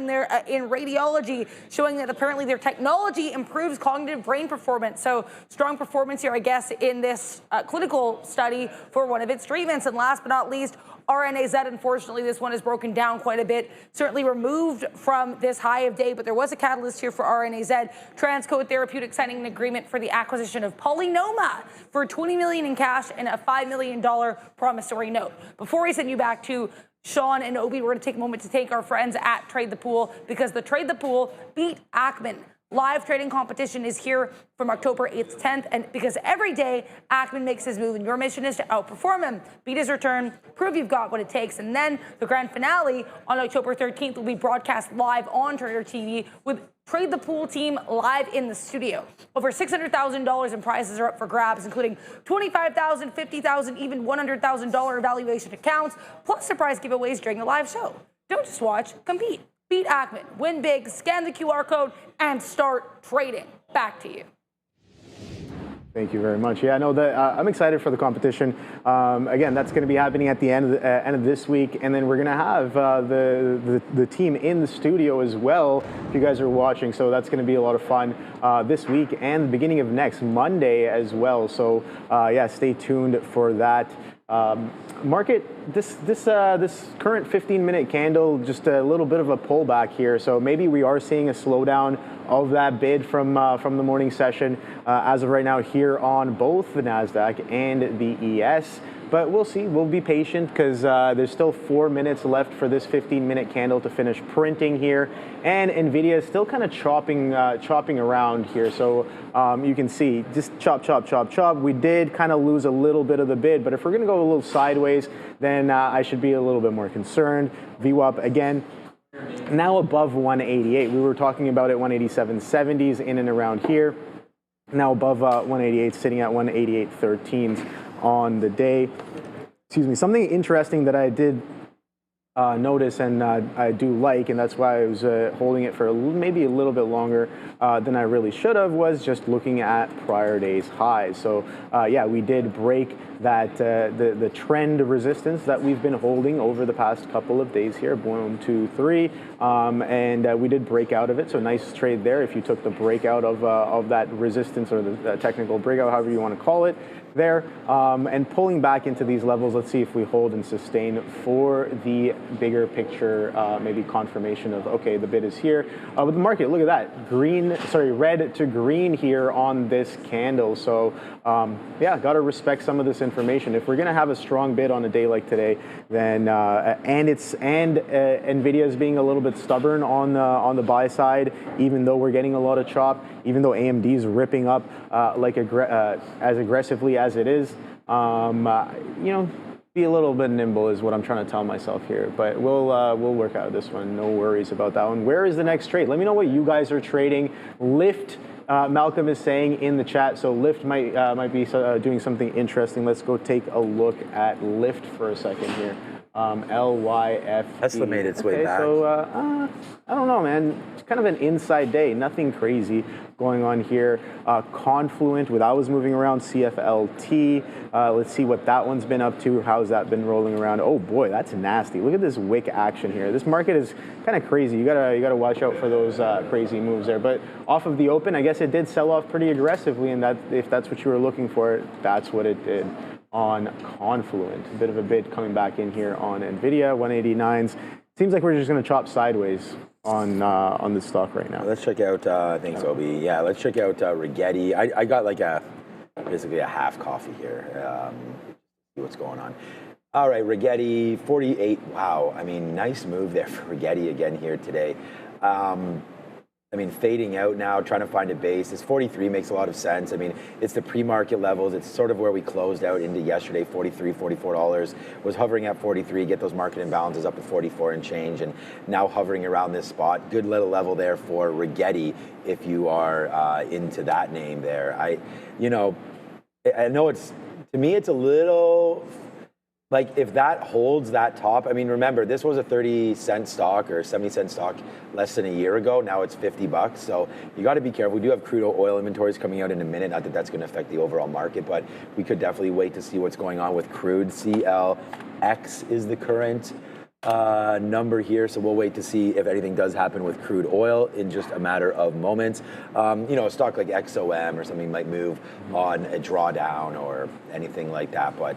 G: in radiology, showing that apparently their technology improves cognitive brain performance. So strong performance here, I guess, in this clinical study for one of its treatments. And last but not least, RNAZ, unfortunately, this one is broken down quite a bit, certainly removed from this high of day, but there was a catalyst here for RNAZ. Transcode Therapeutics signing an agreement for the acquisition of Polynoma for $20 million in cash and a $5 million promissory note. Before we send you back to Sean and Obi, we're going to take a moment to thank our friends at Trade the Pool, because the Trade the Pool beat Ackman live trading competition is here from October 8th to 10th, and because every day Ackman makes his move, and your mission is to outperform him, beat his return, prove you've got what it takes, and then the grand finale on October 13th will be broadcast live on Trader TV with Trade the Pool team live in the studio. Over $600,000 in prizes are up for grabs, including $25,000, $50,000, even $100,000 valuation accounts, plus surprise giveaways during the live show. Don't just watch, compete. Beat Ackman, win big, scan the QR code, and start trading. Back to you.
D: Thank you very much. Yeah, no, I'm excited for the competition. Again, that's going to be happening at the end of this week, and then we're going to have the team in the studio as well, if you guys are watching. So that's going to be a lot of fun this week and the beginning of next Monday as well. So yeah, stay tuned for that. Market, this current 15-minute candle, just a little bit of a pullback here. So maybe we are seeing a slowdown of that bid from the morning session as of right now here on both the Nasdaq and the ES. But we'll see. We'll be patient because there's still 4 minutes left for this 15-minute candle to finish printing here, and Nvidia is still kind of chopping around here. So you can see just chop, chop, chop, chop. We did kind of lose a little bit of the bid, but if we're going to go a little sideways, then I should be a little bit more concerned. VWAP again, now above 188. We were talking about it 187.70s in and around here. Now above 188, sitting at 188.13s on the day. Excuse me. Something interesting that I did notice and I do like, and that's why I was holding it for maybe a little bit longer than I really should have, was just looking at prior day's highs. So yeah, we did break that the trend resistance that we've been holding over the past couple of days here. 1, 2, 3, and we did break out of it. So nice trade there. If you took the breakout of that resistance, or the technical breakout, however you want to call it, there, and pulling back into these levels. Let's see if we hold and sustain for the bigger picture, maybe confirmation of, okay, the bid is here. With the market, look at that, red to green here on this candle. So yeah, got to respect some of this information. If we're going to have a strong bid on a day like today, then and Nvidia is being a little bit stubborn on the buy side, even though we're getting a lot of chop, even though AMD is ripping up as aggressively as it is, you know, be a little bit nimble is what I'm trying to tell myself here. But we'll work out this one. No worries about that one. Where is the next trade? Let me know what you guys are trading. Lyft, Malcolm is saying in the chat. So Lyft might be doing something interesting. Let's go take a look at Lyft for a second here. LYFT.
C: Tesla made its way back.
D: So I don't know, man. It's kind of an inside day. Nothing crazy going on here. Confluent, with I was moving around, CFLT. Let's see what that one's been up to. How's that been rolling around? Oh boy, that's nasty. Look at this wick action here. This market is kind of crazy. You gotta watch out for those crazy moves there. But off of the open, I guess it did sell off pretty aggressively, and that, if that's what you were looking for, that's what it did on Confluent. A bit of a bid coming back in here on Nvidia, 189s. Seems like we're just going to chop sideways on this stock right now.
C: Let's check out, thanks, Obi. Yeah, let's check out Rigetti. I got like basically a half coffee here. See what's going on. All right, Rigetti, 48. Wow, I mean, nice move there for Rigetti again here today. I mean, fading out now, trying to find a base. This 43 makes a lot of sense. I mean, it's the pre-market levels. It's sort of where we closed out into yesterday, $43, $44. Was hovering at 43, get those market imbalances up to 44 and change, and now hovering around this spot. Good little level there for Rigetti if you are into that name there. I know it's, to me, it's a little, like, if that holds that top, I mean, remember, this was a 30-cent stock or 70-cent stock less than a year ago. Now it's $50. So you got to be careful. We do have crude oil inventories coming out in a minute. Not that that's going to affect the overall market, but we could definitely wait to see what's going on with crude. CLX is the current number here, so we'll wait to see if anything does happen with crude oil in just a matter of moments. A stock like XOM or something might move on a drawdown or anything like that, but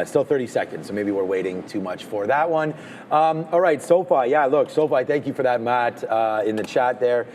C: still 30 seconds, so maybe we're waiting too much for that one. All right, SoFi. Yeah, look, SoFi, thank you for that, Matt, in the chat there.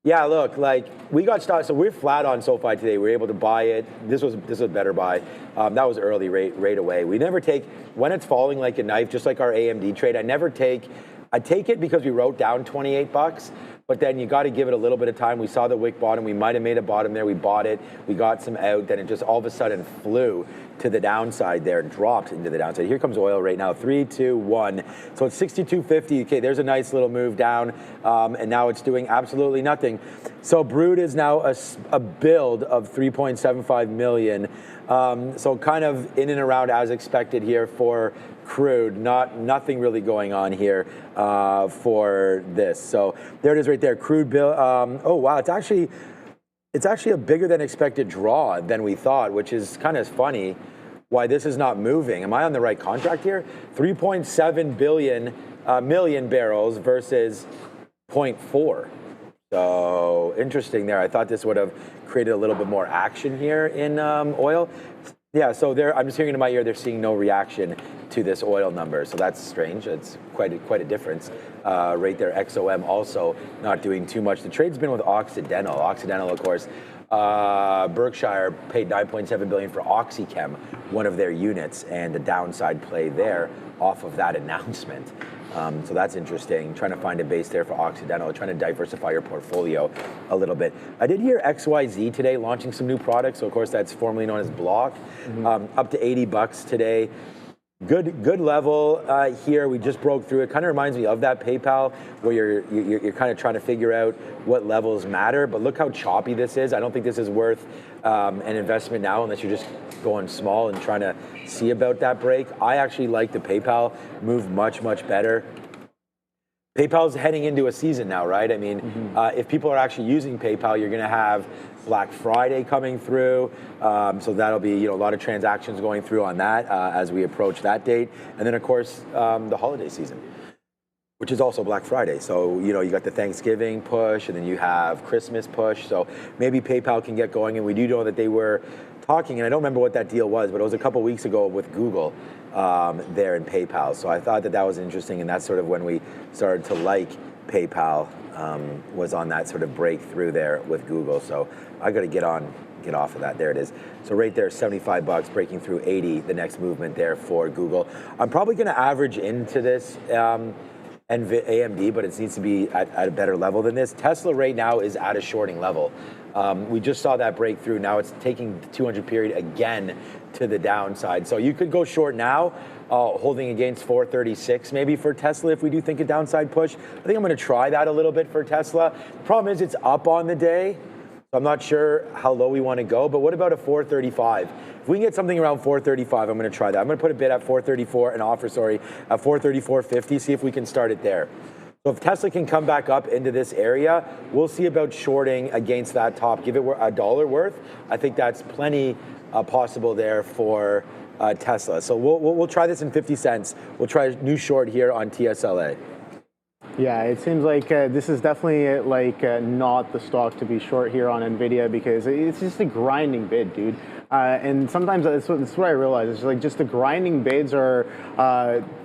C: Yeah, look, like, we got started, so we're flat on SoFi today. We were able to buy it. This was a better buy. That was early, right away. We never take, when it's falling like a knife, just like our AMD trade, I take it because we wrote down $28, but then you got to give it a little bit of time. We saw the wick bottom. We might have made a bottom there. We bought it. We got some out. Then it just all of a sudden flew to the downside there, dropped into the downside. Here comes oil right now, 3, 2, 1. So it's 62.50. Okay, there's a nice little move down, and now it's doing absolutely nothing. So Brood is now a build of 3.75 million. So kind of in and around as expected here for crude. Nothing really going on here for this. So there it is right there. Crude bill. Oh wow, it's actually a bigger than expected draw than we thought, which is kind of funny why this is not moving. Am I on the right contract here? 3.7 million barrels versus 0.4. So interesting there. I thought this would have created a little bit more action here in oil. Yeah, so I'm just hearing in my ear they're seeing no reaction to this oil number. So that's strange. It's quite a difference right there. XOM also not doing too much. The trade's been with Occidental. Occidental, of course, Berkshire paid $9.7 billion for OxyChem, one of their units, and the downside play there off of that announcement. So that's interesting. Trying to find a base there for Occidental, trying to diversify your portfolio a little bit. I did hear XYZ today launching some new products. So of course that's formerly known as Block, up to $80 today. Good level here. We just broke through. It kind of reminds me of that PayPal where you're kind of trying to figure out what levels matter. But look how choppy this is. I don't think this is worth an investment now unless you're just going small and trying to see about that break. I actually like the PayPal move much better. PayPal's heading into a season now, right? I mean, if people are actually using PayPal, you're going to have Black Friday coming through, so that'll be a lot of transactions going through on that as we approach that date, and then of course the holiday season, which is also Black Friday. So you got the Thanksgiving push, and then you have Christmas push. So maybe PayPal can get going, and we do know that they were talking, and I don't remember what that deal was, but it was a couple weeks ago with Google there in PayPal. So I thought that was interesting, and that's sort of when we started to like PayPal. Was on that sort of breakthrough there with Google. So I got to get off of that. There it is. So right there, $75 breaking through 80. The next movement there for Google. I'm probably going to average into this AMD, but it needs to be at a better level than this. Tesla right now is at a shorting level. We just saw that breakthrough. Now it's taking the 200 period again to the downside. So you could go short now, holding against 436 maybe for Tesla if we do think a downside push. I think I'm going to try that a little bit for Tesla. The problem is it's up on the day. So I'm not sure how low we want to go, but what about a 435? If we can get something around 435, I'm going to try that. I'm going to put a bid at 434, an offer, sorry, at 434.50, see if we can start it there. So if Tesla can come back up into this area, we'll see about shorting against that top. Give it $1 worth. I think that's plenty possible there for Tesla. So we'll try this in 50 cents. We'll try a new short here on TSLA.
D: Yeah, it seems like this is definitely not the stock to be short here on Nvidia because it's just a grinding bid, dude. And sometimes that's what I realize. It's like just the grinding bids are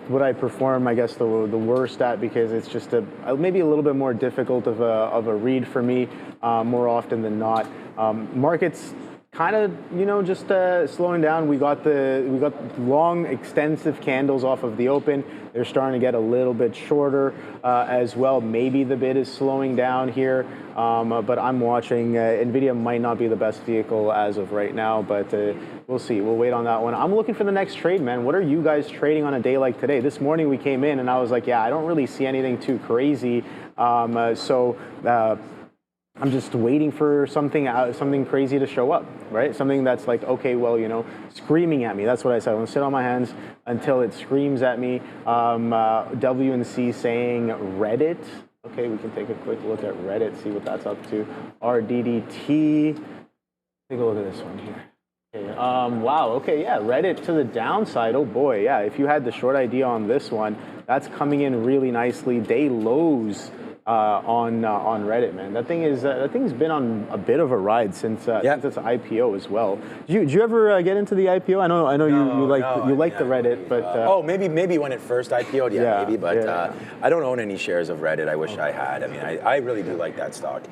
D: what I perform, I guess, the worst at because it's just maybe a little bit more difficult of a read for me more often than not. Markets kind of, just slowing down. We got long, extensive candles off of the open. They're starting to get a little bit shorter as well. Maybe the bid is slowing down here, but I'm watching. Nvidia might not be the best vehicle as of right now, but we'll see. We'll wait on that one. I'm looking for the next trade, man. What are you guys trading on a day like today? This morning we came in and I was like, yeah, I don't really see anything too crazy. I'm just waiting for something crazy to show up, right? Something that's like, okay, well, screaming at me. That's what I said. I'm gonna sit on my hands until it screams at me. WNC saying Reddit. Okay, we can take a quick look at Reddit, see what that's up to. RDDT. Take a look at this one here. Okay, wow, okay, yeah, Reddit to the downside. Oh boy, yeah, if you had the short idea on this one, that's coming in really nicely. Day lows on Reddit, man. That thing's been on a bit of a ride since its IPO as well. Did you ever get into the IPO? I know you like the Reddit, but
C: maybe when it first IPO'd, maybe, but I don't own any shares of Reddit. I wish I had. I mean, I really do like that stock.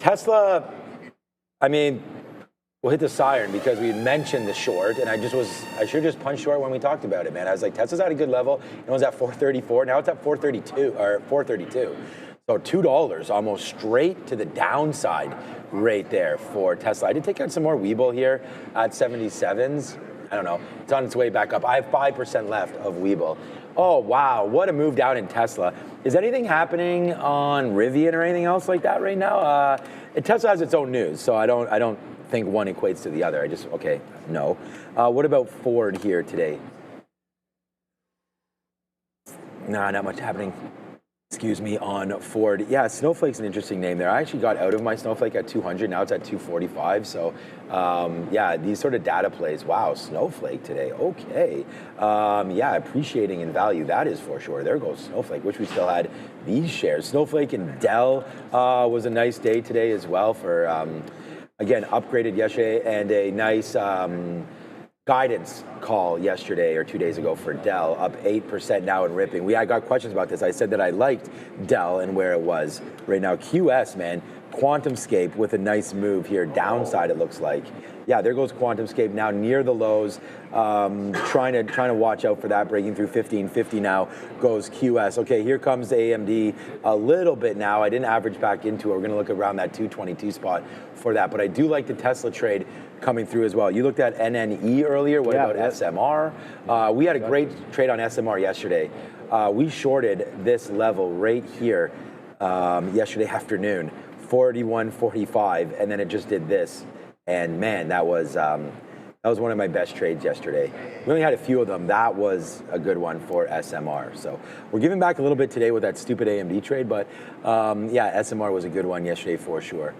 C: Tesla, I mean, we'll hit the siren because we mentioned the short, and I should have just punched short when we talked about it, man. I was like, Tesla's at a good level. It was at 434. Now it's at 432 or 432. So $2 almost straight to the downside right there for Tesla. I did take out some more Weeble here at 77s. I don't know. It's on its way back up. I have 5% left of Weeble. Oh, wow. What a move down in Tesla. Is anything happening on Rivian or anything else like that right now? Tesla has its own news, so I don't think one equates to the other. No. What about Ford here today? Nah, not much happening. Excuse me, on Ford. Yeah, Snowflake's an interesting name there. I actually got out of my Snowflake at 200. Now it's at 245. So, yeah, these sort of data plays. Wow, Snowflake today. Okay. Yeah, appreciating in value. That is for sure. There goes Snowflake. Wish we still had these shares. Snowflake and Dell was a nice day today as well for, again, upgraded yesterday and a nice guidance call yesterday or 2 days ago for Dell, up 8% now and ripping. I got questions about this. I said that I liked Dell and where it was right now. QS, man, QuantumScape with a nice move here, downside it looks like. Yeah, there goes QuantumScape now near the lows, trying to watch out for that, breaking through 1550 now, goes QS. Okay, here comes AMD a little bit now. I didn't average back into it. We're gonna look around that 222 spot for that, but I do like the Tesla trade coming through as well. You looked at NNE earlier, what about SMR? We had a great trade on SMR yesterday. We shorted this level right here yesterday afternoon, 41.45, and then it just did this. And man, that was one of my best trades yesterday. We only had a few of them. That was a good one for SMR. So we're giving back a little bit today with that stupid AMD trade, but yeah, SMR was a good one yesterday for sure.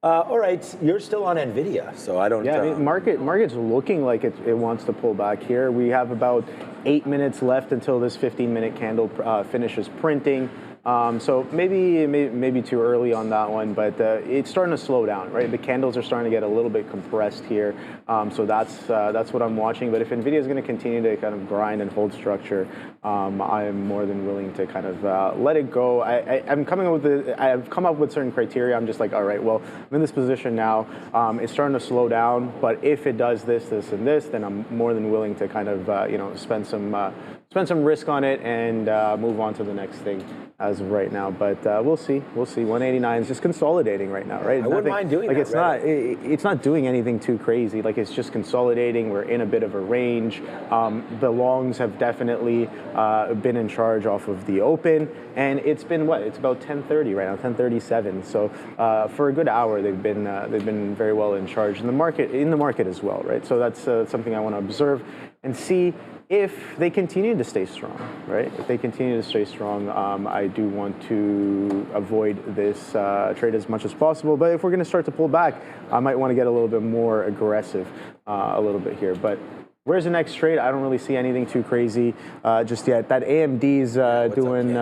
C: All right, you're still on Nvidia, so I don't.
D: Yeah, I mean, market's looking like it wants to pull back here. We have about 8 minutes left until this 15-minute candle finishes printing. So maybe too early on that one, but it's starting to slow down, right? The candles are starting to get a little bit compressed here, so that's what I'm watching. But if Nvidia is going to continue to kind of grind and hold structure, I'm more than willing to kind of let it go. I've come up with certain criteria. I'm just like, all right, well, I'm in this position now. It's starting to slow down, but if it does this, and this, then I'm more than willing to kind of spend some risk on it and move on to the next thing as of right now. But we'll see. 189 is just consolidating right now, right?
C: I wouldn't mind doing
D: like
C: that.
D: It's not doing anything too crazy. Like, it's just consolidating. We're in a bit of a range. The longs have definitely been in charge off of the open, and it's been what? It's about 10:30 right now, 10:37. So for a good hour, they've been very well in charge in the market as well, right? So that's something I want to observe and see if they continue to stay strong, right? If they continue to stay strong, I do want to avoid this trade as much as possible. But if we're going to start to pull back, I might want to get a little bit more aggressive a little bit here. But where's the next trade? I don't really see anything too crazy just yet. That AMD's doing...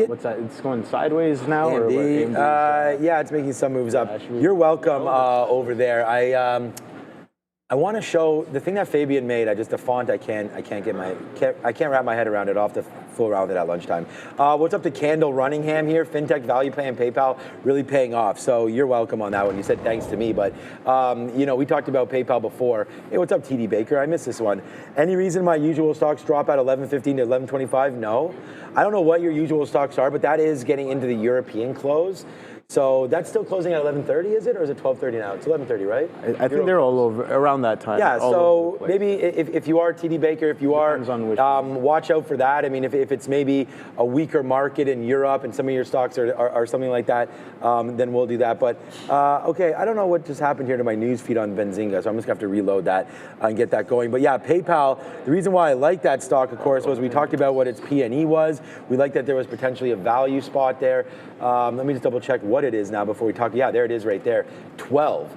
D: what's that? It's going sideways now?
C: AMD,
D: or
C: yeah, it's making some moves up. You're welcome over there. I want to show the thing that Fabian made. The font I can't wrap my head around it. I'll have to fool around with it at lunchtime. What's up to Candle Runningham here? FinTech, Value Pay, and PayPal really paying off. So you're welcome on that one. You said thanks to me, but we talked about PayPal before. Hey, what's up, TD Baker? I missed this one. Any reason my usual stocks drop at 11.15 to 11.25? No. I don't know what your usual stocks are, but that is getting into the European close. So that's still closing at 11:30, is it, or is it 12:30 now? It's 11:30, right?
D: I think they're all over around that time.
C: Yeah. So maybe if you are TD Baker, if you are, watch out for that. I mean, if it's maybe a weaker market in Europe and some of your stocks are something like that, then we'll do that. But okay, I don't know what just happened here to my news feed on Benzinga, so I'm just gonna have to reload that and get that going. But yeah, PayPal. The reason why I like that stock, of course, was we talked about what its P/E was. We liked that there was potentially a value spot there. Let me just double check what it is now before we talk. Yeah, there it is right there. 12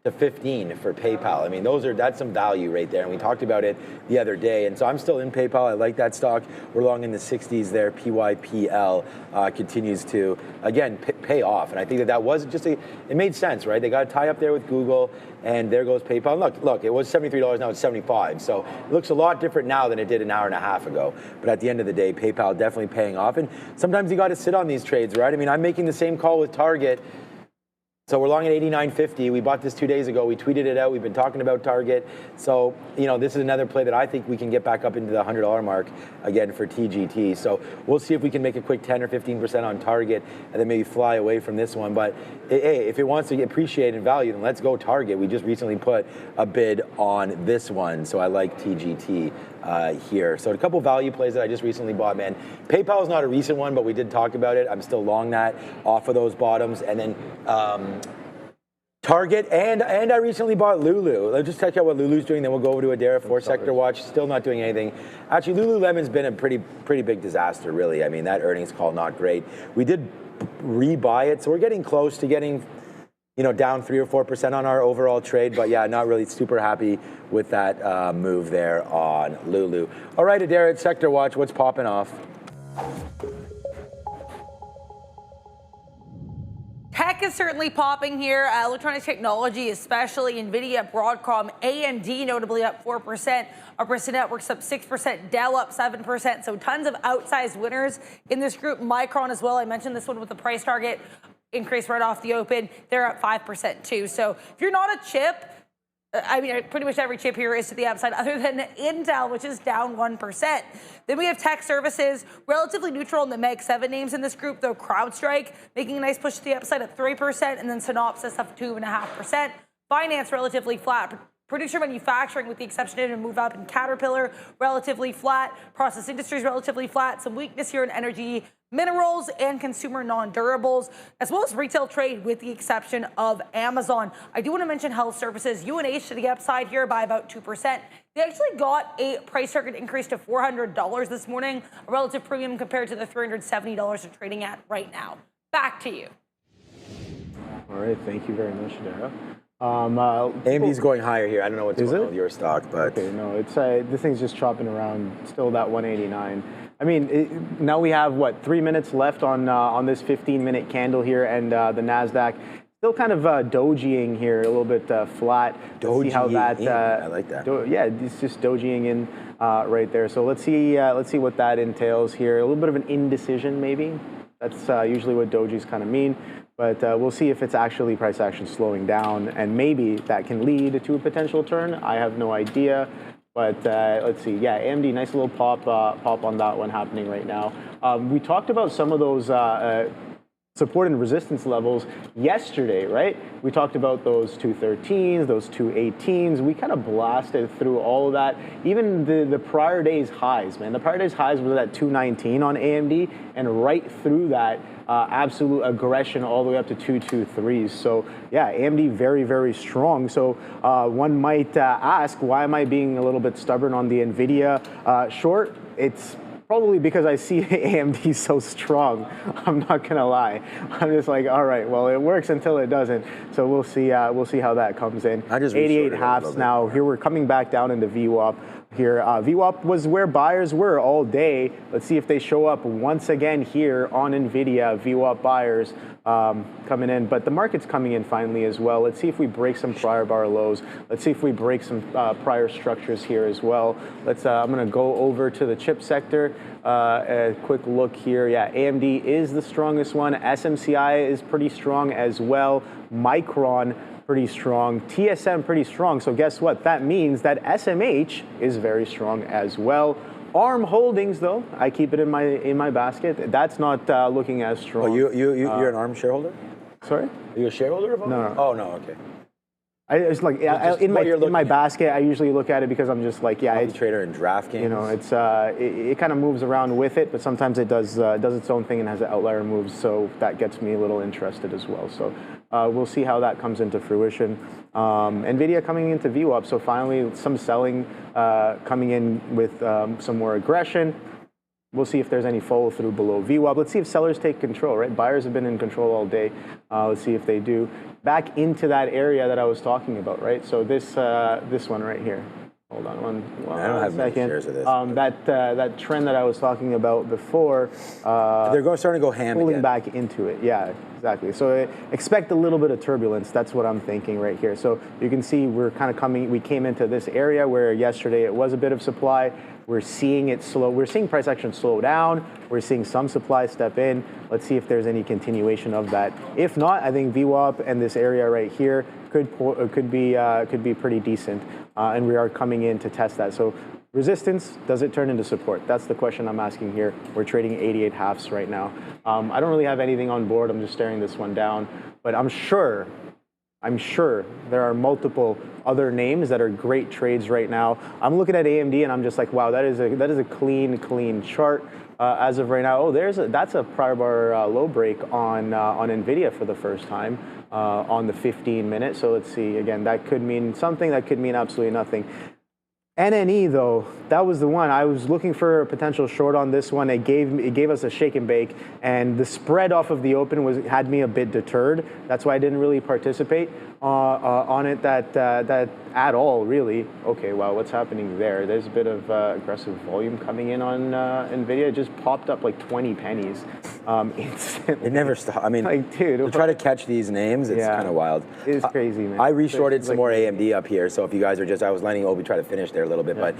C: to 15 for PayPal. I mean, that's some value right there. And we talked about it the other day. And so I'm still in PayPal. I like that stock. We're long in the 60s there. PYPL continues to, again, pay off. And I think that was just it made sense, right? They got to tie up there with Google, and there goes PayPal. Look, it was $73, now it's 75. So it looks a lot different now than it did an hour and a half ago. But at the end of the day, PayPal definitely paying off. And sometimes you got to sit on these trades, right? I mean, I'm making the same call with Target. So we're long at 89.50. We bought this 2 days ago. We tweeted it out. We've been talking about Target. So, this is another play that I think we can get back up into the $100 mark again for TGT. So we'll see if we can make a quick 10 or 15% on Target and then maybe fly away from this one. But hey, if it wants to appreciate in value, then let's go Target. We just recently put a bid on this one. So I like TGT here. So a couple value plays that I just recently bought, man. PayPal is not a recent one, but we did talk about it. I'm still long that off of those bottoms. And then Target, and I recently bought Lulu. Let's just check out what Lulu's doing, then we'll go over to Adara, 4-sector watch, still not doing anything. Actually, Lululemon's been a pretty big disaster, really. I mean, that earnings call, not great. We did rebuy it, so we're getting close to getting, down 3 or 4% on our overall trade, but yeah, not really super happy with that move there on Lulu. All right, Adara, sector watch, what's popping off?
G: Tech is certainly popping here. Electronic technology, especially Nvidia, Broadcom, AMD notably up 4%. Upper Networks up 6%. Dell up 7%. So tons of outsized winners in this group. Micron as well. I mentioned this one with the price target increase right off the open. They're up 5% too. So if you're not a chip, I mean, pretty much every chip here is to the upside other than Intel, which is down 1%. Then we have tech services, relatively neutral in the Meg 7 names in this group, though CrowdStrike making a nice push to the upside at 3%, and then Synopsys up 2.5%. Finance relatively flat. Producer manufacturing, with the exception of a move up in Caterpillar, relatively flat. Process industries relatively flat. Some weakness here in energy, minerals, and consumer non-durables, as well as retail trade, with the exception of Amazon. I do want to mention health services. UNH to the upside here by about 2%. They actually got a price target increase to $400 this morning, a relative premium compared to the $370 they're trading at right now. Back to you.
D: All right, thank you very much, Dara.
C: AMD's going higher here. I don't know what's going on with your stock, but
D: okay, no, it's this thing's just chopping around, still that 189. I mean, now we have what, 3 minutes left on this 15-minute candle here, and the Nasdaq still kind of dojiing here, a little bit flat. Let's see how that.
C: I like that.
D: Yeah, it's just dojiing in right there. So let's see what that entails here. A little bit of an indecision, maybe. That's usually what dojis kind of mean. But we'll see if it's actually price action slowing down, and maybe that can lead to a potential turn. I have no idea. But let's see. Yeah, AMD, nice little pop on that one happening right now. We talked about some of those support and resistance levels yesterday, right? We talked about those 213s, those 218s. We kind of blasted through all of that. Even the prior day's highs, man. The prior day's highs was at 219 on AMD, and right through that, absolute aggression all the way up to 223s. So yeah, AMD very, very strong. So one might ask, why am I being a little bit stubborn on the Nvidia short? It's probably because I see AMD so strong. I'm not gonna lie. I'm just like, all right, well, it works until it doesn't. So we'll see how that comes in. 88 halves now. Here we're coming back down into VWAP. Here, VWAP was where buyers were all day. Let's see if they show up once again here on Nvidia. VWAP buyers coming in, but the market's coming in finally as well. Let's see if we break some prior bar lows. Let's see if we break some prior structures here as well. Let's. I'm going to go over to the chip sector. A quick look here. Yeah, AMD is the strongest one. SMCI is pretty strong as well. Micron, pretty strong. TSM, pretty strong. So guess what? That means that SMH is very strong as well. ARM Holdings, though, I keep it in my basket. That's not looking as strong.
C: Oh, you're an ARM shareholder?
D: Sorry?
C: Are you a shareholder of ARM?
D: No.
C: Oh, no, okay.
D: It's like in my basket. I usually look at it because I'm just like, yeah,
C: it's trader in DraftKings.
D: You know, it's it kind of moves around with it, but sometimes it does its own thing and has outlier moves. So that gets me a little interested as well. So we'll see how that comes into fruition. Nvidia coming into VWAP, so finally some selling coming in with some more aggression. We'll see if there's any follow through below VWAP. Let's see if sellers take control, right? Buyers have been in control all day. Let's see if they do. Back into that area that I was talking about, right? So this one right here. Hold on one
C: I don't have many
D: second.
C: shares of this.
D: That trend that I was talking about before.
C: They're starting to go ham
D: pulling
C: again.
D: back into it. Yeah, exactly. So expect a little bit of turbulence. That's what I'm thinking right here. So you can see we're kind of coming. We came into this area where yesterday it was a bit of supply. We're seeing it slow. We're seeing price action slow down. We're seeing some supply step in. Let's see if there's any continuation of that. If not, I think VWAP and this area right here could be pretty decent, and we are coming in to test that. So resistance, does it turn into support? That's the question I'm asking here. We're trading 88 halves right now. I don't really have anything on board. I'm just staring this one down, but I'm sure there are multiple other names that are great trades right now. I'm looking at AMD and I'm just like, wow, that is a clean chart as of right now. Oh, that's a prior bar low break on Nvidia for the first time on the 15-minute. So let's see. Again, that could mean something. That could mean absolutely nothing. NNE though, that was the one. I was looking for a potential short on this one. It gave us a shake and bake, and the spread off of the open had me a bit deterred. That's why I didn't really participate on it that at all, really. Okay, wow, what's happening there? There's a bit of aggressive volume coming in on Nvidia. It just popped up like 20 pennies instantly.
C: It never stopped. I mean,
D: like, dude,
C: to try to catch these names, it's kind of wild.
D: It's crazy, man.
C: I reshorted some more AMD up here, so if you guys are I was letting Obi try to finish there. little bit. But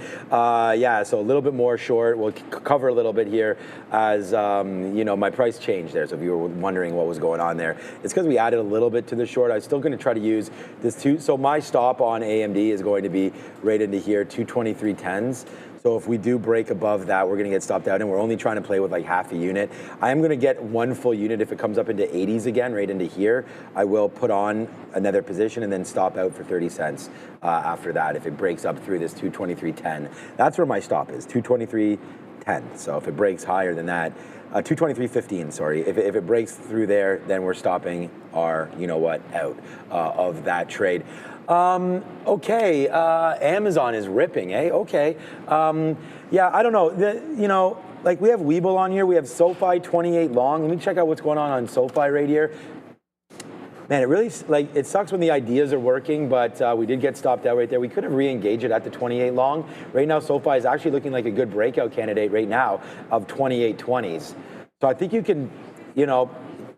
C: yeah, so a little bit more short. We'll cover a little bit here as you know, my price changed there. So if you were wondering what was going on there, it's because we added a little bit to the short. I'm still going to try to use this so my stop on AMD is going to be right into here, 223.10s. So if we do break above that, we're going to get stopped out, and we're only trying to play with like half a unit. I am going to get one full unit. If it comes up into 80s again, right into here, I will put on another position and then stop out for 30 cents after that if it breaks up through this 223.10. That's where my stop is, 223.10. So if it breaks higher than that, 223.15, sorry. If it breaks through there, then we're stopping our, you know what, out of that trade. Okay, Amazon is ripping, eh? Okay. Yeah, I don't know. You know, like we have Weeble on here. We have SoFi 28 long. Let me check out what's going on SoFi right here. Man, it really, like, it sucks when the ideas are working, but we did get stopped out right there. We could have re-engaged it at the 28 long. Right now, SoFi is actually looking like a good breakout candidate right now of 28.20s. So I think you can, you know,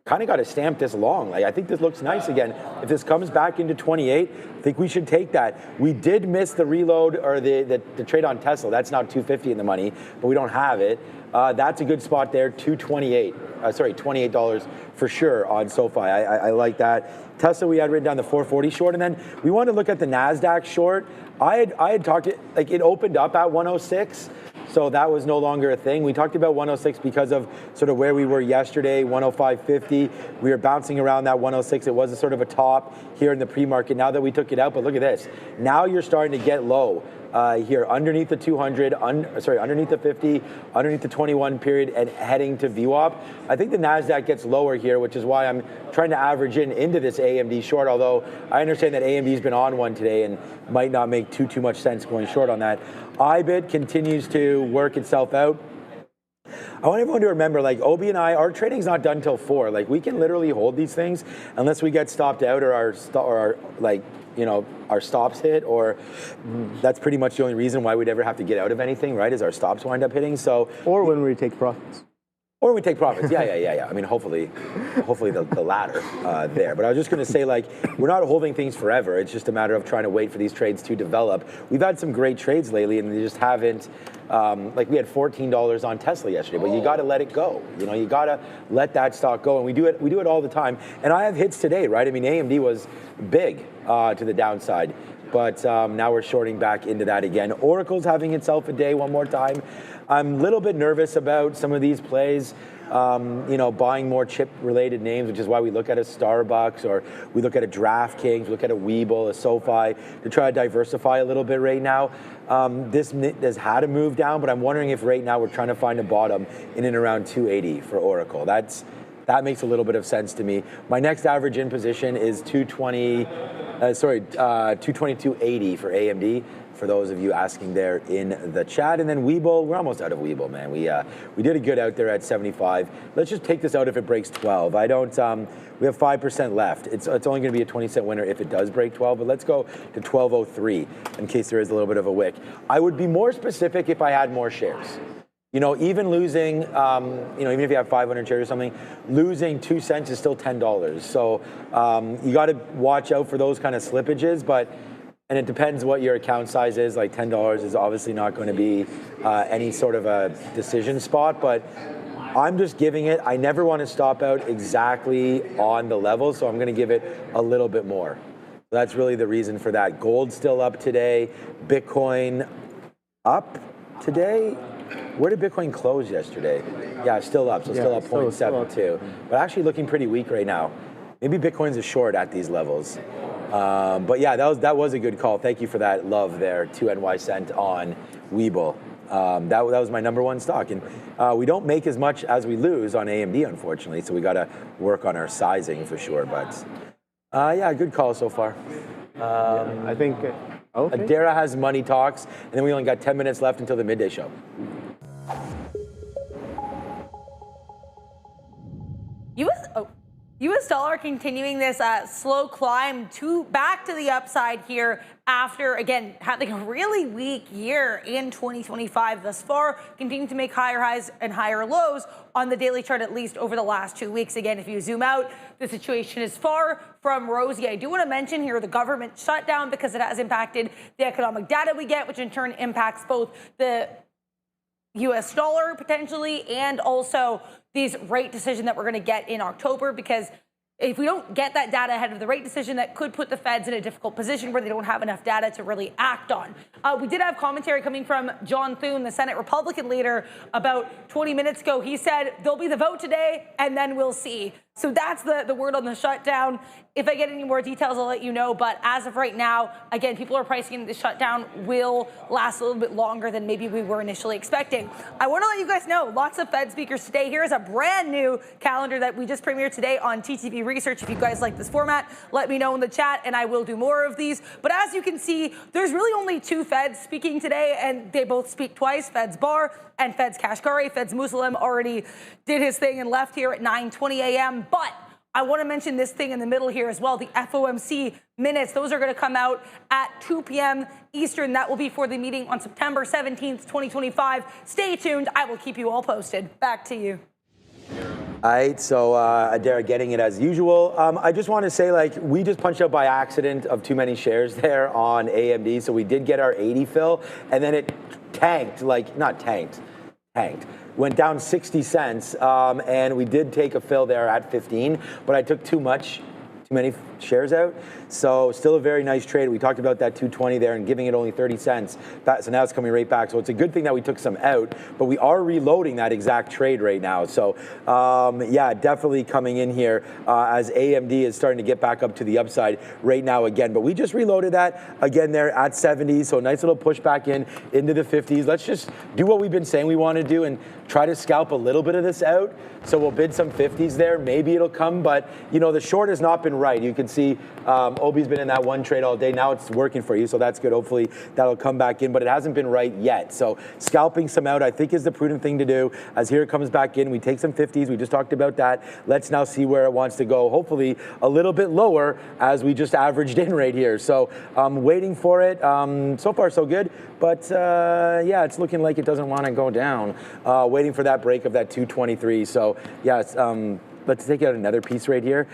C: kind of got to stamp this long. Like, I think this looks nice again. If this comes back into 28, I think we should take that. We did miss the reload or the trade on Tesla. That's now 250 in the money, but we don't have it. That's a good spot there, 228. Sorry, $28 for sure on SoFi. I like that. Tesla, we had written down the 440 short, and then we wanted to look at the Nasdaq short. I had talked to, like, it opened up at 106. So that was no longer a thing. We talked about 106 because of sort of where we were yesterday, 105.50. We were bouncing around that 106. It was a sort of a top here in the pre-market now that we took it out. But look at this. Now you're starting to get low here underneath the 200, underneath the 50, underneath the 21 period, and heading to VWAP. I think the Nasdaq gets lower here, which is why I'm trying to average into this AMD short, although I understand that AMD's been on one today and might not make too much sense going short on that. IBIT continues to work itself out. I want everyone to remember, like, OB and I, our trading's not done till 4. Like, we can literally hold these things unless we get stopped out or our like, you know, our stops hit, or that's pretty much the only reason why we'd ever have to get out of anything, right, is our stops wind up hitting. So,
D: or when we take profits.
C: Or we take profits, yeah. I mean, hopefully the latter there. But I was just going to say, like, we're not holding things forever. It's just a matter of trying to wait for these trades to develop. We've had some great trades lately, and they just haven't. Like, we had $14 on Tesla yesterday, but you got to let it go. You know, you got to let that stock go, and we do it all the time. And I have hits today, right? I mean, AMD was big to the downside, but now we're shorting back into that again. Oracle's having itself a day one more time. I'm a little bit nervous about some of these plays, you know, buying more chip-related names, which is why we look at a Starbucks, or we look at a DraftKings, we look at a Weeble, a SoFi, to try to diversify a little bit right now. This has had a move down, but I'm wondering if right now we're trying to find a bottom in and around 280 for Oracle. That makes a little bit of sense to me. My next average in position is 222.80 for AMD. For those of you asking there in the chat. And then Weeble, we're almost out of Weeble, man. We did a good out there at 75. Let's just take this out if it breaks 12. I don't, we have 5% left. It's only gonna be a 20-cent winner if it does break 12, but let's go to 1203 in case there is a little bit of a wick. I would be more specific if I had more shares. You know, even losing, you know, even if you have 500 shares or something, losing 2 cents is still $10. So you gotta watch out for those kind of slippages, and it depends what your account size is. Like $10 is obviously not going to be any sort of a decision spot, but I'm just giving it. I never want to stop out exactly on the level, so I'm going to give it a little bit more. That's really the reason for that. Gold's still up today. Bitcoin up today. Where did Bitcoin close yesterday? Yeah, still up, so still up 0.72. But actually looking pretty weak right now. Maybe Bitcoin's a short at these levels. But yeah, that was a good call. Thank you for that love there, 2 NY cent on Weeble. That was my number one stock. And we don't make as much as we lose on AMD, unfortunately, so we got to work on our sizing for sure. But yeah, good call so far.
D: I think okay.
C: Adara has money talks, and then we only got 10 minutes left until the midday show.
G: US dollar continuing this slow climb back to the upside here after, again, having a really weak year in 2025 thus far, continuing to make higher highs and higher lows on the daily chart, at least over the last 2 weeks. Again, if you zoom out, the situation is far from rosy. I do want to mention here the government shutdown because it has impacted the economic data we get, which in turn impacts both the US dollar potentially and also these rate decision that we're going to get in October, because if we don't get that data ahead of the rate decision, that could put the Feds in a difficult position where they don't have enough data to really act on. We did have commentary coming from John Thune, the Senate Republican leader, about 20 minutes ago. He said there'll be the vote today and then we'll see. So that's the word on the shutdown. If I get any more details, I'll let you know. But as of right now, again, people are pricing the shutdown will last a little bit longer than maybe we were initially expecting. I want to let you guys know, lots of Fed speakers today. Here's a brand new calendar that we just premiered today on TTV Research. If you guys like this format, let me know in the chat and I will do more of these. But as you can see, there's really only two Feds speaking today, and they both speak twice, Feds Barr and Feds Kashkari. Feds Muslim already did his thing and left here at 9:20 a.m. But I want to mention this thing in the middle here as well, the FOMC minutes. Those are going to come out at 2 p.m. Eastern. That will be for the meeting on September 17th, 2025. Stay tuned. I will keep you all posted. Back to you.
C: All right, so Adair getting it as usual. I just want to say, like, we just punched out by accident of too many shares there on AMD, so we did get our 80 fill, and then it tanked, like, not tanked, went down 60 cents, and we did take a fill there at 15, but I took too many shares out. So still a very nice trade. We talked about that 220 there and giving it only 30 cents. So now it's coming right back. So it's a good thing that we took some out, but we are reloading that exact trade right now. So yeah, definitely coming in here as AMD is starting to get back up to the upside right now again. But we just reloaded that again there at 70. So nice little push back into the 50s. Let's just do what we've been saying we want to do and try to scalp a little bit of this out. So we'll bid some 50s there. Maybe it'll come, but you know, the short has not been right. You can see Obi's been in that one trade all day. Now it's working for you, so that's good. Hopefully that'll come back in, but it hasn't been right yet. So scalping some out, I think, is the prudent thing to do. As here it comes back in, we take some 50s. We just talked about that. Let's now see where it wants to go. Hopefully a little bit lower as we just averaged in right here. So waiting for it. So far so good, but yeah, it's looking like it doesn't want to go down. Waiting for that break of that 223. So yeah, it's, let's take out another piece right here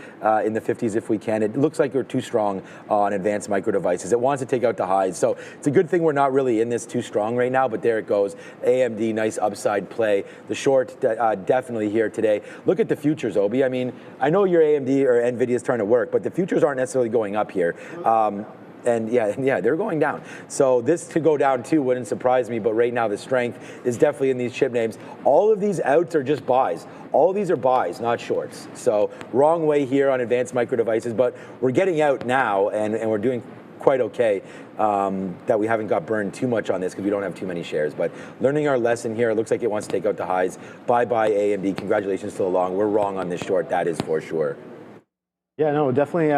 C: in the 50s if we can. It looks like we're too strong on advanced micro devices. It wants to take out the highs. So it's a good thing we're not really in this too strong right now, but there it goes. AMD, nice upside play. The short definitely here today. Look at the futures, Obi. I mean, I know your AMD or Nvidia is trying to work, but the futures aren't necessarily going up here. And yeah, they're going down. So this to go down too wouldn't surprise me, but right now the strength is definitely in these chip names. All of these outs are just buys. All of these are buys, not shorts. So wrong way here on advanced micro devices, but we're getting out now and we're doing quite okay that we haven't got burned too much on this because we don't have too many shares. But learning our lesson here, it looks like it wants to take out the highs. Bye-bye AMD, congratulations to the long. We're wrong on this short, that is for sure.
D: Yeah, no, definitely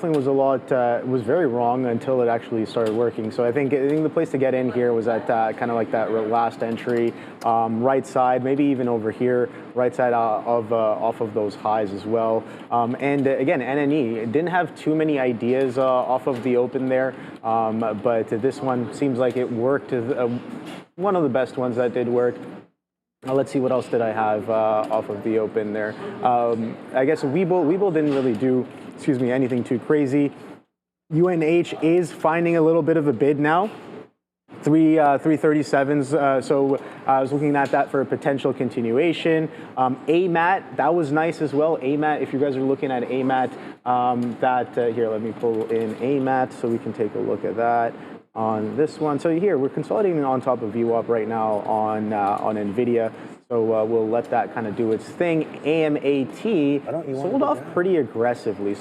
D: was a lot. Was very wrong until it actually started working. So I think the place to get in here was at kind of like that last entry, right side, maybe even over here, right side off of those highs as well. And again, NNE didn't have too many ideas off of the open there, but this one seems like it worked. One of the best ones that did work. Let's see, what else did I have off of the open there? I guess Weeble didn't really do, anything too crazy. UNH is finding a little bit of a bid now. 337s, so I was looking at that for a potential continuation. AMAT, that was nice as well. AMAT, if you guys are looking at AMAT, here, let me pull in AMAT so we can take a look at that. On this one, so here we're consolidating on top of VWAP right now on Nvidia, so we'll let that kind of do its thing. AMAT sold off pretty aggressively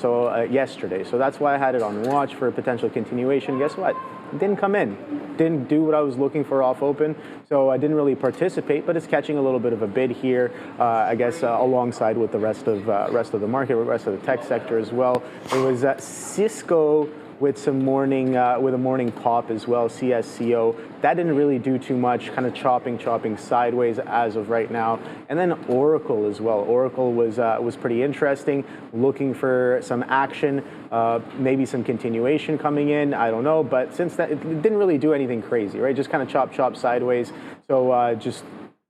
D: yesterday, so that's why I had it on watch for a potential continuation. Guess what? It didn't come in, didn't do what I was looking for off open, so I didn't really participate. But it's catching a little bit of a bid here, I guess, alongside with the rest of the market, the rest of the tech sector as well. It was Cisco with some morning, with a morning pop as well, CSCO. That didn't really do too much, kind of chopping sideways as of right now. And then Oracle as well. Oracle was pretty interesting, looking for some action, maybe some continuation coming in, I don't know. But since that, it didn't really do anything crazy, right? Just kind of chop sideways. So just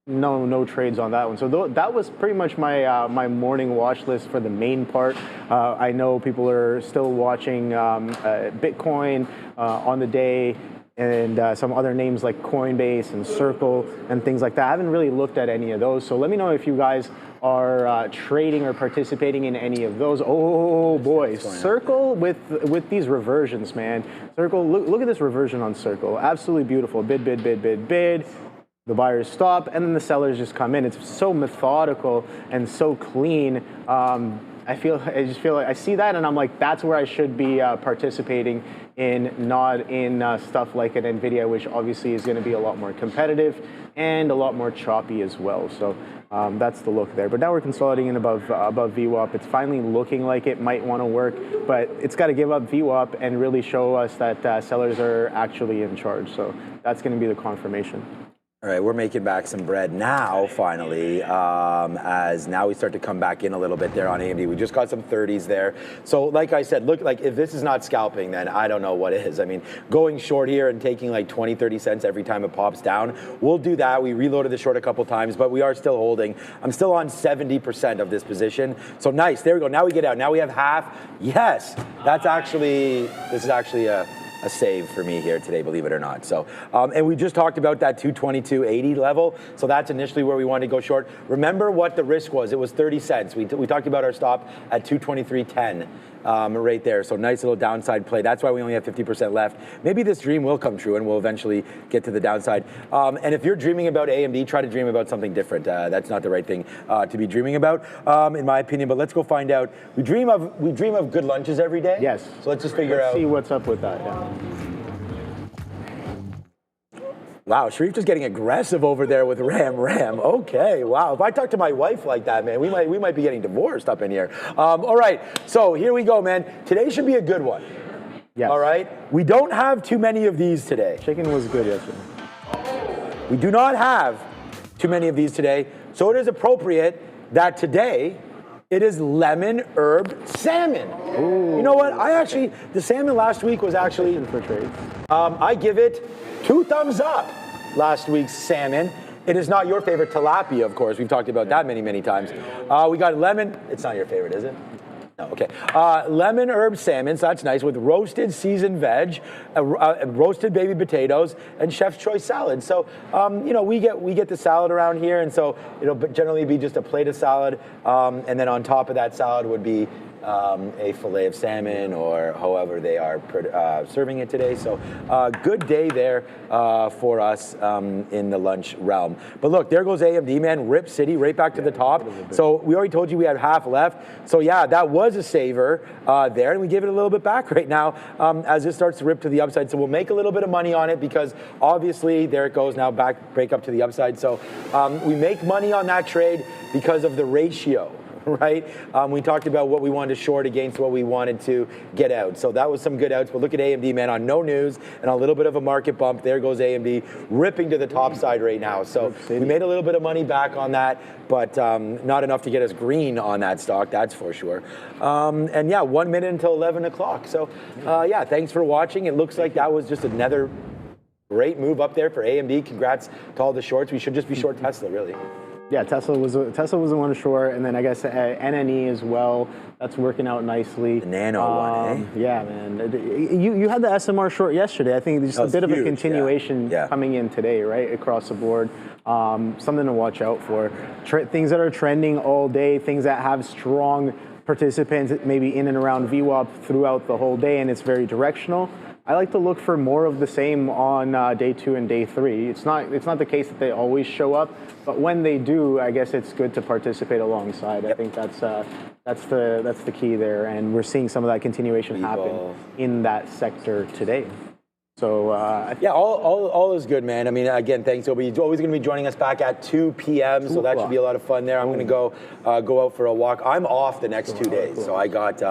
D: no trades on that one. So that was pretty much my my morning watch list for the main part. I know people are still watching Bitcoin on the day, and some other names like Coinbase and Circle and things like that. I haven't really looked at any of those. So let me know if you guys are trading or participating in any of those. Oh boy, Circle with these reversions, man. Circle, look at this reversion on Circle. Absolutely beautiful. Bid. The buyers stop, and then the sellers just come in. It's so methodical and so clean. I just feel like I see that, and I'm like, that's where I should be participating in, not in stuff like an Nvidia, which obviously is going to be a lot more competitive and a lot more choppy as well. So that's the look there. But now we're consolidating above VWAP. It's finally looking like it might want to work, but it's got to give up VWAP and really show us that sellers are actually in charge. So that's going to be the confirmation.
C: All right, we're making back some bread now, finally, as now we start to come back in a little bit there on AMD. We just got some 30s there. So like I said, look, like if this is not scalping, then I don't know what is. I mean, going short here and taking like 20, 30 cents every time it pops down, we'll do that. We reloaded the short a couple times, but we are still holding. I'm still on 70% of this position. So nice, there we go. Now we get out. Now we have half. Yes, this is actually a save for me here today, believe it or not. So, and we just talked about that 222.80 level. So that's initially where we wanted to go short. Remember what the risk was. It was 30 cents. We talked about our stop at 223.10 right there. So nice little downside play. That's why we only have 50% left. Maybe this dream will come true and we'll eventually get to the downside. And if you're dreaming about AMD, try to dream about something different. That's not the right thing to be dreaming about, in my opinion. But let's go find out. We dream of good lunches every day.
D: Yes.
C: So let's just figure out.
D: See what's up with that. Yeah.
C: Wow, Sharif just getting aggressive over there with Ram. Okay, wow. If I talk to my wife like that, man, we might be getting divorced up in here. All right, so here we go, man. Today should be a good one.
D: Yes.
C: All right, we don't have too many of these today.
D: Chicken was good yesterday.
C: We do not have too many of these today, so it is appropriate that today it is lemon herb salmon. Ooh. You know what? The salmon last week was actually
D: for trade.
C: I give it 2 thumbs up. Last week's salmon. It is not your favorite tilapia, of course. We've talked about that many times. We got lemon. It's not your favorite, is it? No, okay. Lemon herb salmon, so that's nice, with roasted seasoned veg, roasted baby potatoes, and chef's choice salad. So, you know, we get the salad around here, and so it'll generally be just a plate of salad, and then on top of that salad would be a fillet of salmon, or however they are serving it today. So good day there for us in the lunch realm. But look, there goes AMD, man. Rip City right back to the top. So we already told you we had half left. So yeah, that was a saver there, and we give it a little bit back right now as it starts to rip to the upside. So we'll make a little bit of money on it, because obviously there it goes now, break up to the upside. So we make money on that trade because of the ratio. Right? We talked about what we wanted to short against what we wanted to get out. So that was some good outs. But look at AMD, man, on no news and a little bit of a market bump. There goes AMD ripping to the top side right now. So we made a little bit of money back on that, but not enough to get us green on that stock, that's for sure. And yeah, 1 minute until 11 o'clock. So yeah, thanks for watching. It looks like that was just another great move up there for AMD. Congrats to all the shorts. We should just be short Tesla, really.
D: Yeah, Tesla was the one short, and then I guess NNE as well. That's working out nicely.
C: The nano one, eh?
D: Yeah, man. You had the SMR short yesterday. I think just a bit of a continuation coming in today, right, across the board. Something to watch out for. Things that are trending all day, things that have strong participants, maybe in and around VWAP throughout the whole day, and it's very directional. I like to look for more of the same on day 2 and day 3. It's not the case that they always show up, but when they do, I guess it's good to participate alongside. I think that's the key there, and we're seeing some of that continuation happen in that sector today. So yeah,
C: all is good, man. I mean, again, thanks. He's always going to be joining us back at 2 p.m. So that should be a lot of fun there. I'm going to go out for a walk. I'm off the next 2 days, so I got.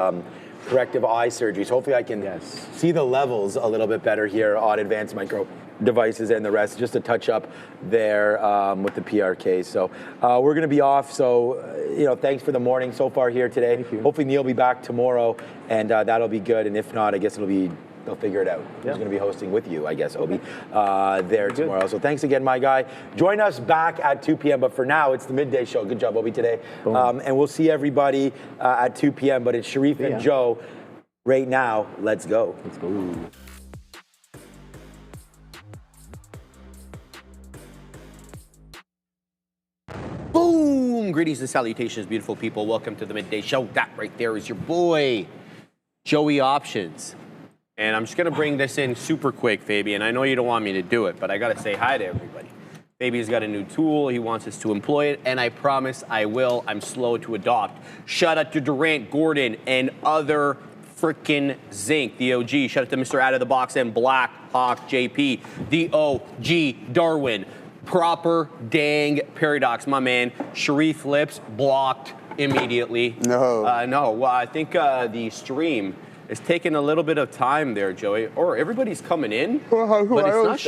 C: corrective eye surgery. So hopefully I can see the levels a little bit better here on advanced micro devices and the rest, just a touch up there with the PRK. So we're going to be off. So, thanks for the morning so far here today.
D: Thank you.
C: Hopefully Neil will be back tomorrow, and that'll be good. And if not, I guess they'll figure it out. Who's going to be hosting with you, I guess, Obi, there tomorrow. So thanks again, my guy. Join us back at 2 p.m. But for now, it's the midday show. Good job, Obi, today. And we'll see everybody at 2 p.m. But it's Sharif and Joe right now. Let's go.
D: Let's go.
B: Boom! Greetings and salutations, beautiful people. Welcome to the midday show. That right there is your boy, Joey Options. And I'm just going to bring this in super quick, Fabian. I know you don't want me to do it, but I got to say hi to everybody. Fabian's got a new tool. He wants us to employ it, and I promise I will. I'm slow to adopt. Shout out to Durant, Gordon, and other frickin' Zinc, the OG. Shout out to Mr. Out of the Box and Black Hawk JP, the OG Darwin. Proper dang paradox, my man. Sharif Lips blocked immediately.
F: No.
B: No. Well, I think the stream is taking a little bit of time there, Joey. Or everybody's coming in, but it's not